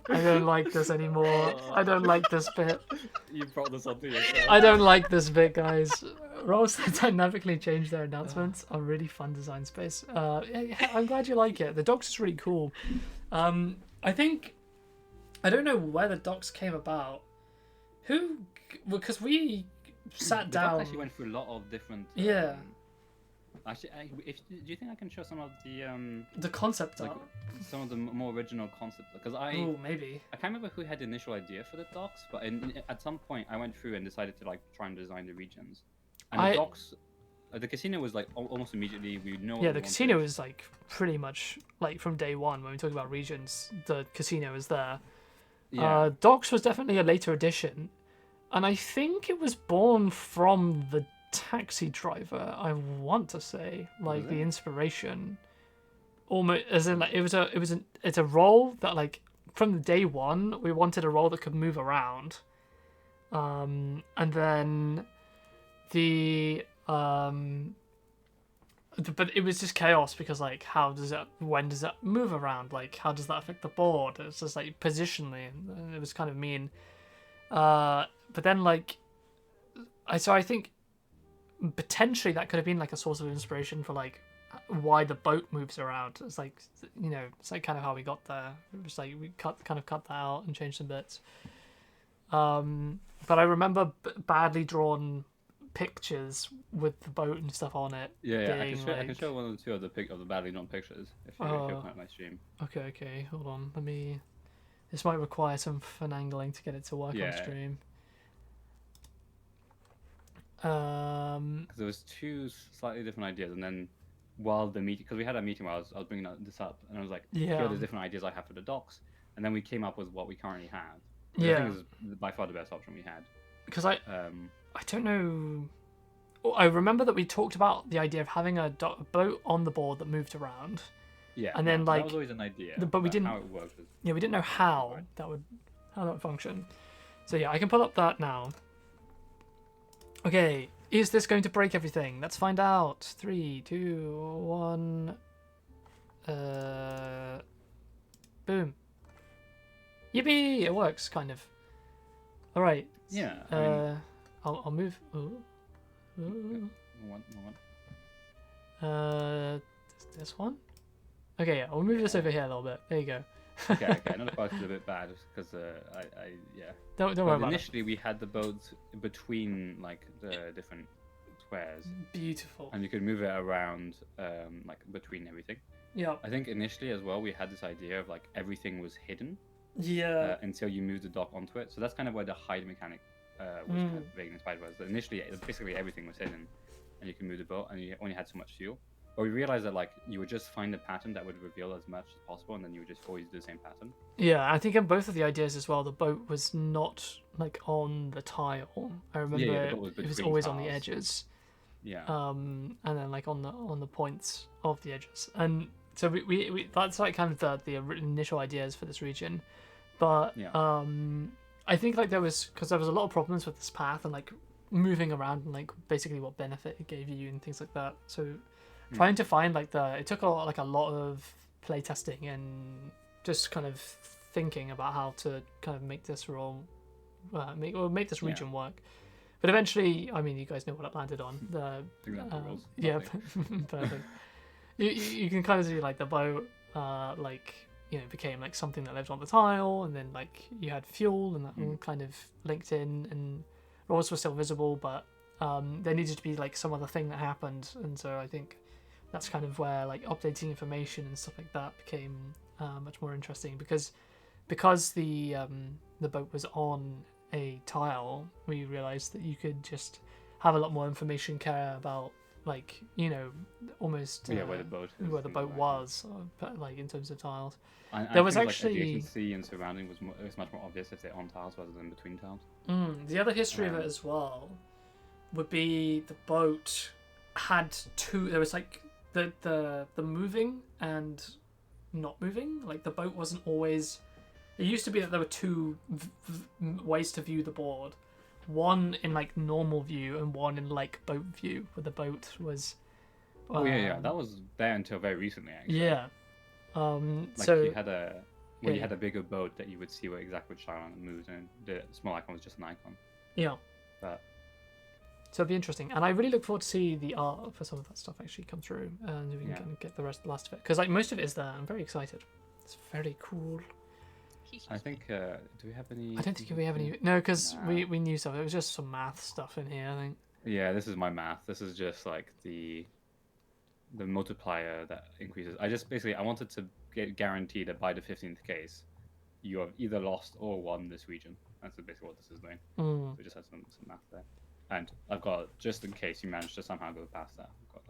I don't like this anymore. I don't like this bit. You brought this onto yourself. I don't like this bit, guys. Roles that dynamically change their announcements are really fun design space. I'm glad you like it. The docs is really cool. I don't know where the docs came about. Because we sat The doc down. actually went through a lot of different. Yeah. Actually, do you think I can show some of The concept like, art. some of the more original concepts? Because Oh, maybe. I can't remember who had the initial idea for the docs, but at some point I went through and decided to try and design the regions. And the docs, the casino was almost immediately we know. Yeah, the casino is pretty much from day one when we talk about regions. The casino is there. Yeah. Docs was definitely a later addition, and I think it was born from the taxi driver. I want to say Was the it? inspiration, almost as in it's a role that from the day one we wanted a role that could move around, and then but it was just chaos because when does that move around, how does that affect the board? It's just positionally, and it was kind of mean, but then I think potentially that could have been a source of inspiration for why the boat moves around. It's it's kind of how we got there. It was we cut that out and changed some bits, but I remember badly drawn pictures with the boat and stuff on it. Yeah. I being, can show one or two of the badly drawn pictures if you open up my stream. Okay, hold on. This might require some finagling to get it to work on Yeah. stream. Because there was two slightly different ideas, and then while the meeting, because we had a meeting where I was bringing this up, and I was like, here Yeah. are the different ideas I have for the docs, and then we came up with what we currently have. Which I Yeah. think is by far the best option we had. Because I don't know. I remember that we talked about the idea of having a boat on the board that moved around. Yeah, And then, that like, was always an idea, but we didn't. how it worked was Yeah, we didn't know how that would function. So yeah, I can pull up that now. Okay, is this going to break everything? Let's find out. 3, 2, 1. Boom. Yippee! It works, kind of. All right. Yeah. I mean, I'll move. Ooh. one. This one. Okay, yeah, I'll move this over here a little bit. There you go. Okay. Another part is a bit bad because yeah. Don't worry But about initially, we had the boats between like the different squares, it. Beautiful. and you could move it around like between everything. Yeah. I think initially as well, we had this idea of like everything was hidden Yeah. until you move the dock onto it. So that's kind of where the hide mechanic was kind of vaguely inspired by. So initially, basically everything was hidden, and you can move the boat, and you only had so much fuel. But we realized that like you would just find a pattern that would reveal as much as possible, and then you would just always do the same pattern. Yeah, I think in both of the ideas as well, the boat was not like on the tile. I remember the boat was it was between always on the tiles. edges. Yeah. And then like on the points of the edges. And so we that's like kind of the initial ideas for this region. But Yeah. I think like there was a lot of problems with this path and like moving around and like basically what benefit it gave you and things like that. So trying to find like it took a lot of playtesting and just kind of thinking about how to kind of make this make this region work. But eventually, I mean, you guys know what it landed on. rules. Yeah, perfect. You can kind of see like the boat, like became like something that lived on the tile, and then like you had fuel, and that all kind of linked in, and roles were still visible, but there needed to be like some other thing that happened, and so I think that's kind of where like updating information and stuff like that became much more interesting because the boat was on a tile, we realized that you could just have a lot more information care about like almost where the boat is, where the boat like was, but like in terms of tiles. I There was think, actually like, adjacency and surrounding was much more obvious if they're on tiles rather than between tiles. The other history of it as well would be the boat had two. There was like the moving and not moving. Like the boat wasn't always. It used to be that there were two ways to view the board, one in like normal view and one in like boat view, where the boat was. Yeah, that was there until very recently. Actually. Yeah. Like so you had you had a bigger boat that you would see exactly which tile moves, and the small icon was just an icon. Yeah. But so it'd be interesting, and I really look forward to see the art for some of that stuff actually come through, and we can kind of get the last of it, because like most of it is there. I'm very excited. It's very cool. I think. Do we have any? I don't think we have any. No, because we knew stuff. It was just some math stuff in here, I think. Yeah, this is my math. This is just like the multiplier that increases. I wanted to get guaranteed that by the 15th case, you have either lost or won this region. That's basically what this is doing. So we just had some math there. And I've got, just in case you manage to somehow go past that, I've got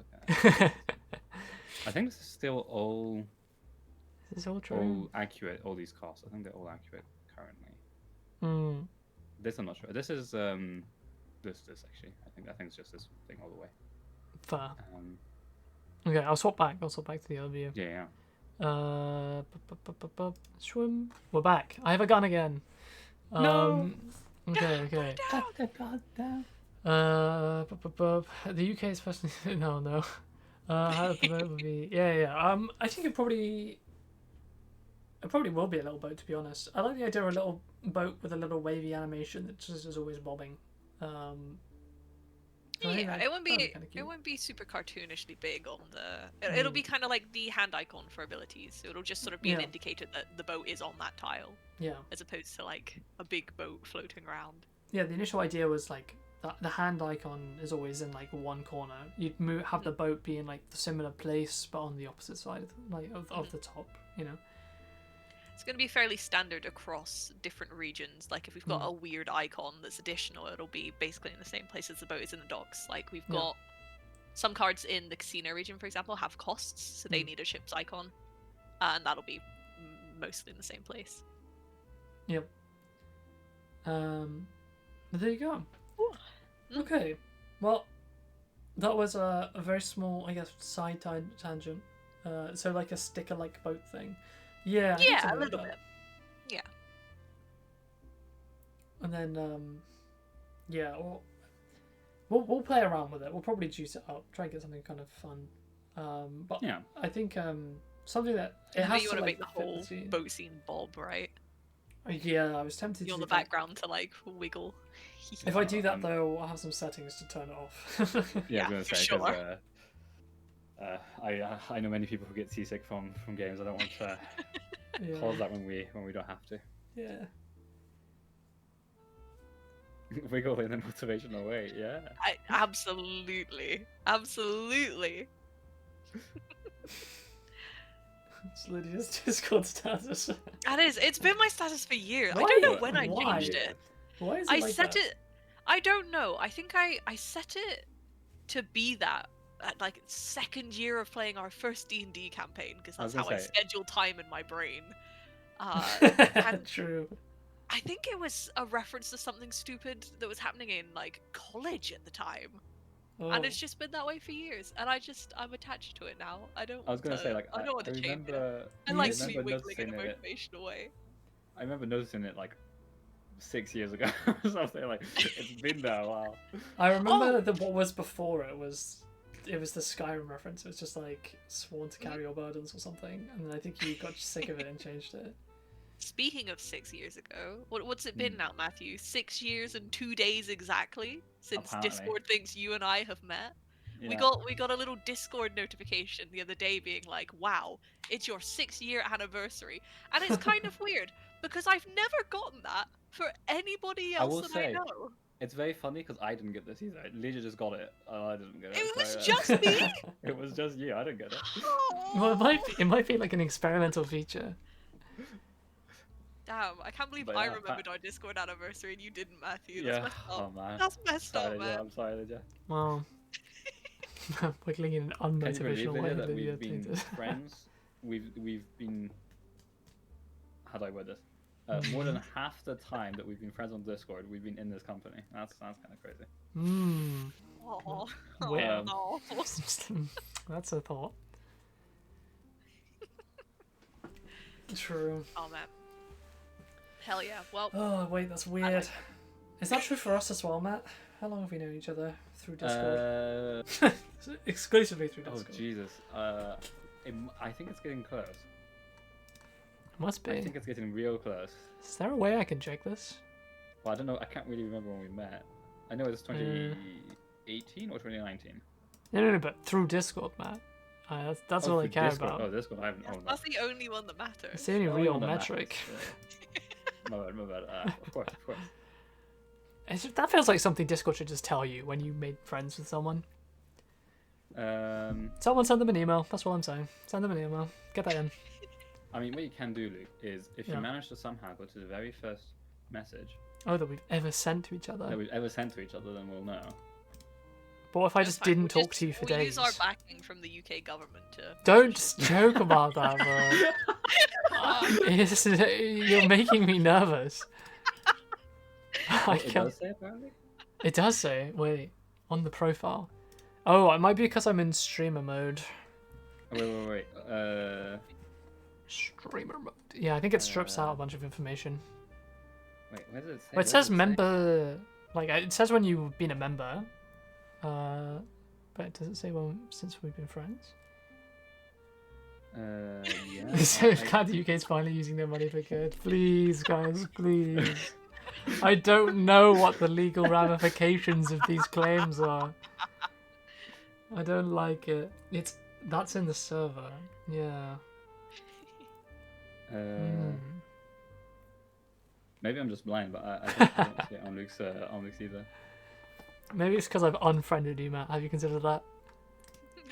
like I think this is still all. This is all true. All accurate. All these costs. I think they're all accurate currently. This I'm not sure. This is this actually. I think it's just this thing all the way. Fair. Okay, I'll swap back to the other view. Yeah. Swim. We're back. I have a gun again. No. Okay. The UK is first. No. How the boat would be? Yeah. I think it probably will be a little boat, to be honest. I like the idea of a little boat with a little wavy animation that just is always bobbing. Yeah, it won't be super cartoonishly big on the. It'll be kind of like the hand icon for abilities. So it'll just sort of be an indicator that the boat is on that tile. Yeah. As opposed to like a big boat floating around. Yeah, the initial idea was like the hand icon is always in like one corner. You'd have the boat be in like the similar place, but on the opposite side, of the top. It's going to be fairly standard across different regions. Like if we've got Mm. a weird icon that's additional, it'll be basically in the same place as the boat is in the docks. Like we've Yeah. got some cards in the casino region, for example, have costs, so they Mm. need a ship's icon, and that'll be mostly in the same place. Yep. But there you go. Ooh. Mm. Okay. Well, that was a very small, I guess, side tangent. So like a sticker-like boat thing. Yeah. I think Yeah, something a like little that. bit. Yeah. And then, yeah, we'll play around with it. We'll probably juice it up, try and get something kind of fun. But Yeah. I think something that it You know has you to want to like make the fit whole scene. boat scene bob, right? Yeah, I was tempted You to want do the that. background to like wiggle. If I do that though, I'll have some settings to turn it off. Yeah, Yeah, I was gonna for say sure. because I know many people who get seasick from games. I don't want to Yeah. cause that when we don't have to. Yeah. Wiggle in a motivational way. Yeah. Absolutely. It's Lydia's Discord status. That is. It's been my status for years. I Why? don't know when I Why? changed it. Why is it I like set that? it. I don't know. I think I set it to be that at like second year of playing our first D&D campaign because I was that's how gonna I say- schedule time in my brain. And True. I think it was a reference to something stupid that was happening in like college at the time. Oh. And it's just been that way for years, and I'm attached to it now. I don't. I was gonna want say to- like I don't want to change it. remember. I you like used to sweet remember wiggling in a noticing it. motivational way. I remember noticing it like 6 years ago. Something like it's been there a while. I remember Oh! that what was before it was the Skyrim reference. It was just like sworn to carry your burdens or something, and then I think you got sick of it and changed it. Speaking of 6 years ago, what's it been Hmm. now, Matthew? 6 years and 2 days exactly since Apparently. Discord thinks you and I have met. Yeah. We got a little Discord notification the other day being like, "Wow, it's your 6-year anniversary," and it's kind of weird because I've never gotten that for anybody I else will that say, I know. It's very funny because I didn't get this either. Lydia just got it. I didn't get it. It was so, just me. It was just you. I didn't get it. Well, it might be like an experimental feature. Damn, I can't believe But I yeah, remembered our Discord anniversary and you didn't, Matthew. Yeah. That's messed Oh up. man. That's messed Sorry, up, Lydia. man. I'm sorry, Lydia. Well, wiggling in an Can you believe, unmotivational Lydia, way. that Lydia we've been tainted. friends? We've been. How do I word this? More than half the time that we've been friends on Discord, we've been in this company. That's kind of crazy. Hmm. Aw. Well. Oh, no. That's a thought. True. Oh, man. Hell yeah. Well, Oh wait, that's weird. Is that true for us as well, Matt? How long have we known each other through Discord? Exclusively through Oh Discord. Jesus. I think it's getting close. Must I be. think it's getting real close. Is there a way I can check this? Well, I don't know. I can't really remember when we met. I know it's 2018 or 2019. No, but through Discord, Matt. That's all I through care Discord. about. Oh, Discord. I haven't. Oh, no. that's the only one that matters. It's the only Oh, real no, that metric. matters. My bad. Of course. That feels like something Discord should just tell you when you made friends with someone. Someone send them an email. That's what I'm saying. Send them an email. Get that in. I mean, what you can do, Luke, is if Yeah. you manage to somehow go to the very first message Oh, that we've ever sent to each other. that we've ever sent to each other, then we'll know. But what if I That's just fine. didn't We'll talk to you for we'll days? use our backing from the UK government to. Don't just joke about that, bro. You're making me nervous. I It can't. does say apparently. It does say, wait, on the profile. Oh, it might be because I'm in streamer mode. Oh, wait. Streamer mode. Yeah, I think it strips out a bunch of information. Wait, where does it say? Well, it says member. Like, it says when you've been a member. But does it say since we've been friends? Yeah. So glad the UK's finally using their money for good. Please, guys, please. I don't know what the legal ramifications of these claims are. I don't like it. That's in the server. Yeah. Maybe I'm just blind, but I don't see it on Luke's either. Maybe it's because I've unfriended you, Matt. Have you considered that?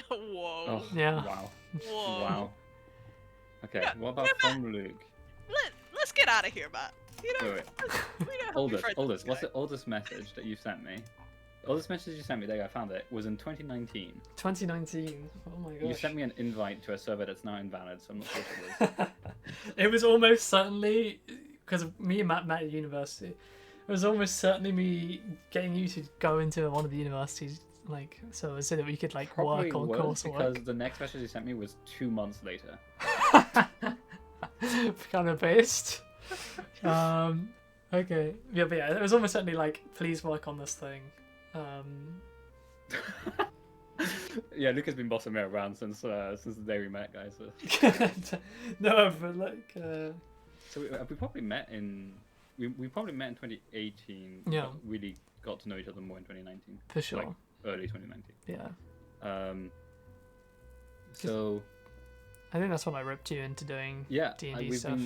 Whoa. Oh, Yeah. Wow. Whoa. Wow. Okay, Yeah, what about what about- from Luke? get out of here, Matt. You know, Wait. we don't have to be friends with Oldest. this What's guy. the oldest message that you sent me? The oldest message you sent me, there I found it, was in 2019. 2019. Oh my gosh. You sent me an invite to a server that's now invalid, so I'm not sure what it was. It was almost certainly because me and Matt met at university. It was almost certainly me getting you to go into one of the universities, like so that we could like Probably work on was coursework. because the next message you sent me was 2 months later. Kind of based. Okay. Yeah, but yeah, it was almost certainly like, please work on this thing. Yeah, Luke has been bossing me around since the day we met, guys. So, No, but like, so we probably met in we probably met in 2018. Yeah. But really got to know each other more in 2019. for sure. Like early 2019. Yeah. So I think that's when I ripped you into doing yeah, D&D stuff.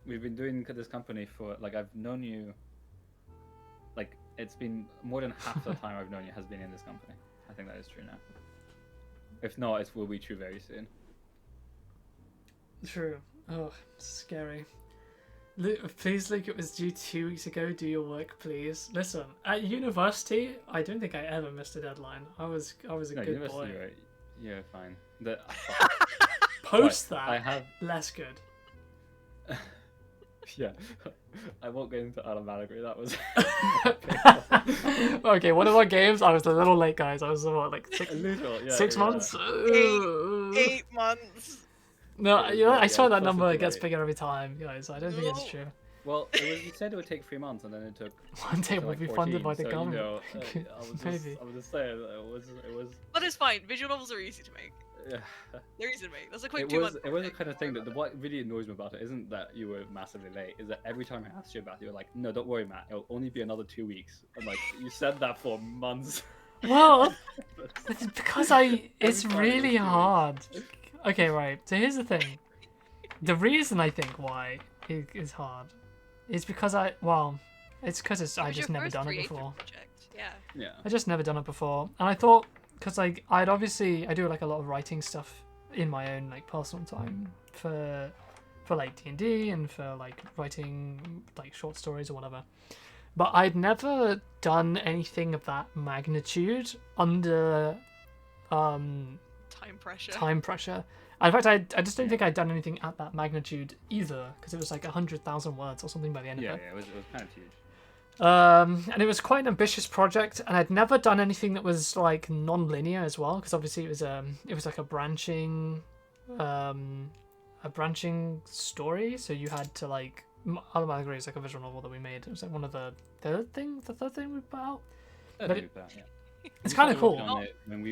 we've been doing this company for like I've known you. Like it's been more than half the time I've known you has been in this company. I think that is true now. If not, it will be true very soon. True. Oh, scary. Please, Luke, it was due 2 weeks ago. Do your work, please. Listen, at university, I don't think I ever missed a deadline. I was a good university, boy. right? Yeah, fine. Post Right, that, I have. less good. Yeah, I won't get into automatically. That was Okay, one of our games, I was a little late, guys. I was what, like a little. Yeah, 6 yeah. months? 8 months. No, you know, I Yeah, swear that closer number to gets late. bigger every time, guys. I don't think it's No. true. Well, you said it would take 3 months, and then it took. One day to, we'll like, be funded 14, by the so, government. You know, Maybe. I was just saying it was. But it's fine. Visual novels are easy to make. Yeah. They're easy to make. That's a quick It 2 was months. it was the kind of thing that what really annoys me about it isn't that you were massively late. Is that every time I asked you about it, you're like, no, don't worry, Matt. It'll only be another 2 weeks. I'm like, you said that for months. Well, it's because it's time it really was 2 weeks. hard. Okay, right. So here's the thing. The reason I think why it is hard is because it's because I was just your never first done it creative before. project. Yeah. Yeah. I just never done it before, and I thought because like I do like a lot of writing stuff in my own like personal time for like D&D and for like writing like short stories or whatever. But I'd never done anything of that magnitude under Time pressure. time pressure. In fact, I just don't think I'd done anything at that magnitude either, because it was like 100,000 words or something by the end Yeah, of it. it was kind of huge. And it was quite an ambitious project, and I'd never done anything that was like non-linear as well, because obviously it was like a branching story. So you had to like Automatically is like a visual novel that we made. It was like one of the third thing we put out. But it's kind of cool. Not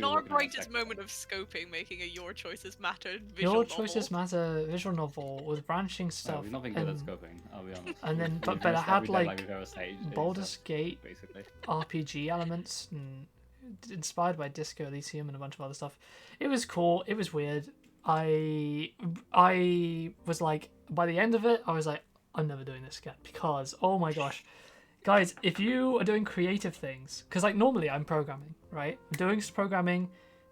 our brightest moment of scoping, making a Your Choices Matter visual Your novel. Choices Matter visual novel with branching No, stuff. we've not been good at and- scoping, I'll be honest. and then- We've but done it stuff had, we did, like, we've ever staged, Baldur's Gate basically. RPG elements and inspired by Disco Elysium and a bunch of other stuff. It was cool. It was weird. I was like, by the end of it, I was like, I'm never doing this again, because oh my gosh, guys, if you are doing creative things, because like normally I'm programming, right? I'm doing programming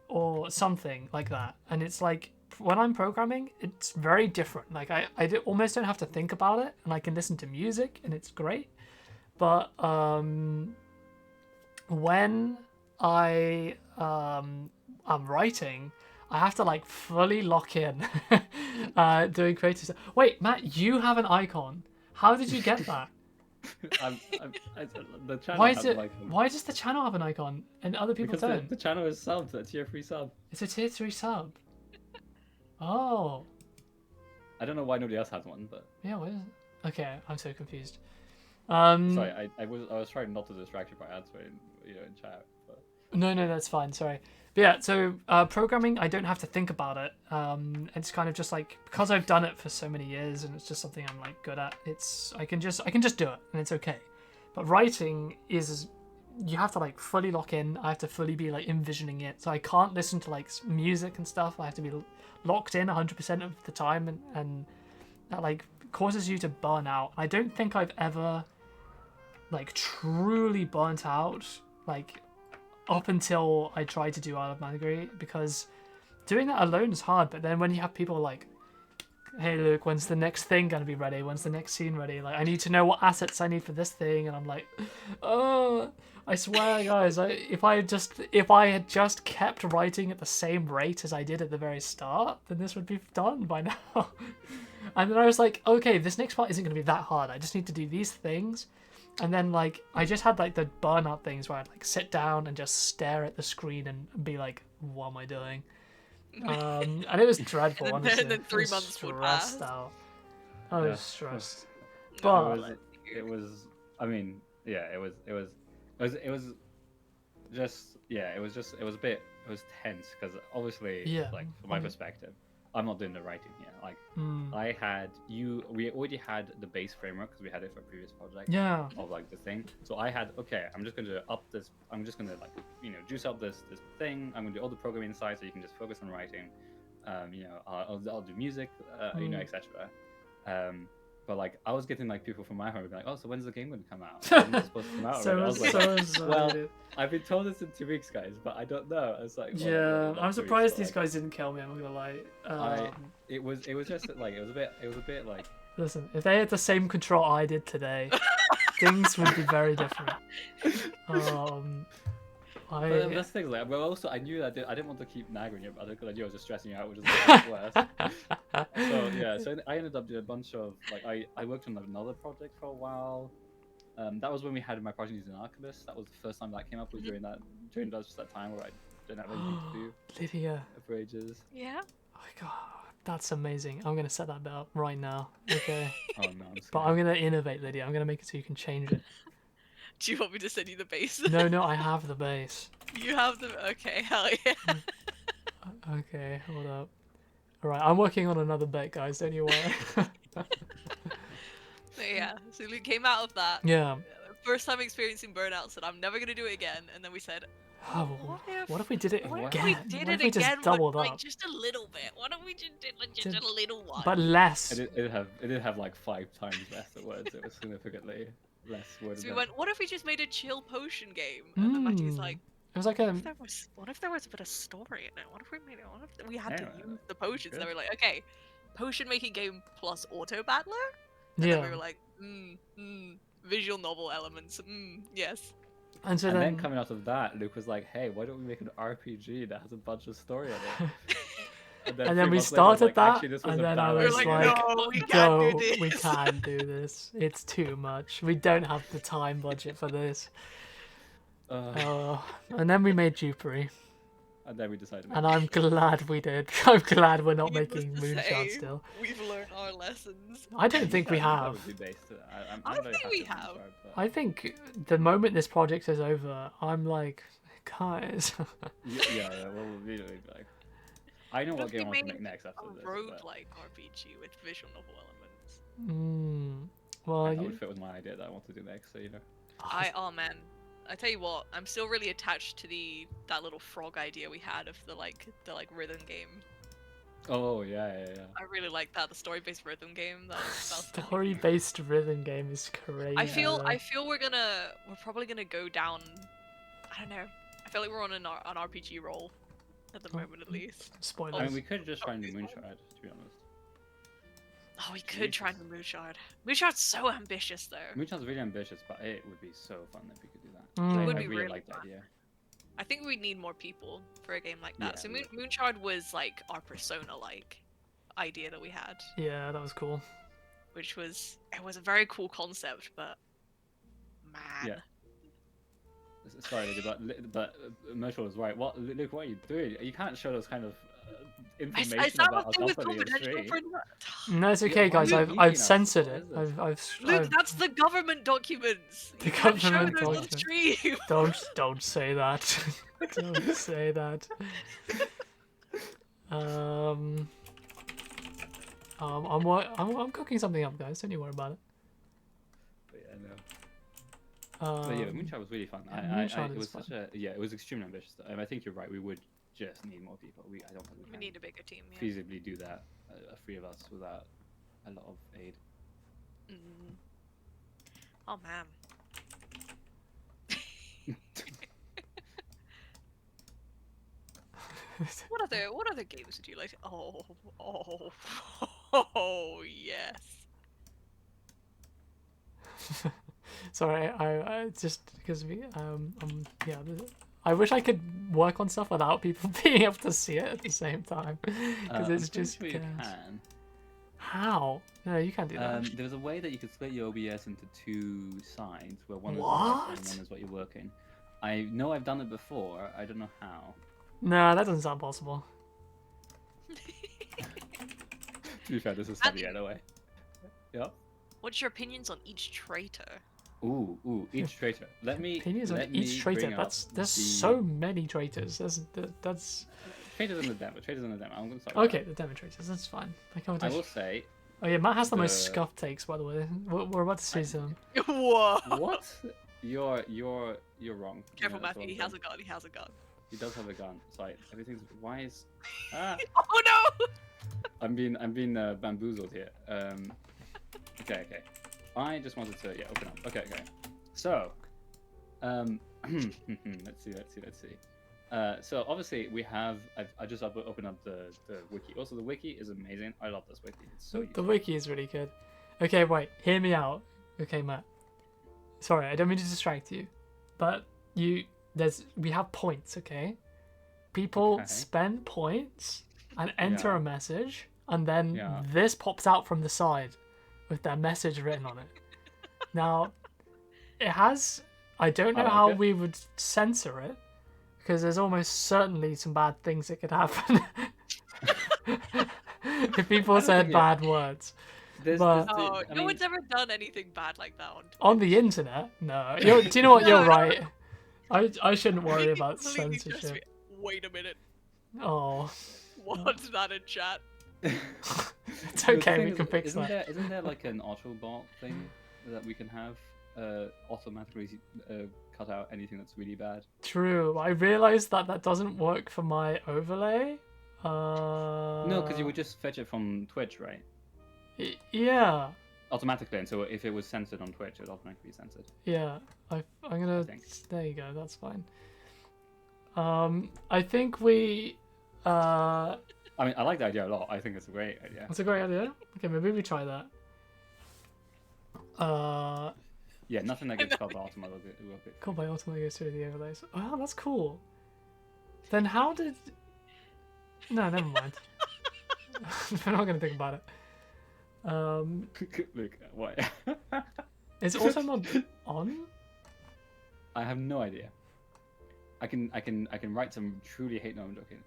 or something like that, and it's like when I'm programming, it's very different. Like almost don't have to think about it, and I can listen to music, and it's great. But when I'm writing, I have to like fully lock in doing creative stuff. Wait, Matt, you have an icon. How did you get that? The channel Why is has it? like them. Why does the channel have an icon and other people Because don't? the channel is subbed, a tier 3 sub. It's a tier 3 sub. Oh, I don't know why nobody else has one, but yeah. What is it? Okay, I'm so confused. sorry, I was trying not to distract you by answering, in chat. But... No, that's fine. Sorry. But yeah, so programming, I don't have to think about it. It's kind of just like, because I've done it for so many years and it's just something I'm like good at. I can just do it and it's okay. But writing is, you have to like fully lock in. I have to fully be like envisioning it. So I can't listen to like music and stuff. I have to be locked in 100% of the time, and that like causes you to burn out. I don't think I've ever like truly burnt out like up until I tried to do automatically, because doing that alone is hard. But then when you have people like hey Luke, when's the next thing gonna be ready? When's the next scene ready? Like, I need to know what assets I need for this thing, and I'm like, oh, I swear, guys, if I had just kept writing at the same rate as I did at the very start, then this would be done by now. And then I was like, okay, this next part isn't gonna be that hard. I just need to do these things. And then, like, I just had, like, the burnout things where I'd, like, sit down and just stare at the screen and be like, what am I doing? And it was dreadful, And then honestly. 3 I was months would stressed pass. out. I was Yeah. stressed. No, But It was. I mean, yeah. It was just. Yeah. It was a bit. It was tense because obviously, Yeah, like from my I mean- perspective, I'm not doing the writing here. Like mm, we already had the base framework because we had it for a previous project. yeah, Of like the thing. So I had, okay, I'm just gonna up this. I'm just gonna like juice up this thing. I'm gonna do all the programming inside so you can just focus on writing. I'll do music, etc. But like I was getting like people from my home being like, oh, so when's the game gonna come out? When's it supposed to come out? so already? I was like, so well, excited. I've been told it's in 2 weeks, guys, but I don't know. I was like, well, Yeah, not I'm 2 surprised weeks, these but, guys didn't kill me. I'm not gonna lie. it was just like it was a bit like. Listen, if they had the same control I did today, things would be very different. But that's the thing, like, but also I knew that I didn't want to keep nagging you about it because I knew I was just stressing you out, which is worse. So yeah, so I ended up doing a bunch of like I worked on another project for a while. That was when we had my project using Archivist. That was the first time that came up was during that time where I didn't have anything to do Lydia, for ages. Yeah. oh my god, that's amazing. I'm gonna set that bit up right now. Okay, Oh no, I'm but scared. I'm gonna innovate, Lydia. I'm gonna make it so you can change it. Do you want me to send you the base? No, I have the base. You have the. Okay, hell yeah. Okay, hold up. All right, I'm working on another bit, guys. Don't you worry. So yeah, so Luke came out of that. Yeah. First time experiencing burnout, said I'm never gonna do it again, and then we said, Oh, what what if we did it what again? if we did What it if we just again, doubled but like up? just a little bit? What if we just did like just Did- a little one? But less. It did have like 5 times less words. It was significantly less words. So we went, what if we just made a chill potion game? And then Matthew's like, It was like a. what if there was a bit of story in it? What if we made it? What if we had to Yeah, use the potions? And good. they were like, okay, potion making game plus auto battler. And then we Yeah. were like, visual novel elements. Yes. And so And then. then coming out of that, Luke was like, "Hey, why don't we make an RPG that has a bunch of story in it?" And then then 3 we months later, I was started like, that, "Actually, this was and a then bad I We were was idea." like, like, no, we can't no, do this. we can't do this. It's too much. We don't have the time budget for this. And then we made Dupery, And then we decided. and I'm glad we did. I'm glad we're not Needless making to Moonshot say, still. We've learned our lessons. I don't think we That have. would be based. I'm I very think happy we with have. Moonshot, but- I think the moment this project is over, I'm like, guys. Yeah, well, we'll be like. I know What what if game we I want to made make next after A this. roguelike RPG with visual novel elements. Well, That you, would fit with my idea that I want to do next. So Oh man, I tell you what, I'm still really attached to that little frog idea we had of the rhythm game. Oh yeah. I really like that, the story-based rhythm game. That was really story-based rhythm game is crazy. I feel we're probably gonna go down. I don't know. I feel like we're on an RPG roll at the moment, at least. Spoilers. I mean, we could just try and do Moonshot, to be honest. Oh, we could try and do Moonshard. Moonshard's so ambitious, though. Moonshot's really ambitious, but it would be so fun if we could do that. Mm. It I would be really really like the fun. idea. I think we need more people for a game like that. Yeah, So we Moonshard was like our Persona-like idea that we had, Yeah, that was cool. which was a very cool concept, but man. Yeah. Sorry, but Merchel was right. Luke, what are you doing? You can't show those kind of information Is that about what our was company on confidential stream. for No, it's Yeah, okay, why guys. are you I've leaking us? censored What it. is this? Luke, that's the government documents. The You can't show government those on documents. stream. Don't say that. Don't say that. I'm cooking something up, guys. Don't you worry about it. But yeah, no. But yeah, Moonshot was really fun. Moonshot It is was such a it was extremely ambitious. I think you're right. We would just need more people. I don't think we We can need a bigger team. Yeah. feasibly do that. 3 of us without a lot of aid. Mm. Oh man. What other games would you like? Oh. Oh yes. Sorry, I just because yeah. I wish I could work on stuff without people being able to see it at the same time, because it's I'm pretty just sure you chaos. can. How? No, you can't do that. There's a way that you could split your OBS into two sides, where one is the What? and one is what you're working. I know I've done it before. I don't know how. No, that doesn't sound possible. To be fair, this is funny anyway. Yep. What's your opinions on each traitor? Ooh, each traitor. Let me. Opinions on let each me traitor. bring up There's the- so many traitors. That's Traitors in the demo. Traitors in the demo. I'm gonna start. with okay. The demo traitors. That's fine. that. I will say. Oh yeah, Matt has the most the- scuff takes, by the way. We're about to see some. Whoa. What? You're wrong. Careful, Yeah, that's Matthew. what He I'm has saying. a gun. He has a gun. He does have a gun. It's like everything's. Why is? Ah. Oh no! I'm being bamboozled here. Okay. I just wanted to open up. Okay. So, let's see. So obviously we have. I just opened up the wiki. Also, the wiki is amazing. I love this wiki. It's so The useful. wiki is really good. Okay, wait. Hear me out. Okay, Matt. Sorry, I don't mean to distract you, but we have points. Okay. People Okay. spend points and enter Yeah. a message, and then Yeah. this pops out from the side with their message written on it. Now, it has. I don't know I like how it. we would censor it, because there's almost certainly some bad things that could happen if people said think it- bad words. There's, But- Oh, I no mean, one's ever done anything bad like that On the internet, no. Do you know what? You're right. I shouldn't worry about Completely just censorship. Wait a minute. Oh, What's that in chat? it's the okay. thing We is, can fix isn't that. Isn't there like an Autobot thing that we can have automatically cut out anything that's really bad? True. I realized that doesn't work for my overlay. No, because you would just fetch it from Twitch, right? Yeah. Automatically, and so if it was censored on Twitch, it would automatically be censored. Yeah. I'm gonna. think. There you go. That's fine. I think we. I mean, I like the idea a lot. I think it's a great idea. That's a great idea. Okay, maybe we try that. Yeah, nothing that gets called by Ultima will be. Called by ultimately goes through the overlays. Oh, that's cool. Then how did? No, never mind. We're not gonna think about it. Look, what? Is auto mod on? I have no idea. I can write some truly hate. No, I'm joking.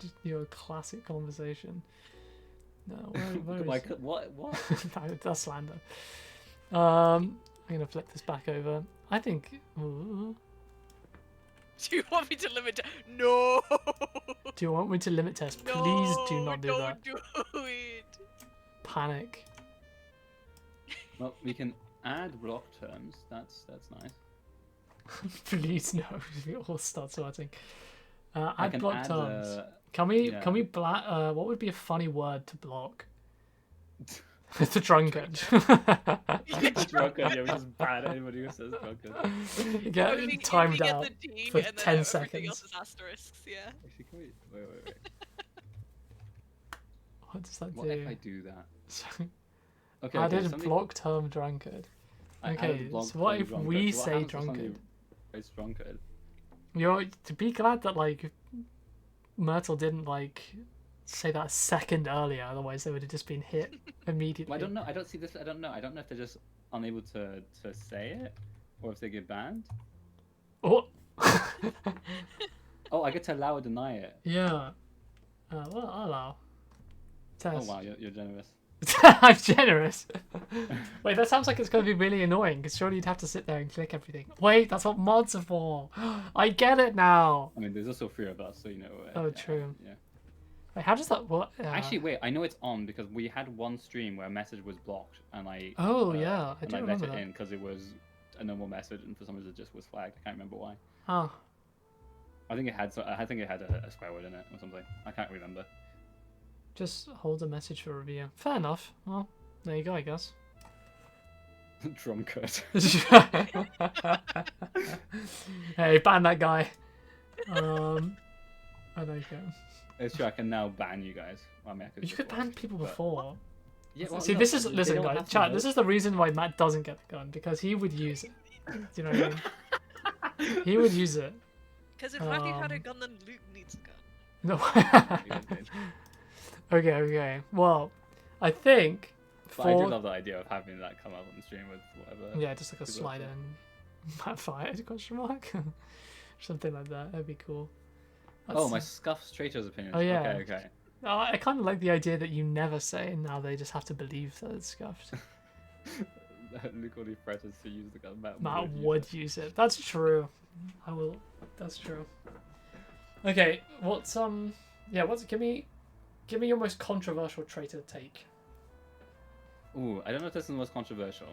Just your classic conversation. No, where is like it? what? No, that's slander. I'm gonna flip this back over. I think. Ooh. Do you want me to limit? No. Do you want me to limit test? No, Please do not do don't that. do it. Panic. Well, we can add block terms. That's nice. Please no. We all start sweating. I Add can block add, terms. Can we yeah. what would be a funny word to block? The drunkard. Drunkard, yeah, we just ban anybody who says drunkard. Get If we timed get out the D for and then 10 everything seconds. else is asterisks, yeah. Actually, can we? Wait. What does that What if I do? do that? So, Okay. added something- block term drunkard. I added Okay, block so what term if drunkard. we So what say happens if somebody drunkard? writes drunkard? You're to be glad that like Myrtle didn't like say that a second earlier, otherwise they would have just been hit immediately. Well, I don't know. I don't see this. I don't know. I don't know if they're just unable to say it, or if they get banned. Oh. Oh, I get to allow or deny it. Yeah. Well, I'll allow. Test. Oh wow, you're generous. I'm generous. Wait, that sounds like it's going to be really annoying, because surely you'd have to sit there and click everything. Wait, that's what mods are for. I get it now. I mean, there's also 3 of us, so you know. Oh, yeah, true. Yeah. Wait, how does that work? Actually, wait. I know it's on because we had one stream where a message was blocked, and I. Oh, yeah, I and do I let remember it that. in because it was a normal message, and for some reason it just was flagged. I can't remember why. Oh, I think it had. I think it had a swear word in it or something. I can't remember. just hold a message for review. Fair enough. Well, there you go, I guess. Drunkard. Hey, ban that guy. I like it. It's true. I can now ban you guys. Well, I mean, I You could before, ban people but- before. Yeah, well, See, no, this is they listen, don't guys, have to chat. This vote. is the reason why Matt doesn't get the gun because he would use it. Do you know what I mean? He would use it. Because if Matthew had a Um, gun, then Luke needs a gun. No. But okay. Well, I think I do for love the idea of having that come up on the stream with whatever. yeah, just like a people slide upset. in. Matt fired? Question mark. Something like that. That'd be cool. Oh, That's- my scuffed traitor's opinions. Oh, yeah. Okay. I kind of like the idea that you never say, and now they just have to believe that it's scuffed. Luke already threatens to use the gun. Matt use would it. use it. That's true. I will. That's true. Okay, what's give me your most controversial traitor take. Ooh, I don't know if this is the most controversial.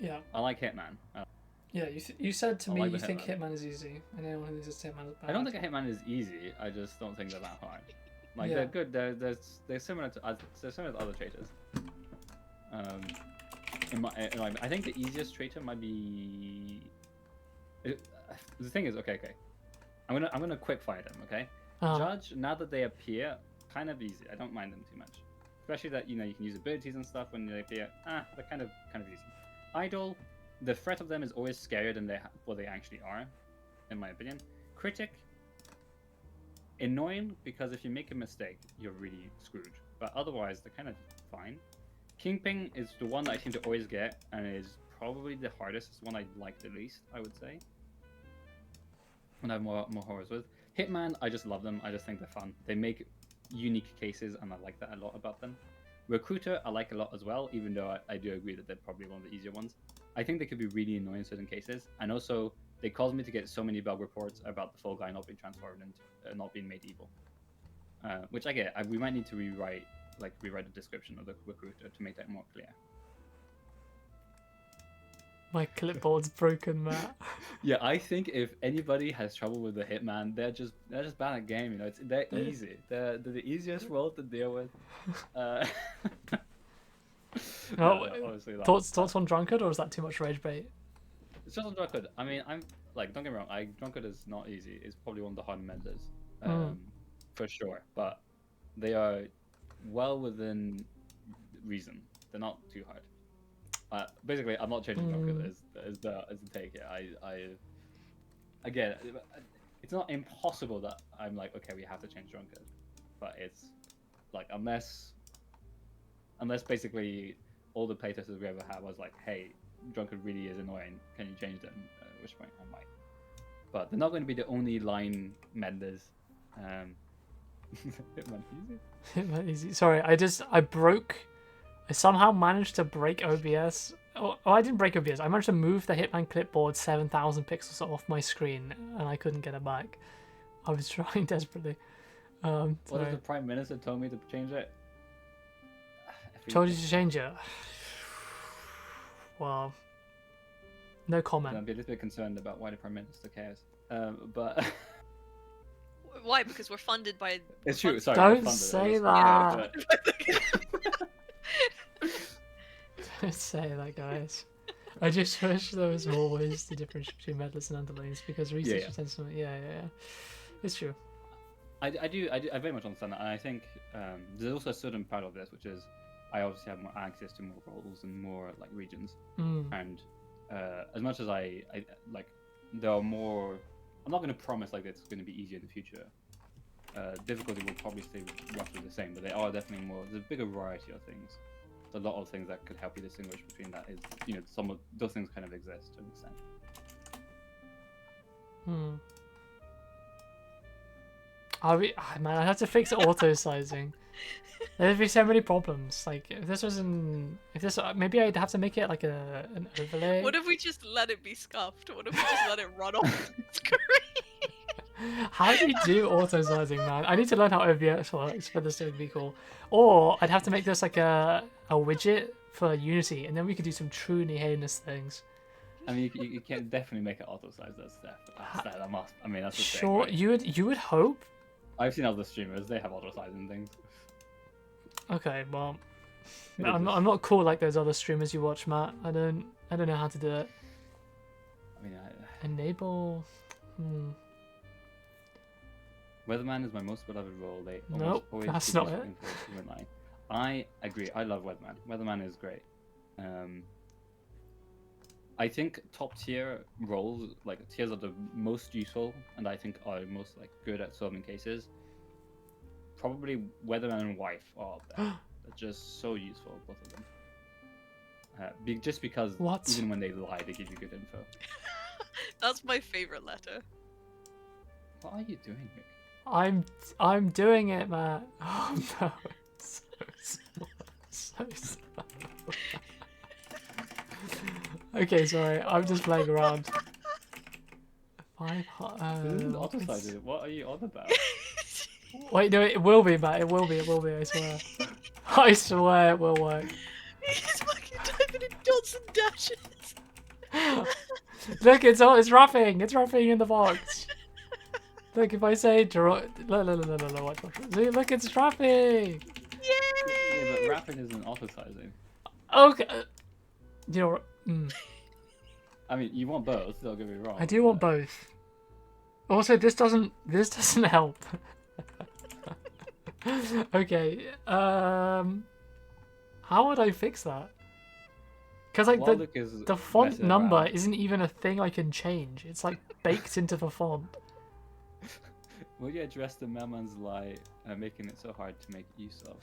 Yeah. I like Hitman. Yeah, you said to I me like you the think Hitman. Hitman is easy, and anyone who thinks Hitman is bad. I don't think a Hitman is easy. I just don't think they're that hard. Like Yeah. they're good. They're similar to other traitors. I think the easiest traitor might be. The thing is, okay. I'm gonna quick fire them. Okay. Uh-huh. Judge, now that they appear, kind of easy. I don't mind them too much, especially that you can use abilities and stuff when they appear. They're kind of easy. Idol, the threat of them is always scarier than what they actually are, in my opinion. Critic, annoying because if you make a mistake, you're really screwed. But otherwise, they're kind of fine. Kingpin is the one that I seem to always get, and is probably the hardest. It's the one I like the least, I would say. And I have more horrors with. Hitman, I just love them. I just think they're fun. They make unique cases, and I like that a lot about them. Recruiter, I like a lot as well, even though I do agree that they're probably one of the easier ones. I think they could be really annoying in certain cases, and also they caused me to get so many bug reports about the Fall Guy not being transformed and not being made evil. Which I get. We might need to rewrite the description of the Recruiter to make that more clear. My clipboard's broken, Matt. Yeah, I think if anybody has trouble with the Hitman, they're just bad at game. They're easy. They're the easiest role to deal with. No, Obviously not. thoughts on Drunkard, or is that too much rage bait? It's just on Drunkard. I mean, I'm like, don't get me wrong. Drunkard is not easy. It's probably one of the hard menders, for sure. But they are well within reason. They're not too hard. Basically, I'm not changing Drunkard as the take here. Again, it's not impossible that I'm like, okay, we have to change Drunkard, but it's like unless basically all the playtesters we ever had was like, hey, Drunkard really is annoying, can you change them? At which point I might. But they're not going to be the only line menders. Hitman easy. Hitman easy. Sorry, I somehow managed to break OBS. Oh, I didn't break OBS. I managed to move the Hitman clipboard 7,000 pixels off my screen, and I couldn't get it back. I was trying desperately. What Sorry. if the Prime Minister told me to change it? Told you to change it. Well, no I'd comment. be a little bit concerned about why the Prime Minister cares. But Why? Because we're funded by. it's true. Sorry, Don't we're say funded. that. Don't say that, guys. I just wish there was more ways to differentiate between medalists and underlings, because research Yeah. tends to. Yeah. It's true. I very much understand that, and I think there's also a certain part of this, which is I obviously have more access to more roles and more like regions, and as much as I like, there are more. I'm not going to promise like it's going to be easier in the future. Difficulty will probably stay roughly the same, but they are definitely more. There's a bigger variety of things. There's a lot of things that could help you distinguish between that. Is some of those things kind of exist to an extent. Man, I have to fix auto sizing. There'd be so many problems. Like maybe I'd have to make it like an overlay. What if we just let it be scuffed? What if we just let it run off the screen? How do you do auto sizing, man? I need to learn how OBS works for this to be cool. Or I'd have to make this like a widget for Unity, and then we could do some truly heinous things. I mean, you can definitely make it auto size. That's that must. I mean, that's the thing, Sure, right? you would hope. I've seen other streamers; they have auto sizing things. Okay, well, It I'm is. not cool like those other streamers you watch, Matt. I don't know how to do it. I mean, Enable. Weatherman is my most beloved role. They Nope, almost always that's produce not it. info even line. I agree. I love Weatherman. Weatherman is great. I think top tier roles, like tiers, are the most useful, and I think are most like good at solving cases. Probably Weatherman and Wife are up there. They're just so useful, both of them. Just because What? even when they lie, they give you good info. That's my favorite letter. What are you doing, Rick? I'm doing it, Matt. Oh no, it's so small. So small. Okay, sorry. I'm just playing around. This isn't auto-sided. What are you on about? Wait, no, it will be, Matt. It will be. It will be. I swear. I swear it will work. He's fucking typing in dots and dashes. Look, it's wrapping. It's wrapping in the box. Look, if I say draw, watch. See, look, it's wrapping. Yay! Yeah, but rapping isn't auto-sizing. Okay. You know what? I mean, you want both. Don't get me wrong. I do want both. Also, this doesn't help. Okay. How would I fix that? Because like the font number isn't even a thing I can change. It's like baked into the font. Will you address the mailman's lie, making it so hard to make use of?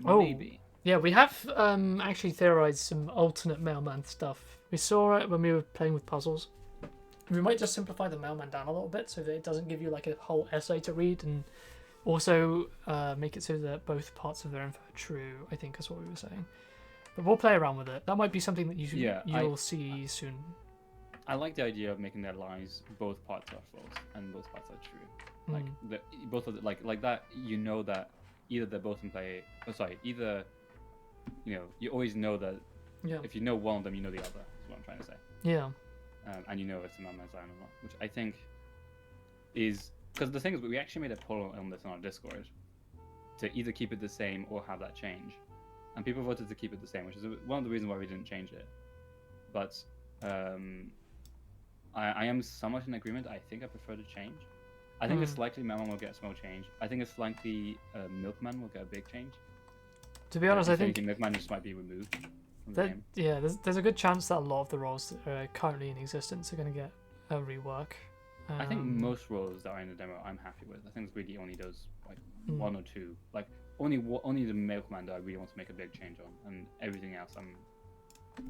Oh. Maybe. Yeah, we have actually theorized some alternate mailman stuff. We saw it when we were playing with puzzles. We might just simplify the mailman down a little bit so that it doesn't give you like a whole essay to read, and also make it so that both parts of their info are true, I think is what we were saying. But we'll play around with it. That might be something that you'll see soon. I like the idea of making their lies both parts are false and both parts are true. Like both of the, like that, you know that either they're both in play. Either you always know that if you know one of them, you know the other. Is what I'm trying to say. Yeah. And you know if it's a mailman's lie or not, which I think is because the thing is we actually made a poll on this on our Discord to either keep it the same or have that change, and people voted to keep it the same, which is one of the reasons why we didn't change it. But I am somewhat in agreement. I think I prefer to change. I think it's likely Mailman will get a small change. I think it's likely Milkman will get a big change. To be honest, I think Milkman just might be removed from the game. Yeah, there's a good chance that a lot of the roles that are currently in existence are going to get a rework. I think most roles that are in the demo I'm happy with. I think it's really only those like one or two. Like only the Milkman that I really want to make a big change on, and everything else I'm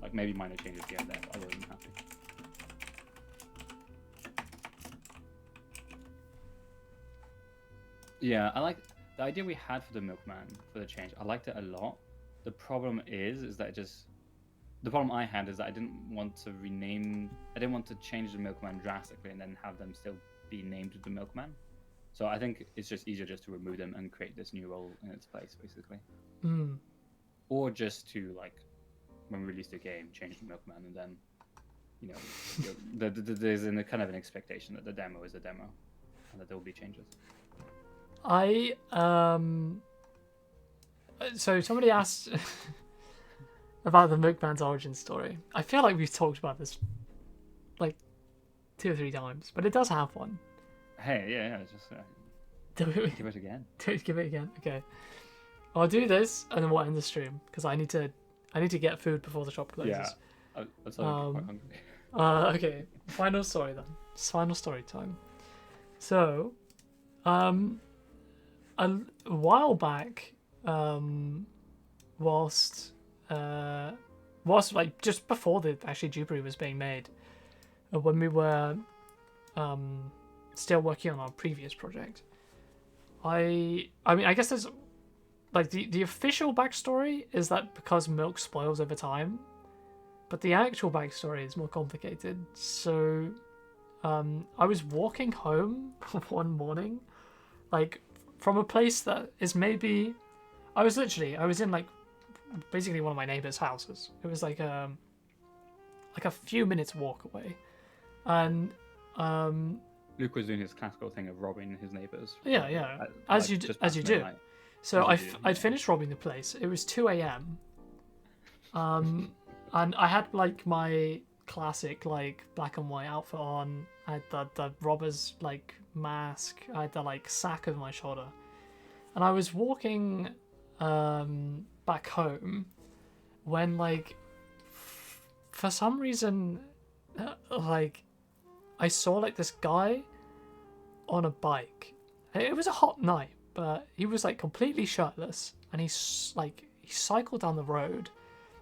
like maybe minor changes here and there. But other than happy. Yeah, I like the idea we had for the Milkman for the change. I liked it a lot. The problem is that the problem I had is that I didn't want to change the Milkman drastically and then have them still be named the Milkman. So I think it's just easier just to remove them and create this new role in its place, basically. Or just to like when we release the game, change the Milkman, and then there's kind of an expectation that the demo is a demo and that there will be changes. So somebody asked about the Milkman's origin story. I feel like we've talked about this like 2 or 3 times, but it does have one. Hey, yeah, just give it again. Give it again. Okay, I'll do this and then we'll end the stream because I need to get food before the shop closes. Yeah, I'm quite hungry. Okay, final story then. It's final story time. So, a while back, whilst like just before the actually Dupery was being made, when we were still working on our previous project, I mean I guess there's like the official backstory is that because milk spoils over time, but the actual backstory is more complicated. So I was walking home one morning, like from a place that is maybe I was in like basically one of my neighbor's houses. It was like a few minutes walk away, and Luke was doing his classical thing of robbing his neighbors. Yeah, as you do. So I'd finished robbing the place. It was 2 a.m. And I had like my classic like black and white outfit on. I had the robber's like mask. I had the like sack over my shoulder, and I was walking back home when like for some reason like I saw like this guy on a bike. It was a hot night, but he was like completely shirtless, and he cycled down the road,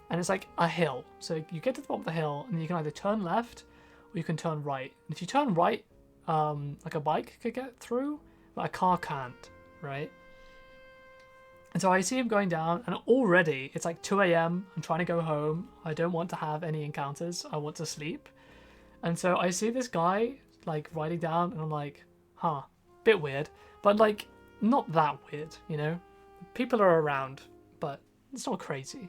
and it's like a hill. So you get to the bottom of the hill, and you can either turn left or you can turn right. And if you turn right, like a bike could get through, but a car can't, right? And so I see him going down, and already it's like 2 a.m. I'm trying to go home. I don't want to have any encounters. I want to sleep. And so I see this guy like riding down, and I'm like, huh, bit weird, but like not that weird, you know? People are around, but it's not crazy.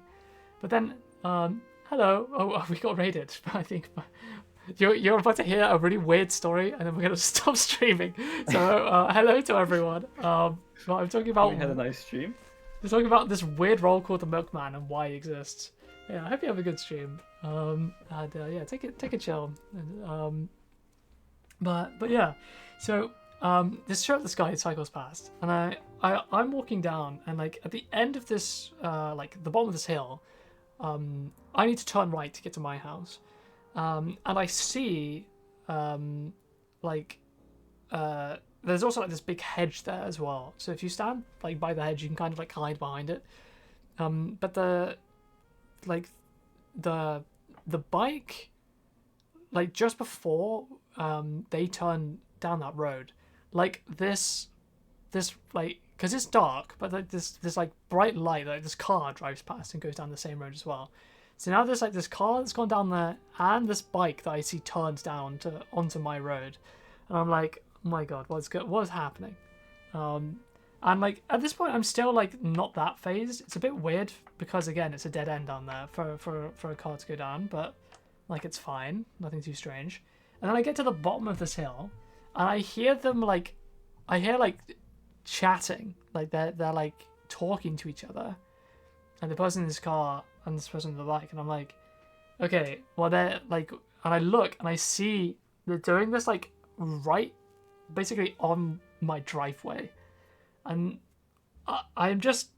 But then, hello. Oh, we got raided. I think you're about to hear a really weird story, and then we're gonna stop streaming. So hello to everyone. Well, I'm talking about. We had a nice stream. We're talking about this weird role called the Milkman and why he exists. Yeah, I hope you have a good stream. Yeah, take a chill. And, but yeah, so this shirtless guy cycles past, and I'm walking down, and like at the end of this, like the bottom of this hill, I need to turn right to get to my house, and I see there's also like this big hedge there as well. So if you stand like by the hedge, you can kind of like hide behind it. But the bike, like just before they turn down that road, like this like, because it's dark, but like this like bright light, like this car drives past and goes down the same road as well. So now there's like this car that's gone down there, and this bike that I see turns down onto my road, and I'm like, oh my god, what's happening? And like at this point, I'm still like not that phased. It's a bit weird because again, it's a dead end down there for a car to go down, but like it's fine, nothing too strange. And then I get to the bottom of this hill, and I hear them like chatting, like they're like talking to each other, and the person in this car and this person on the bike, and I'm like, okay, well they're like, and I look and I see they're doing this like right, basically on my driveway, and I'm just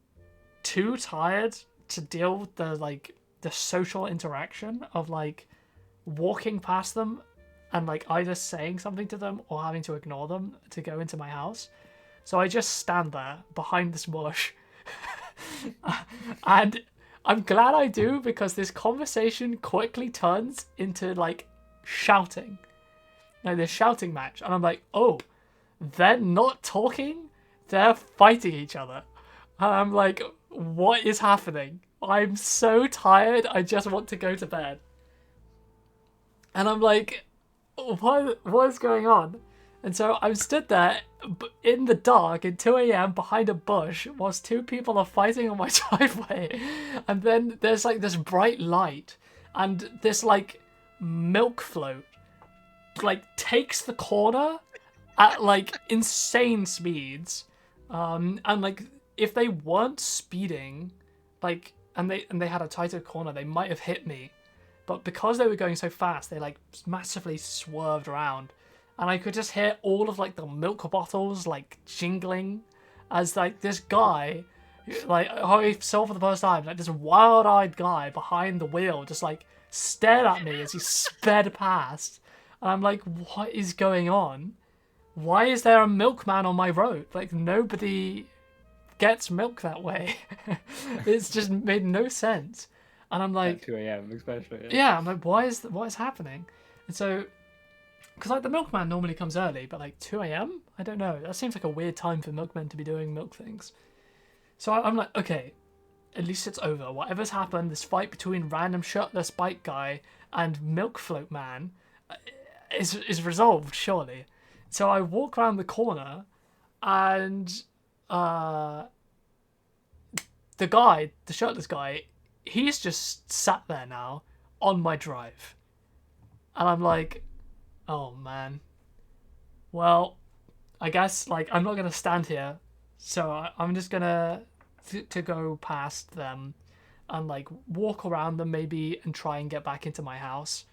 too tired to deal with the social interaction of like walking past them and like either saying something to them or having to ignore them to go into my house. So I just stand there behind this bush. And I'm glad I do, because this conversation quickly turns into like shouting. Like this shouting match. And I'm like, oh, they're not talking, they're fighting each other. And I'm like, what is happening? I'm so tired, I just want to go to bed. And I'm like, what is going on? And so I'm stood there in the dark at 2 a.m. behind a bush whilst two people are fighting on my driveway. And then there's like this bright light, and this like milk float like takes the corner at like insane speeds. And like if they weren't speeding, like and they had a tighter corner, they might have hit me. But because they were going so fast, they like massively swerved around. And I could just hear all of like the milk bottles like jingling as like this guy, like I saw for the first time, like this wild-eyed guy behind the wheel just like stared at me as he sped past. And I'm like, what is going on? Why is there a milkman on my road? Like nobody gets milk that way. It's just made no sense. And I'm like, at 2 a.m. especially. Yeah, I'm like, what is happening? And so, because like the milkman normally comes early, but like 2 a.m? I don't know. That seems like a weird time for milkmen to be doing milk things. So I'm like, okay, at least it's over. Whatever's happened, this fight between random shirtless bike guy and milk float man is resolved, surely. So I walk around the corner, and the shirtless guy, he's just sat there now on my drive. And I'm like, oh man. Well, I guess like I'm not going to stand here. So I'm just going to go past them and like walk around them maybe and try and get back into my house.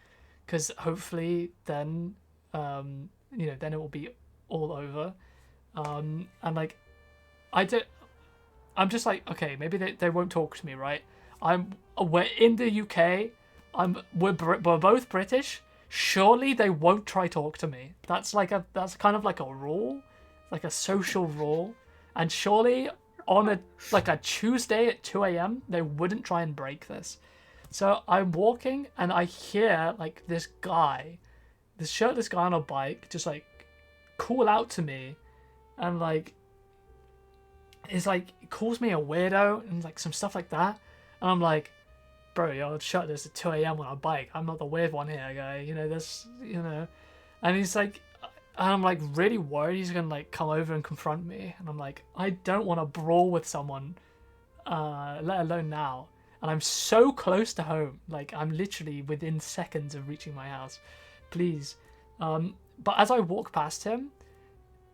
Because hopefully then, then it will be all over, and like I'm just like, okay, maybe they won't talk to me, right? We're in the UK. We're both British. Surely they won't try talk to me. That's kind of like a rule, like a social rule. And surely on a Tuesday at 2 a.m. they wouldn't try and break this. So I'm walking and I hear like this shirtless guy on a bike just like call out to me, and like is like calls me a weirdo and like some stuff like that, and I'm like, bro, you're shirtless at 2 a.m. on a bike. I'm not the weird one here, guy. And he's like, and I'm like really worried he's gonna like come over and confront me, and I'm like, I don't want to brawl with someone, let alone now. And I'm so close to home, like I'm literally within seconds of reaching my house. Please, but as I walk past him,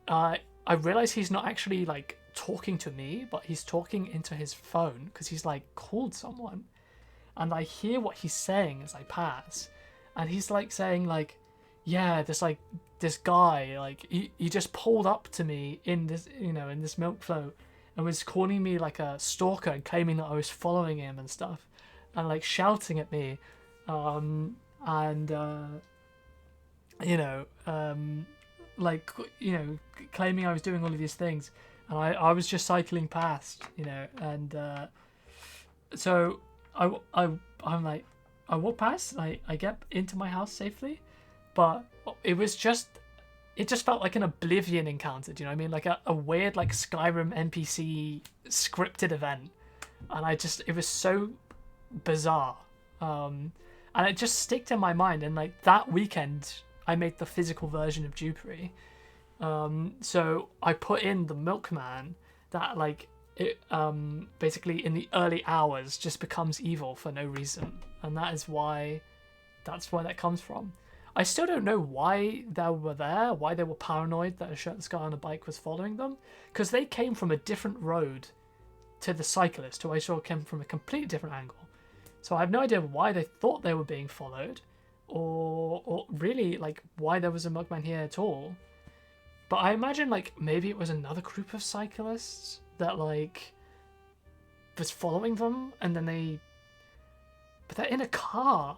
I realize he's not actually like talking to me, but he's talking into his phone because he's like called someone, and I hear what he's saying as I pass, and he's like saying like, yeah, this guy, like he just pulled up to me in this milk float and was calling me like a stalker and claiming that I was following him and stuff, and like shouting at me, claiming I was doing all of these things, and I was just cycling past, and so I'm like, I walk past, I get into my house safely, but it just felt like an Oblivion encounter, do you know what I mean? Like a weird like Skyrim NPC scripted event, and it was so bizarre, and it just sticked in my mind. And like that weekend I made the physical version of Dupery, so I put in the milkman that like it basically in the early hours just becomes evil for no reason, and that's why that comes from. I still don't know why they were there, why they were paranoid that a shirtless guy on a bike was following them, because they came from a different road to the cyclist, who I saw came from a completely different angle. So I have no idea why they thought they were being followed, or really like why there was a mugman here at all. But I imagine like maybe it was another group of cyclists that like was following them, and then but they're in a car.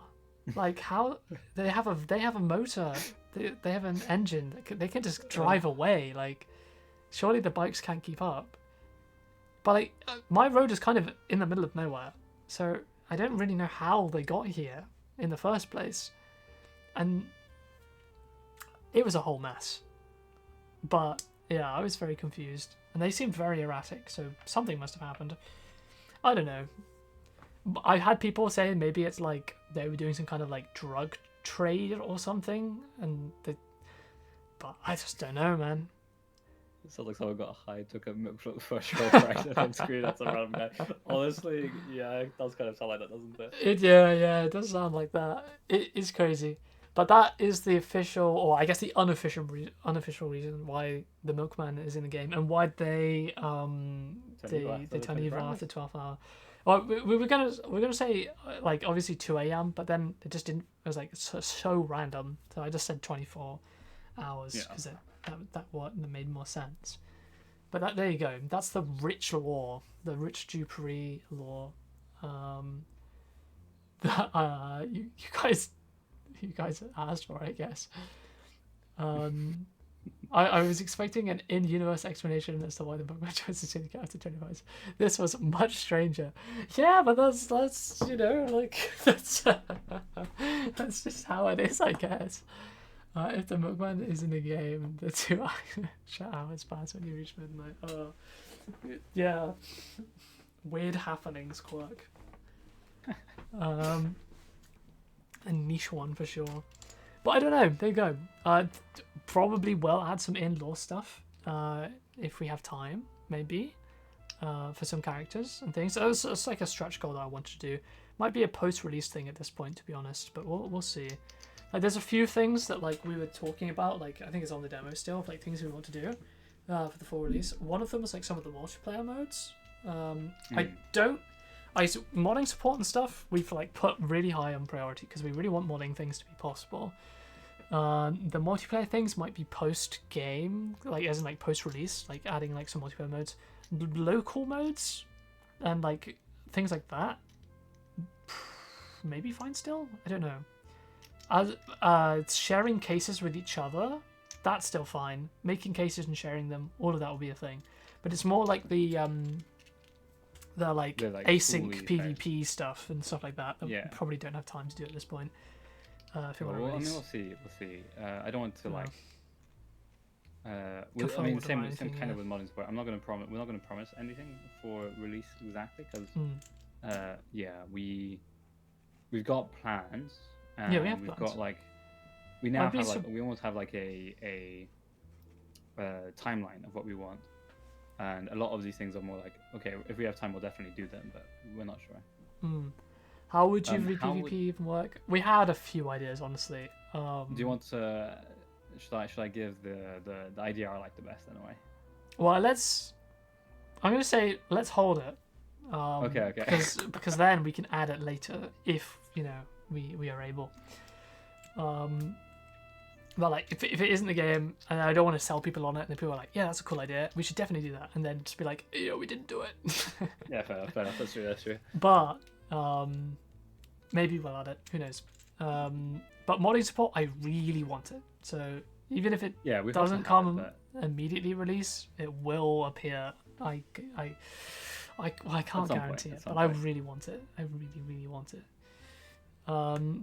Like how they have a motor, they have an engine, they can just drive away. Like surely the bikes can't keep up. But like my road is kind of in the middle of nowhere, so I don't really know how they got here in the first place, and it was a whole mess. But yeah, I was very confused, and they seemed very erratic, so something must have happened. I don't know. I had people saying maybe it's like they were doing some kind of like drug trade or something, but I just don't know, man. It sounds like someone got high, took a milk float for a short ride and screwed out some random guy. Honestly, yeah, it does kind of sound like that, doesn't it? It does sound like that. It is crazy. But that is the official, or I guess the unofficial reason why the milkman is in the game, and why they turn evil after 12 hours. Well, we were gonna say like obviously 2 a.m, but then it just didn't. It was like so random. So I just said 24 hours because that made more sense. But there you go. That's the rich lore, the rich Dupery lore. That you guys asked for, I guess. I was expecting an in-universe explanation as to why the bookman chose to change the after 25. This was much stranger. Yeah, but that's that's that's just how it is, I guess. If the bookman is in the game, the 2 hours pass when you reach midnight. Oh, yeah. Weird happenings quirk. A niche one for sure. But I don't know. There you go. Probably will add some in-law stuff if we have time, maybe, for some characters and things. So it's like a stretch goal that I wanted to do. Might be a post-release thing at this point, to be honest, but we'll see. Like, there's a few things that like we were talking about. Like, I think it's on the demo still, of, like things we want to do for the full release. One of them was like some of the multiplayer modes. Modding support and stuff we've like put really high on priority because we really want modding things to be possible. The multiplayer things might be post-game, like as in like post-release, like adding like some multiplayer modes, local modes, and like things like that. Maybe fine still. I don't know. Sharing cases with each other, that's still fine. Making cases and sharing them, all of that will be a thing. But it's more like the like async PvP stuff and stuff like that. That we probably don't have time to do at this point. If you want to Well, I release. mean, we'll see. I don't want to like. I Confirm mean, with them same or anything, kind of with modern support. I'm not going to promise. We're not going to promise anything for release exactly because, we've got plans. And Yeah, we have we've plans. got like, we now have like we almost have like a timeline of what we want, and a lot of these things are more like, okay, if we have time, we'll definitely do them, but we're not sure. How would PvP even work? We had a few ideas, honestly. Do you want to? Should I give the idea I like the best anyway? Well, I'm gonna say let's hold it. Okay. Because then we can add it later if we are able. But like if it isn't the game, and I don't want to sell people on it, and then people are like, yeah, that's a cool idea, we should definitely do that, and then just be like, yeah, we didn't do it. Yeah, fair enough. That's true. But maybe we'll add it. Who knows? But modding support, I really want it. So even if it doesn't come immediately release, it will appear. I can't guarantee it, but I really want it. I really want it.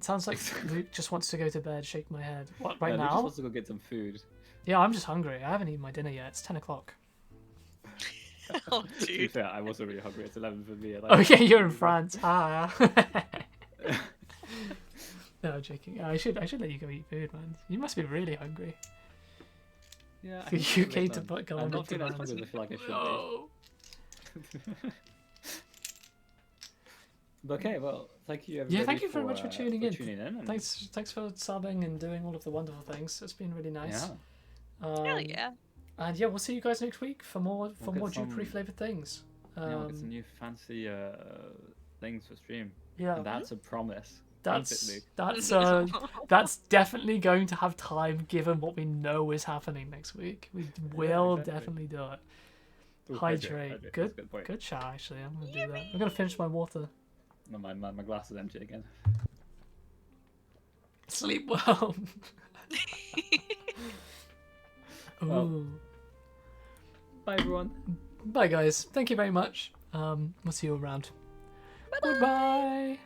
Sounds like Luke just wants to go to bed. Shake my head. What now? Luke just wants to go get some food. Yeah, I'm just hungry. I haven't eaten my dinner yet. It's 10 o'clock. Oh, To be dude. fair, I was really hungry. It's 11 for me. Oh yeah, you're in France. No, I'm joking. I should let you go eat food, man. You must be really hungry. Yeah, You came to put I'm not to feeling as hungry as I feel like I should No. be. Okay, well, thank you everybody. Yeah, thank you very much for tuning in. And Thanks for subbing and doing all of the wonderful things. It's been really nice. Hell yeah. And yeah, we'll see you guys next week for more Dupery flavored things. We'll get some new fancy things for stream. Yeah, And that's a promise. That's definitely going to have time given what we know is happening next week. We will definitely do it. Ooh, hydrate. Good shot actually. I'm gonna do that. I'm gonna finish my water. My glass is empty again. Sleep well. Well, bye everyone. Bye guys. Thank you very much. We'll see you around. Bye-bye. Goodbye.